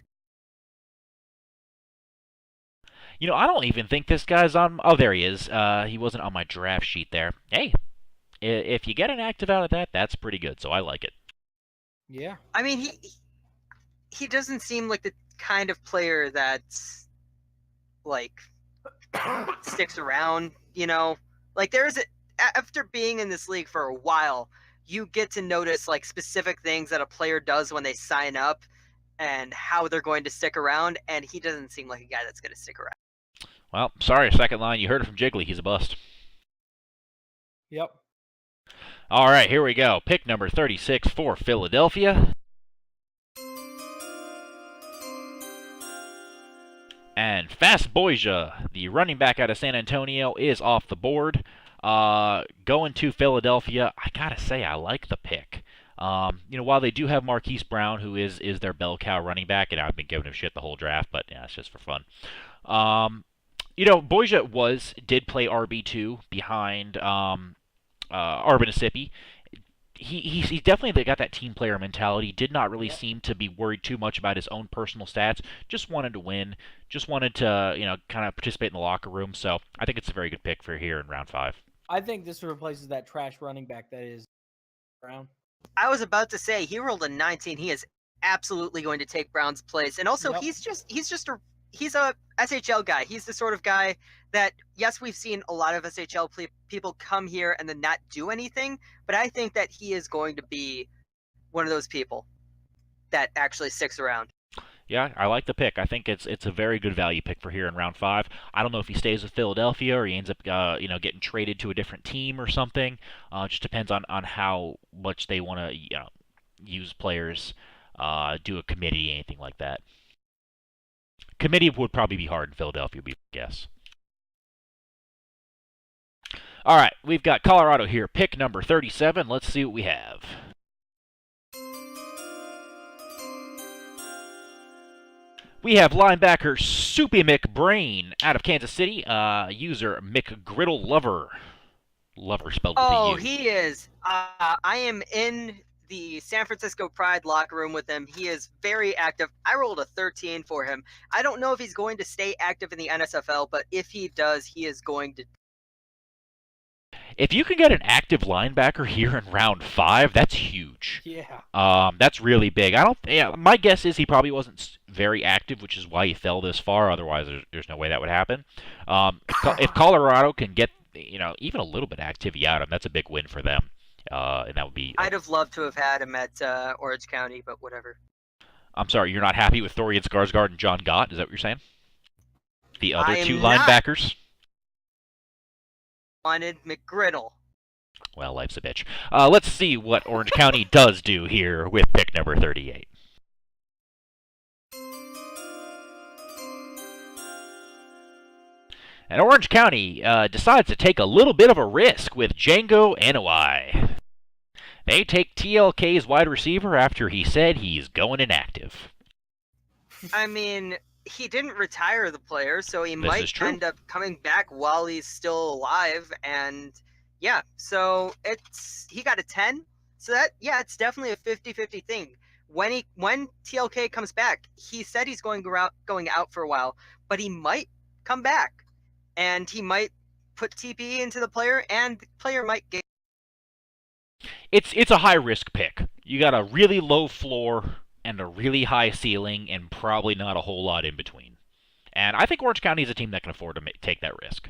You know, I don't even think this guy's on... Oh, there he is. He wasn't on my draft sheet there. Hey, if you get an active out of that, that's pretty good, so I like it. Yeah. I mean, he doesn't seem like the kind of player that's, like, sticks around, you know? Like, after being in this league for a while, you get to notice, like, specific things that a player does when they sign up and how they're going to stick around, and he doesn't seem like a guy that's going to stick around. Well, sorry, second line. You heard it from Jiggly. He's a bust. Yep. All right, here we go. Pick number 36 for Philadelphia. And Fast Boyja, the running back out of San Antonio, is off the board. Going to Philadelphia, I gotta say I like the pick. You know, while they do have Marquise Brown, who is their bell cow running back, and I've been giving him shit the whole draft, but yeah, it's just for fun. You know, Boyja did play RB2 behind Arbanisipi. He's definitely got that team player mentality. Did not really seem to be worried too much about his own personal stats. Just wanted to win. Just wanted to, you know, kind of participate in the locker room. So I think it's a very good pick for here in round 5. I think this replaces that trash running back that is Brown. I was about to say, he rolled a 19. He is absolutely going to take Brown's place. And also, Yep. he's a SHL guy. He's the sort of guy that, yes, we've seen a lot of SHL people come here and then not do anything, but I think that he is going to be one of those people that actually sticks around. Yeah, I like the pick. I think it's a very good value pick for here in round 5. I don't know if he stays with Philadelphia or he ends up you know, getting traded to a different team or something. Just depends on how much they want to use players, do a committee, anything like that. Committee would probably be hard in Philadelphia, would be my guess. All right, we've got Colorado here, pick number 37. Let's see what we have. We have linebacker Soupy McBrain out of Kansas City, user McGriddle Lover. Lover spelled with a U. Oh, he is. I am in the San Francisco Pride locker room with him. He is very active. I rolled a 13 for him. I don't know if he's going to stay active in the NSFL, but if he does, he is going to. If you can get an active linebacker here in round 5, that's huge. Yeah. That's really big. My guess is he probably wasn't very active, which is why he fell this far. Otherwise, there's no way that would happen. If Colorado can get, you know, even a little bit of activity out of him, that's a big win for them. And that would be. I'd have loved to have had him at Orange County, but whatever. I'm sorry, you're not happy with Thorian Skarsgård and John Gott? Is that what you're saying? The other I'm two not. linebackers? Wanted McGriddle. Well, life's a bitch. Let's see what Orange County does do here with pick number 38. And Orange County decides to take a little bit of a risk with Django Anawai. They take TLK's wide receiver after he said he's going inactive. I mean, he didn't retire the player, so he This might is true. end up coming back while he's still alive. And yeah, so he got a 10. So it's definitely a 50-50 thing. When TLK comes back, he said he's going out for a while, but he might come back. And he might put TP into the player, and the player might get. It's a high risk pick. You got a really low floor and a really high ceiling, and probably not a whole lot in between. And I think Orange County is a team that can afford to take that risk.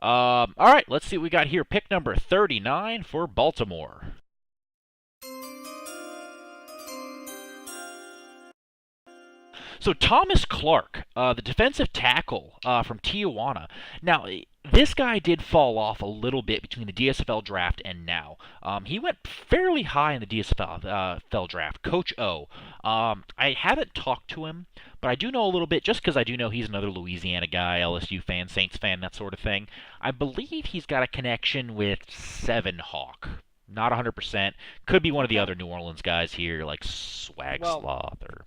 All right, let's see what we got here. Pick number 39 for Baltimore. So Thomas Clark, the defensive tackle from Tijuana. Now, this guy did fall off a little bit between the DSFL draft and now. He went fairly high in the DSFL draft. Coach O. I haven't talked to him, but I do know a little bit just because I do know he's another Louisiana guy, LSU fan, Saints fan, that sort of thing. I believe he's got a connection with Seven Hawk. Not 100%. Could be one of the other New Orleans guys here, like Swag Well, Sloth or...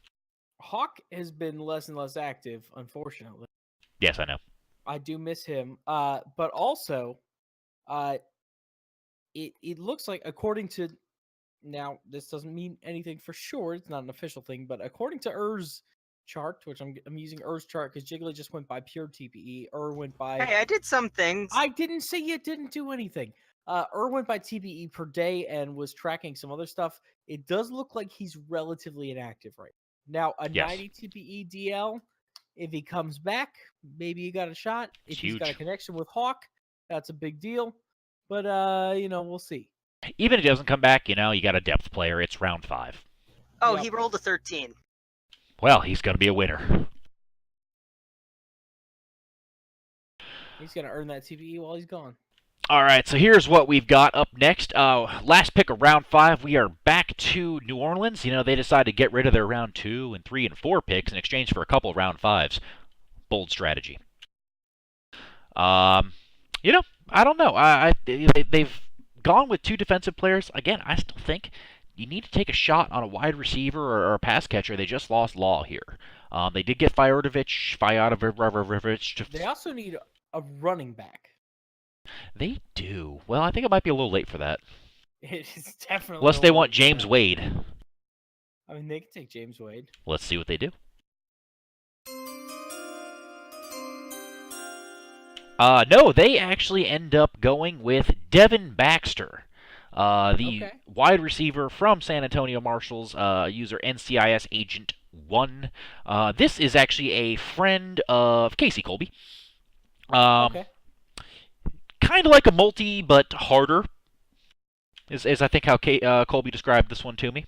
Hawk has been less and less active, unfortunately. Yes, I know. I do miss him. But also, it looks like, according to, now this doesn't mean anything for sure, it's not an official thing, but according to Ur's chart, which I'm using Ur's chart because Jiggly just went by pure TPE. Went by... Hey, I did some things. I didn't say you didn't do anything. Went by TPE per day and was tracking some other stuff. It does look like he's relatively inactive right now. A Yes. 90 TPE DL, if he comes back, maybe you got a shot. If It's he's got a huge. connection with Hawk, that's a big deal. But, we'll see. Even if he doesn't come back, you got a depth player. It's round 5. Oh, Yep. he rolled a 13. Well, he's going to be a winner. He's going to earn that TPE while he's gone. All right, so here's what we've got up next. Last pick of round 5. We are back to New Orleans. They decided to get rid of their round 2 and 3 and 4 picks in exchange for a couple of round 5s. Bold strategy. I don't know. They've gone with 2 defensive players. Again, I still think you need to take a shot on a wide receiver or a pass catcher. They just lost Law here. They did get Fajodovic. They also need a running back. They do. Well, I think it might be a little late for that. It is definitely... Unless they want a little James Wade. I mean, they can take James Wade. Let's see what they do. No, they actually end up going with Devin Baxter, the wide receiver from San Antonio Marshals, user NCIS Agent 1. This is actually a friend of Casey Colby. Kind of like a multi, but harder, is I think how Colby described this one to me.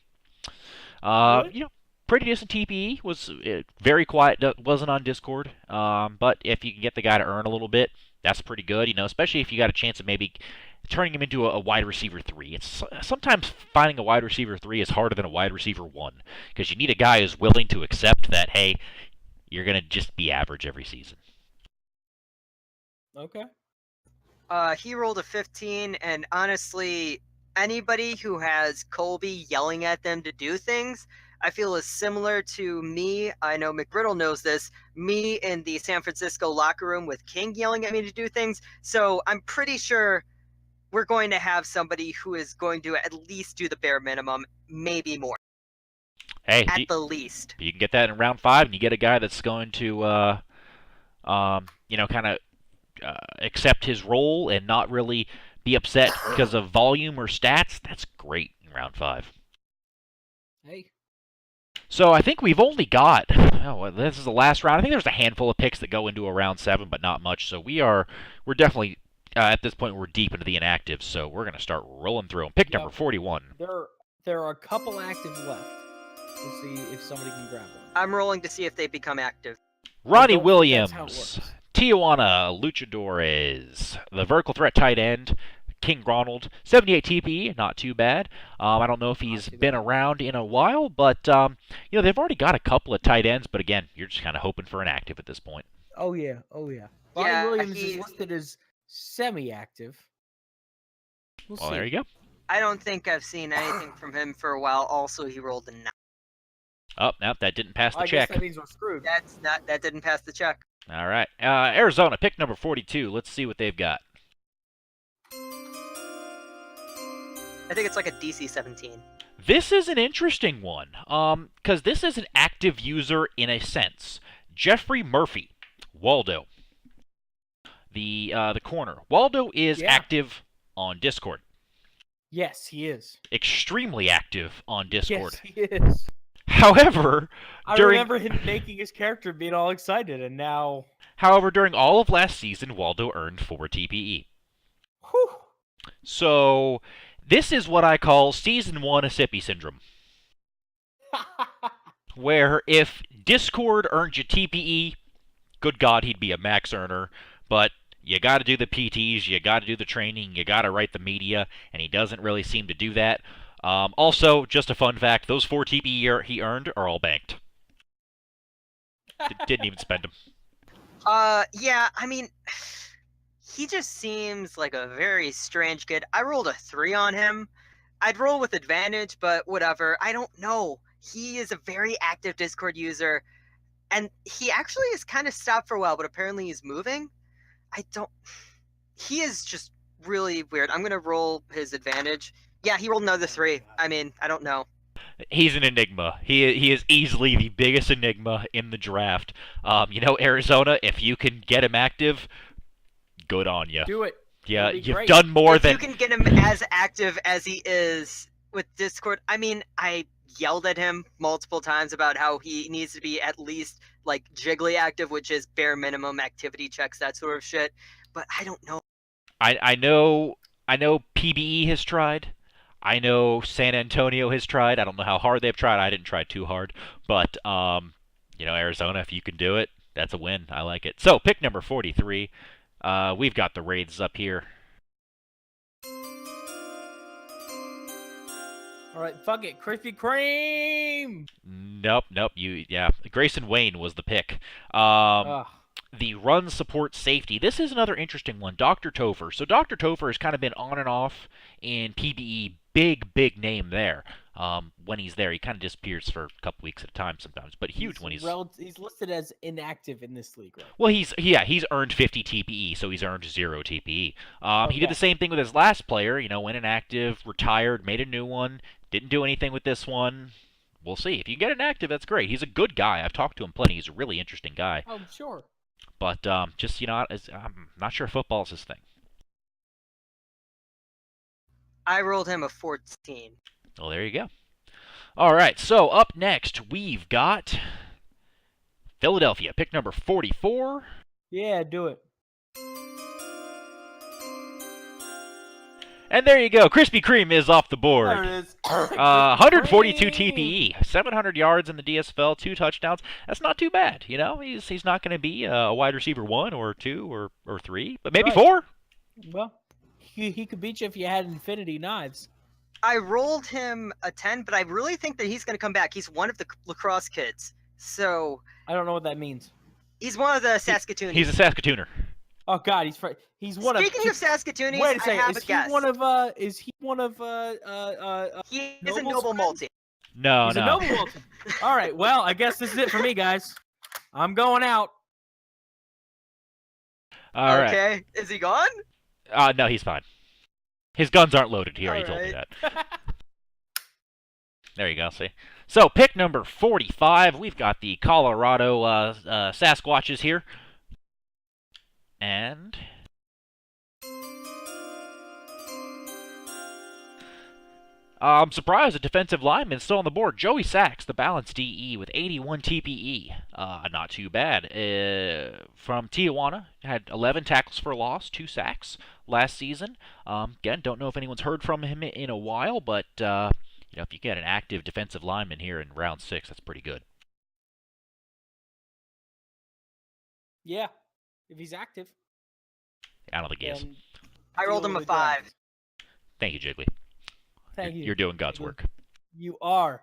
Really? Pretty decent TPE, was very quiet, wasn't on Discord, but if you can get the guy to earn a little bit, that's pretty good, especially if you got a chance of maybe turning him into a wide receiver 3. It's sometimes finding a wide receiver 3 is harder than a wide receiver 1, because you need a guy who's willing to accept that, hey, you're going to just be average every season. Okay. He rolled a 15, and honestly, anybody who has Colby yelling at them to do things, I feel is similar to me. I know McBriddle knows this. Me in the San Francisco locker room with King yelling at me to do things. So I'm pretty sure we're going to have somebody who is going to at least do the bare minimum, maybe more. Hey, at the least. You can get that in round 5, and you get a guy that's going to, kind of accept his role and not really be upset because of volume or stats. That's great in round 5. Hey. So I think we've only got, this is the last round. I think there's a handful of picks that go into a round 7, but not much. So we're definitely, at this point, we're deep into the inactives. So we're going to start rolling through them. Pick number 41. There are a couple active left. We'll see if somebody can grab one. I'm rolling to see if they become active. Ronnie That's Williams, how it works. Tijuana Luchadores, the vertical threat tight end, King Ronald, 78 TPE, not too bad. I don't know if he's been around in a while, but they've already got a couple of tight ends. But again, you're just kind of hoping for an active at this point. Oh yeah. Yeah, Ronnie Williams is listed as semi-active. Well, there you go. I don't think I've seen anything from him for a while. Also, he rolled a 9. Oh, no, that didn't pass the I check. guess that means we're screwed. That didn't pass the check. All right, Arizona, pick number 42. Let's see what they've got. I think it's like a DC 17. This is an interesting one, because this is an active user in a sense. Jeffrey Murphy, Waldo, the corner. Waldo is active on Discord. Yes, he is. Extremely active on Discord. Yes, he is. However, I remember him making his character being all excited, and now... However, during all of last season, Waldo earned 4 TPE. Whew. So, this is what I call Season 1 a Sippy syndrome. Where if Discord earned you TPE. Good God, he'd be a max earner. But you got to do the PTs, you got to do the training, you got to write the media, and he doesn't really seem to do that. Also, just a fun fact, those 4 TPE he earned are all banked. Didn't even spend them. Yeah, I mean, he just seems like a very strange kid. I rolled a 3 on him. I'd roll with advantage, but whatever. I don't know. He is a very active Discord user, and he actually is kind of stopped for a while, but apparently he's moving. He is just really weird. I'm going to roll his advantage. Yeah, he rolled another 3. I mean, I don't know. He's an enigma. He is easily the biggest enigma in the draft. Arizona, if you can get him active, good on you. Do it. Yeah, That'd be you've great. done more If than... you can get him as active as he is with Discord, I mean, I yelled at him multiple times about how he needs to be at least like Jiggly active, which is bare minimum activity checks, that sort of shit. But I don't know. I know PBE has tried. I know San Antonio has tried. I don't know how hard they've tried. I didn't try too hard. But, Arizona, if you can do it, that's a win. I like it. So, pick number 43. We've got the Raids up here. All right, fuck it. Krispy Kreme! Nope. Grayson Wayne was the pick. Ugh. The run support safety. This is another interesting one. Dr. Topher. So Dr. Topher has kind of been on and off in PBE. Big name there. When he's there, he kind of disappears for a couple weeks at a time sometimes, but huge when he's... He's listed as inactive in this league, right? Well, he's earned 50 TPE, so he's earned 0 TPE. Okay. He did the same thing with his last player. Went inactive, retired, made a new one. Didn't do anything with this one. We'll see. If you get inactive, that's great. He's a good guy. I've talked to him plenty. He's a really interesting guy. Oh, sure. But I'm not sure football's his thing. I rolled him a 14. Well, there you go. All right, so up next, we've got Philadelphia, pick number 44. Yeah, do it. And there you go. Krispy Kreme is off the board. There it is. 142 Kreme. TPE, 700 yards in the DSFL, 2 touchdowns. That's not too bad. He's not going to be a wide receiver 1 or 2 or 3, but maybe Right. 4. Well, he could beat you if you had infinity knives. I rolled him a 10, but I really think that he's going to come back. He's one of the lacrosse kids. So I don't know what that means. he's one of the Saskatoonians. He's a Saskatooner. Oh God, he's one Speaking of. of Saskatoonians, Wait a I second. have Is a he guess. Is he one of He is a Noble noble spread? multi. No, He's no. a noble Wilson. All right. Well, I guess this is it for me, guys. I'm going out. All right. Okay, is he gone? No, he's fine. His guns aren't loaded. He already All told me right. that. There you go, see? So, pick number 45. We've got the Colorado Sasquatches here. And... I'm surprised a defensive lineman still on the board. Joey Sachs, the balanced DE with 81 TPE. Not too bad. From Tijuana, had 11 tackles for loss, 2 sacks last season. Again, don't know if anyone's heard from him in a while, but if you get an active defensive lineman here in round 6, that's pretty good. Yeah, if he's active. I don't think he is. then I rolled him a deal with 5. that. Thank you, Jiggly. Thank you. You're doing God's Thank you. work. You are.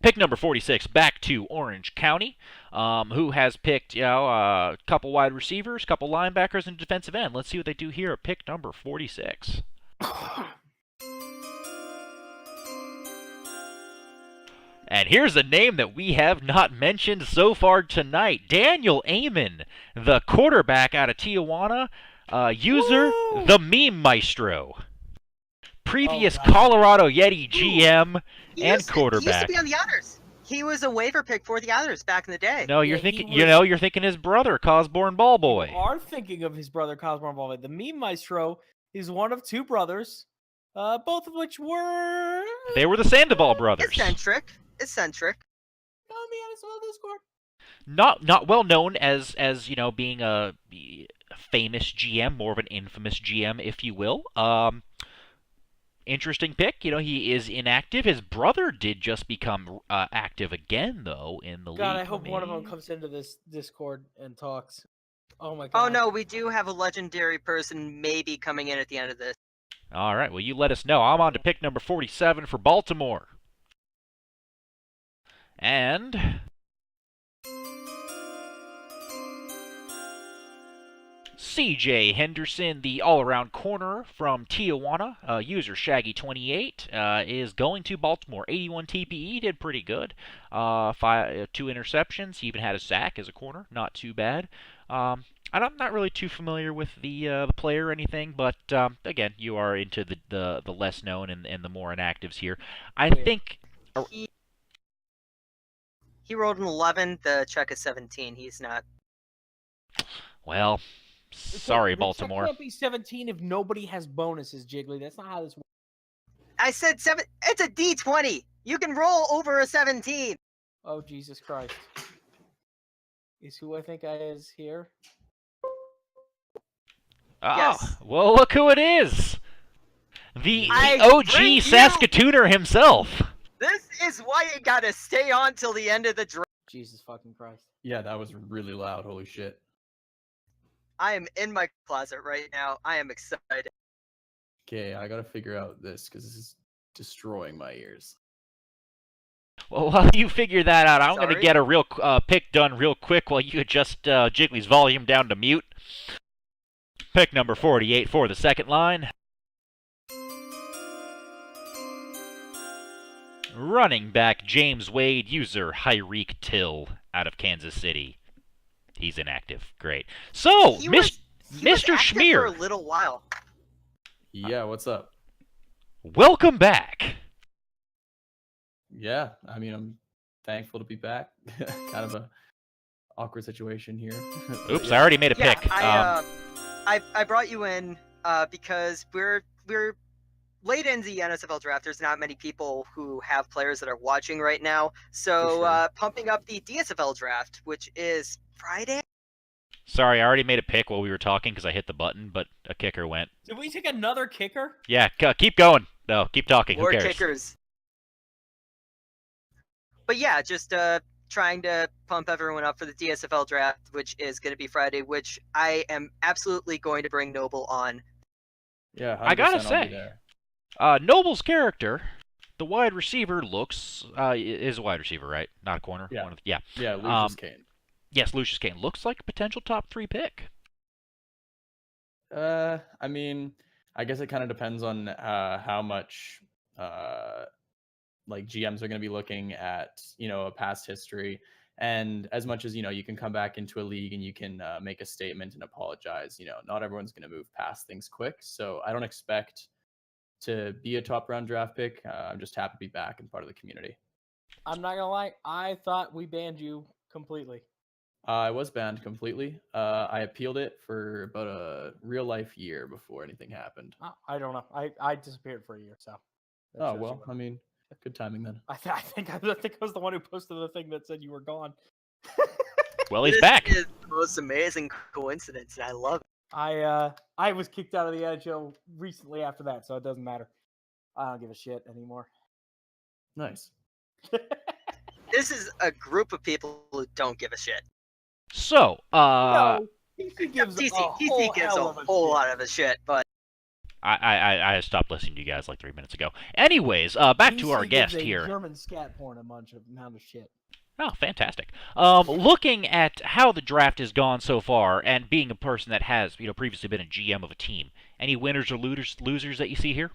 Pick number 46, back to Orange County, who has picked, a couple wide receivers, couple linebackers, and defensive end. Let's see what they do here at pick number 46. And here's a name that we have not mentioned so far tonight. Daniel Amon, the quarterback out of Tijuana, user, Woo! the Meme Maestro. Previous Oh, God. Colorado Yeti GM He and used to quarterback. be on the Otters. He was a waiver pick for the Otters back in the day. No, you're Yeah, thinking, he was- you're thinking his brother, Cosborn Ballboy. You are thinking of his brother Cosmo Ballboy. The Meme Maestro is one of 2 brothers, both of which were. They were the Sandoval brothers. Eccentric. Tell me on his little Discord. Not well known as being a famous GM, more of an infamous GM, if you will. interesting pick. He is inactive. His brother did just become active again, though, in the God, league. I hope one of them comes into this Discord and talks. Oh my Oh god. no, we do have a legendary person maybe coming in at the end of this. All right, well, you let us know. I'm on to pick number 47 for Baltimore. And C.J. Henderson, the all-around corner from Tijuana, user Shaggy28, is going to Baltimore. 81 TPE, did pretty good. 2 interceptions. He even had a sack as a corner. Not too bad. And I'm not really too familiar with the player or anything, but again, you are into the less known and the more inactives here. I Oh, yeah. think. He rolled an 11. The check is 17. He's not. Well, sorry, The check Baltimore. can't be 17 if nobody has bonuses, Jiggly. That's not how this works. I said 7. It's a D20. You can roll over a 17. Oh, Jesus Christ. Is who I think I is here? Oh, Yes. well, look who it is. The I OG bring you- Saskatooner himself. This is why you gotta stay on till the end of the draft. Jesus fucking Christ. Yeah, that was really loud. Holy shit. I am in my closet right now. I am excited. Okay, I gotta figure out this because this is destroying my ears. Well, while you figure that out, I'm going to Sorry? get a real pick done real quick while you adjust Jiggly's volume down to mute. Pick number 48 for the second line. Running back James Wade, user Hyreek Till, out of Kansas City. He's inactive. Great. So, He was Mr. active for a Schmier, little while. Yeah, what's up? welcome back. Yeah, I mean, I'm thankful to be back. Kind of a awkward situation here. But Oops, yeah. I already made a Yeah, pick. I brought you in because we're late in the NSFL draft. There's not many people who have players that are watching right now. So sure. pumping up the DSFL draft, which is Friday. Sorry, I already made a pick while we were talking because I hit the button, but a kicker went. Did we take another kicker? Yeah, keep going. No, keep talking. More Who cares? kickers. But yeah, just trying to pump everyone up for the DSFL draft, which is going to be Friday, which I am absolutely going to bring Noble on. Yeah, I gotta 100% I'll be say, there. Noble's character, the wide receiver, looks is a wide receiver, right? Not a corner. Yeah. Yeah. Yeah, Lucius Kane. Yes, Lucius Kane looks like a potential top 3 pick. I mean, I guess it kind of depends on how much like GMs are going to be looking at, a past history. And as much as, you can come back into a league and you can make a statement and apologize, not everyone's going to move past things quick. So I don't expect to be a top round draft pick. I'm just happy to be back and part of the community. I'm not gonna lie. I thought we banned you completely. I was banned completely. I appealed it for about a real life year before anything happened. I don't know. I disappeared for a year, so. that Oh, shows you well, what- I mean, good timing then. I think I was the one who posted the thing that said you were gone. Well, he's This back. is the most amazing coincidence, and I love it. I was kicked out of the NHL recently after that, so it doesn't matter. I don't give a shit anymore. Nice. This is a group of people who don't give a shit. So, no, DC gives DC, a whole DC gives a hell of a whole shit. lot of a shit, but I stopped listening to you guys like 3 minutes ago. Anyways, back to our DC guest gives a here. German scat porn amount of shit. Oh, fantastic. Looking at how the draft has gone so far, and being a person that has, previously been a GM of a team, any winners or losers that you see here?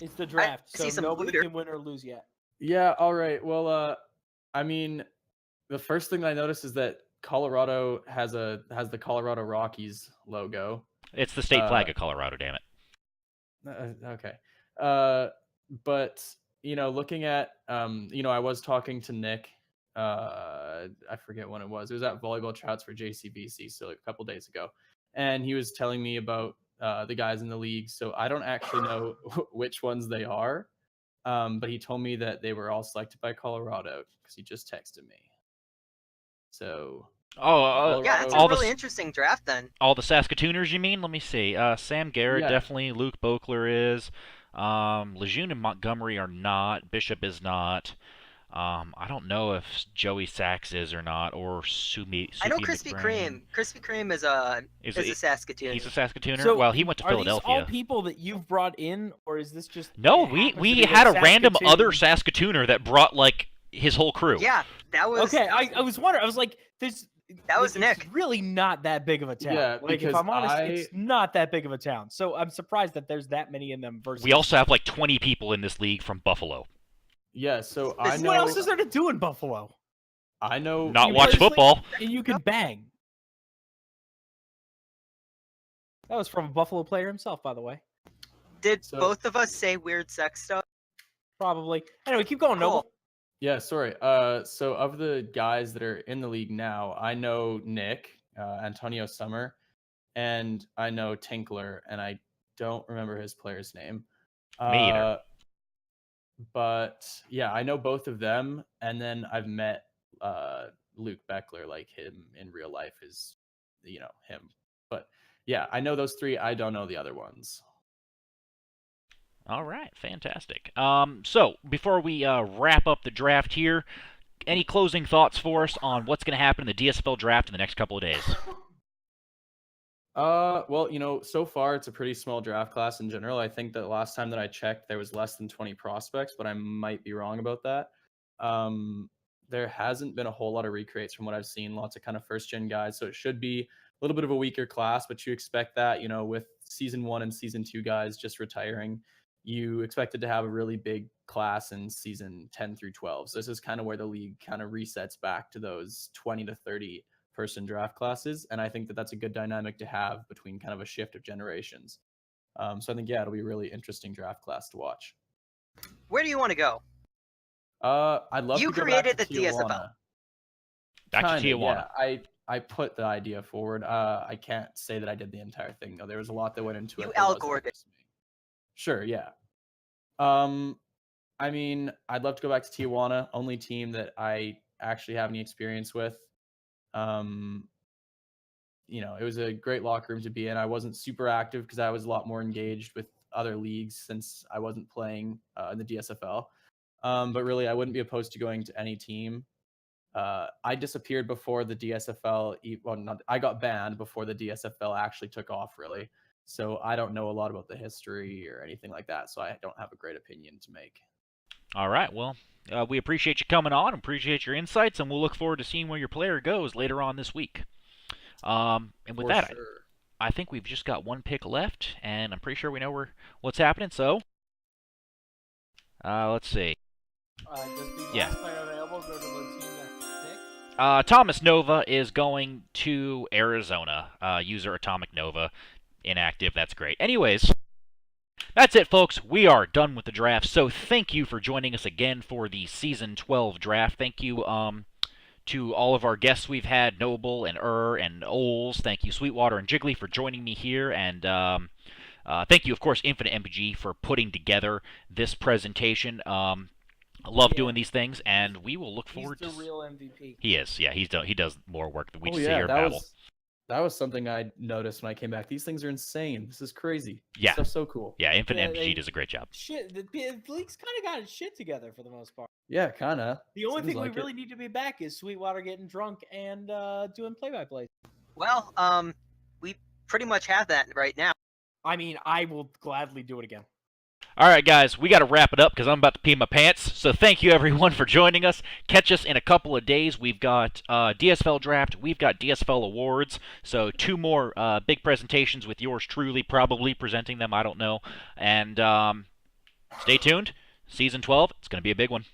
It's the draft, see so some nobody looter. can win or lose yet. Yeah, all right. Well, I mean, the first thing I noticed is that Colorado has the Colorado Rockies logo. It's the state flag of Colorado, damn it. Okay. But looking at I was talking to Nick. I forget when it was. It was at Volleyball Trouts for JCBC, so like a couple days ago, and he was telling me about the guys in the league. So I don't actually know which ones they are, but he told me that they were all selected by Colorado because he just texted me. So Oh, yeah, it's all a the really interesting draft then. all the Saskatooners, you mean? Let me see. Sam Garrett, Yeah. definitely. Luke Boekler is. Lejeune and Montgomery are not. Bishop is not. I don't know if Joey Sachs is or not, or I know Sufi Krispy McBrain. Kreme. Krispy Kreme is a Is is a it? Saskatoon. He's a Saskatooner. So Well, he went to are these all Philadelphia. people that you've brought in, or is this just No, it we happens to we be had a that random other Saskatoon- Saskatooner that brought like his whole crew. Yeah, that was Okay, I was wondering. I was like, there's That was it's Nick. really not that big of a town. Yeah, like if because I'm honest, it's not that big of a town. So I'm surprised that there's that many in them. Versus We also have like 20 people in this league from Buffalo. Yeah, so I know. What else is there to do in Buffalo? I know. Not You watch play this football. And you can bang. That was from a Buffalo player himself, by the way. Did So- both of us say weird sex stuff? Probably. Anyway, keep going, Cool. Noble. Yeah, sorry. So of the guys that are in the league now, I know Nick, Antonio Summer, and I know Tinkler, and I don't remember his player's name. Me either. But yeah, I know both of them, and then I've met Luke Beckler, like him in real life is, him. But yeah, I know those three. I don't know the other ones. All right, fantastic. So before we wrap up the draft here, any closing thoughts for us on what's going to happen in the DSFL draft in the next couple of days? Well, so far it's a pretty small draft class in general. I think that last time that I checked, there was less than 20 prospects, but I might be wrong about that. There hasn't been a whole lot of recreates from what I've seen. Lots of kind of first-gen guys, so it should be a little bit of a weaker class, but you expect that, with season 1 and season 2 guys just retiring. You expected to have a really big class in season 10 through 12. So this is kind of where the league kind of resets back to those 20 to 30 person draft classes. And I think that that's a good dynamic to have between kind of a shift of generations. So I think, yeah, it'll be a really interesting draft class to watch. Where do you want to go? I'd love You to go created back to the DSFL. Tijuana. Back to Kinda, Tijuana. yeah. I put the idea forward. I can't say that I did the entire thing, though. There was a lot that went into You it. that wasn't Al-Gored it. just me. Sure, yeah. I mean, I'd love to go back to Tijuana, only team that I actually have any experience with. It was a great locker room to be in. I wasn't super active because I was a lot more engaged with other leagues since I wasn't playing in the DSFL. But really, I wouldn't be opposed to going to any team. I disappeared before the DSFL. I got banned before the DSFL actually took off, really. So I don't know a lot about the history or anything like that. So I don't have a great opinion to make. All right, well, we appreciate you coming on, appreciate your insights, and we'll look forward to seeing where your player goes later on this week. And with For that, sure. I think we've just got one pick left, and I'm pretty sure we know what's happening. So, let's see. Does the Yeah. last player available go to the team that pick? Thomas Nova is going to Arizona. User Atomic Nova, inactive. That's great. Anyways, that's it, folks. We are done with the draft. So thank you for joining us again for the Season 12 draft. Thank you to all of our guests we've had, Noble and and Oles. Thank you, Sweetwater and Jiggly, for joining me here. And thank you, of course, Infinite MPG for putting together this presentation. I love doing these things, and we will look forward He's to... the real MVP. He is, yeah. He does more work than we see yeah, here in Babel. that was something I noticed when I came back. These things are insane. This is crazy. Yeah. This stuff's so cool. Yeah, Infinite Yeah, MPG they- does a great job. Shit, the league's kind of got its shit together for the most part. Yeah, kind of. The only Seems thing we like really it. need to be back is Sweetwater getting drunk and doing play-by-play. Well, we pretty much have that right now. I mean, I will gladly do it again. All right, guys, we got to wrap it up because I'm about to pee my pants. So thank you, everyone, for joining us. Catch us in a couple of days. We've got DSFL Draft. We've got DSFL Awards. So 2 more big presentations with yours truly probably presenting them. I don't know. And stay tuned. Season 12, it's going to be a big one.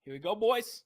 Here we go, boys.